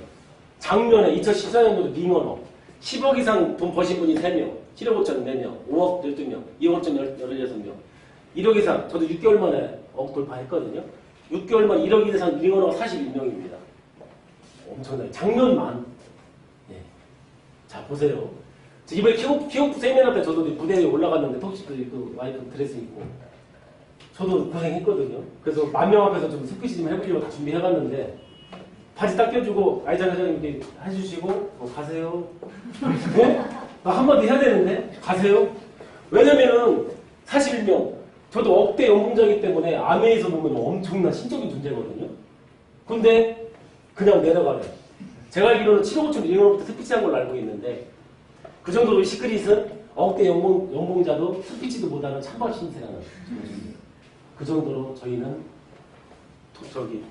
작년에 2014년도도 링언업 10억 이상 돈 버신 분이 3명, 7억 5천 4명, 5억 12명, 2억 5천 16명, 1억 이상 저도 6개월 만에 억 돌파했거든요. 6개월 만에 1억 이상 링언업 41명입니다. 엄청나요. 작년만. 예. 자 보세요. 이번에 키오프 세미나 때 저도 무대에 올라갔는데 톡시크 와이프 드레스 입고 저도 고생했거든요. 그래서 10,000명 앞에서 좀 스피치 좀 해보려고 다 준비해봤는데 바지 딱 껴주고 아이장 회장님 이렇게 해주시고 가세요. 네? 나 한마디 해야 되는데 가세요. 왜냐면은 41명 저도 억대 연봉자이기 때문에 아메에서 보면 엄청난 신적인 존재거든요. 근데 그냥 내려가래요. 제가 알기로는 7억 5천 1억부터 스피치한 걸로 알고 있는데 그 정도로 시크릿은 억대 연봉자도 스피치도 못하는 찬밥 신세라는 그 정도로 저희는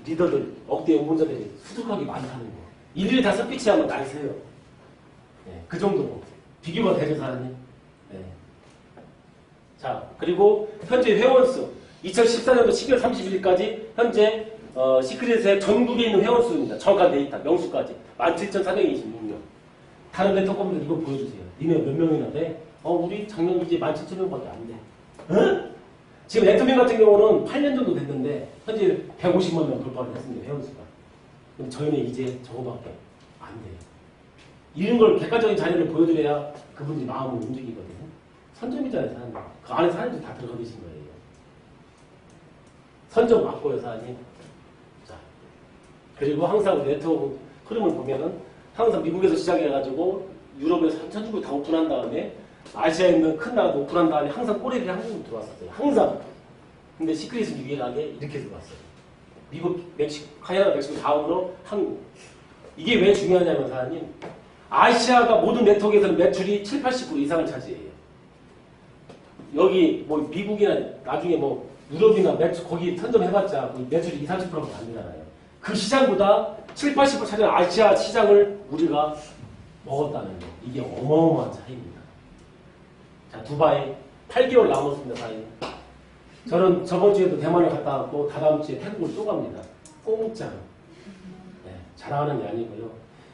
리더들 억대 연봉자들이 수두룩하게 많다는 거. 일일이 다 스피치하면 나이스해요. 네, 그 정도로 비교가 되죠 사장님. 네. 자 그리고 현재 회원수 2014년도 12월 31일까지 현재 시크릿의 전국에 있는 회원수입니다. 정확한 데이터 명수까지 17,426명. 다른 네트워크분들 이거 보여주세요. 니네 몇 명이나 돼? 우리 작년 이제 17,000명밖에 안 돼. 응? 지금 네트워크 같은 경우는 8년 정도 됐는데 현재 150만 명 돌파를 했습니다. 회원수가. 근데 저희는 이제 저거밖에 안 돼요. 이런 걸 객관적인 자료를 보여드려야 그분들이 마음을 움직이거든요. 선점이잖아요, 사장님. 그 안에 사람들이 다 들어가 계신 거예요. 선점 맞고요, 사장님. 자, 그리고 항상 네트워크 흐름을 보면은 항상 미국에서 시작해가지고 유럽에서 선진국 다 오픈한 다음에 아시아에 있는 큰 나라도 오픈한 다음에 항상 꼬리들이 한국으로 들어왔었어요. 항상. 근데 시크릿은 유일하게 이렇게 들어왔어요. 미국, 카나다, 멕시코 다음으로 한국. 이게 왜 중요하냐면 사장님 아시아가 모든 네트워크에서는 매출이 7, 80% 이상을 차지해요. 여기 뭐 미국이나 나중에 뭐 유럽이나 매출 거기 선점해봤자 매출이 20, 30%밖에 안 되잖아요. 그 시장보다 7, 80% 차지하는 아시아 시장을 우리가 먹었다는 거. 이게 어마어마한 차이입니다. 자, 두바이 8개월 남았습니다, 사장님. 저는 저번 주에도 대만을 갔다 왔고 다다음 주에 태국을 또 갑니다. 공짜로. 네, 자랑하는 게 아니고요.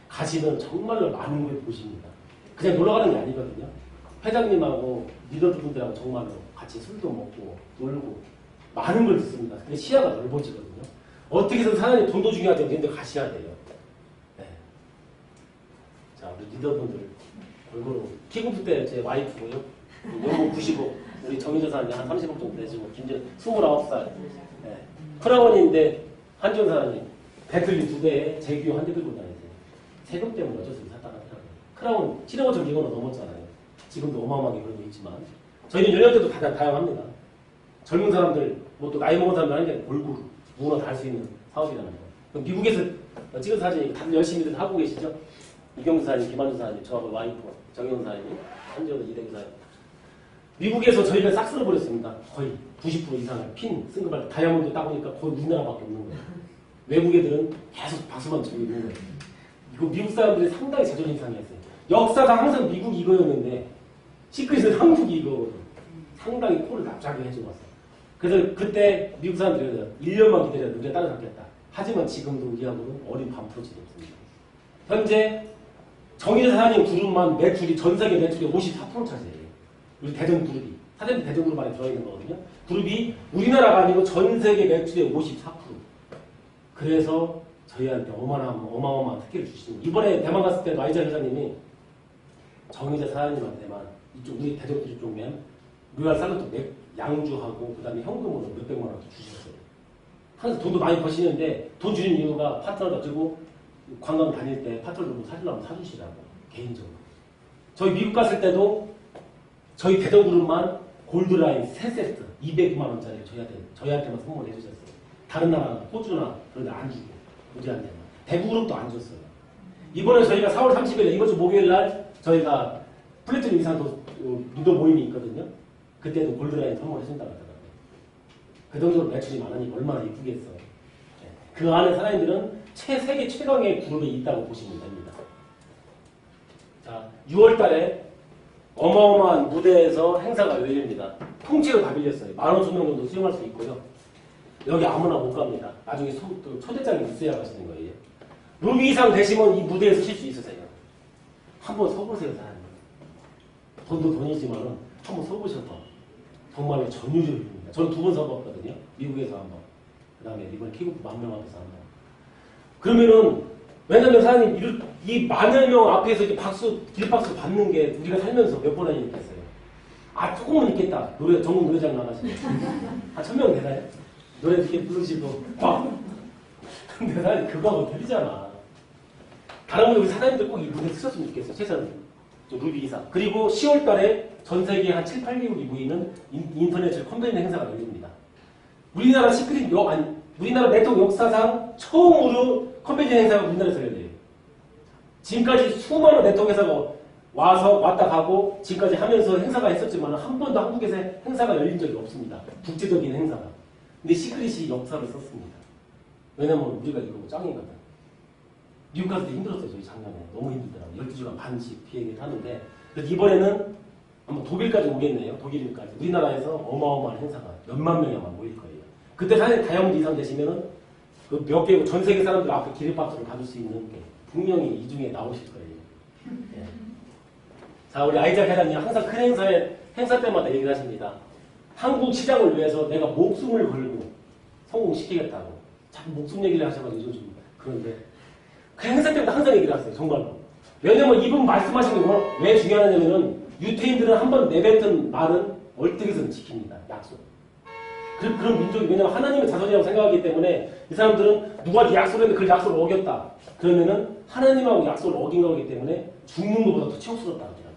가시면 정말로 많은 걸 보십니다. 그냥 놀러 가는 게 아니거든요. 회장님하고 리더분들하고 정말로 같이 술도 먹고 놀고 많은 걸 듣습니다. 근데 시야가 넓어지거든요. 어떻게든 사장님 돈도 중요하지만 근데 가셔야 돼요. 네. 자, 우리 리더분들 골고루 킥오프 때 제 와이프고요. 연봉 90억, 우리 정희조 사장님 한 30억 정도 내주고 김재 29살. 네. 크라원인데 한지원 사장님 배틀리 2배에 제규 한 대 들고 다니세요. 세금 때문에 어쩔 수 없이 샀다 하더라고요. 크라운 7억 5천 이거는 넘었잖아요. 지금도 어마어마하게 그러고 있지만 저희는 연령대도 다양합니다. 젊은 사람들, 뭐 또 나이 먹은 사람들 하는 게 골고루 누구나 다 할 수 있는 사업이라는 거. 그럼 미국에서 찍은 사진이 다들 열심히들 하고 계시죠? 이경수 사장님, 김한주 사장님, 저하고 와이프, 정영 사장님, 한지원 이대규 사장님. 미국에서 저희가 싹 쓸어버렸습니다. 거의 90% 이상을 핀, 승급할 때 다이아몬드 따보니까 거의 우리나라밖에 없는 거예요. 외국 애들은 계속 박수만 치고 있는 거예요. 이거 미국 사람들이 상당히 자존심 상했어요. 역사상 항상 미국이 이거였는데 시크릿은 한국이 이거거든. 상당히 코를 납작하게 해줘봤어요. 그래서 그때 미국 사람들이 1년만 기다려도 우리가 따라잡겠다. 하지만 지금도 우리하고는 어린 반프로치도 없습니다. 현재 정의자 사장님 그룹만 매출이 전 세계 매출의 54% 차지해요. 우리 대전 그룹이. 사장님 대전 그룹 안에 들어있는 거거든요. 그룹이 우리나라가 아니고 전 세계 매출의 54%. 그래서 저희한테 어마어마한 특혜를 주시는 이번에 대만 갔을 때도 아이자 회장님이 정의자 사장님한테만 이쪽 우리 대전 그룹 쪽면 로얄 살루트 양주하고 그 다음에 현금으로 몇백만 원 주셨어요. 항상 돈도 많이 버시는데 돈 주는 이유가 파트너를 가지고 관광 다닐 때 파트너를 사주려면 사주시라고 개인적으로. 저희 미국 갔을 때도 저희 대전그룹만 골드라인 3세트 200만 원짜리 저희한테만 선물해 주셨어요. 다른 나라 호주나 그런 데 안 주고 우리한테만. 대구그룹도 안 줬어요. 이번에 저희가 4월 30일 이번 주 목요일 날 저희가 플래티넘 이상 리더 모임이 있거든요. 그때도 골드라인 선물해 준다고 하더라고요. 그 정도로 매출이 많으니 얼마나 이쁘겠어요. 네. 그 안에 사장님들은 세계 최강의 그룹에 있다고 보시면 됩니다. 자, 6월 달에 어마어마한 무대에서 행사가 열립니다. 통째로 다 빌렸어요. 15,000명 정도 수용할 수 있고요. 여기 아무나 못 갑니다. 나중에 초대장이 있어야 가시는 거예요. 루비 이상 되시면 이 무대에서 쉴 수 있으세요. 한번 서보세요, 사장님. 돈도 돈이지만은 한번 서보셔서 정말로 전유적입니다. 저는 2번 서봤거든요. 미국에서 한 번. 그 다음에 이번에 킥오프 10,000명 앞에서 한 번. 그러면은 왜냐면 사장님 이 10,000명 앞에서 이렇게 길박수 받는 게 우리가 살면서 몇 번이나 있겠어요. 아 조금은 있겠다. 전국 노래장 나가시면 한 1,000명 되나요? 노래 이렇게 부르시고 근데 사장님 그거하고 틀리잖아. 다른 분들 우리 사장님들 꼭 이 무대 쓰셨으면 좋겠어요. 최소한 루비 이상. 그리고 10월 달에 전 세계 한 7, 8개국이 모이는 인터넷 컨벤션 행사가 열립니다. 우리나라 우리나라 네트워크 역사상 처음으로 컨벤션 행사가 우리나라에서 열려요. 지금까지 수많은 네트워크 회사가 왔다 가고 지금까지 하면서 행사가 했었지만 한 번도 한국에서 행사가 열린 적이 없습니다. 국제적인 행사가. 근데 시크릿이 역사를 썼습니다. 왜냐면 우리가 이거 짱이거든. 미국 갔을 때 힘들었어요. 저희 작년에. 너무 힘들더라고요. 12시간 반씩 비행기 타는데 그래서 이번에는 한번 독일까지 오겠네요. 독일까지. 우리나라에서 어마어마한 행사가 몇만 명이 아마 모일 거예요. 그때 사실 다이아몬드 이상 되시면은 그 몇 개국 전 세계 사람들 앞에 기립박수를 받을 수 있는 게 분명히 이 중에 나오실 거예요. 네. 자, 우리 아이작 회장님 항상 큰 행사 때마다 얘기를 하십니다. 한국 시장을 위해서 내가 목숨을 걸고 성공시키겠다고. 자꾸 목숨 얘기를 하셔가지고 요즘 그런데 그 행사 때마다 항상 얘기를 하세요. 정말로. 왜냐면 이분 말씀하신 게 왜 중요하냐면은 유태인들은 한번 내뱉은 말은 얼뜨기서는 지킵니다. 약속. 그런 민족이 왜냐면 하나님의 자손이라고 생각하기 때문에 이 사람들은 누가 약속을 했는데 그 약속을 어겼다. 그러면은 하나님하고 약속을 어긴 거기 때문에 죽는 것보다 더 치욕스럽다 하더라고요.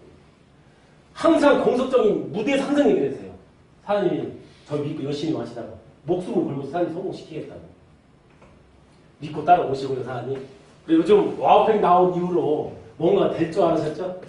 항상 공석적인 무대에서 항상 얘기를 했어요. 하나님이 저 믿고 열심히 하시다고 목숨을 걸고 사람이 성공시키겠다고 믿고 따라오시고요. 사람이 그리고 요즘 와우팩 나온 이후로 뭔가 될 줄 알으셨죠?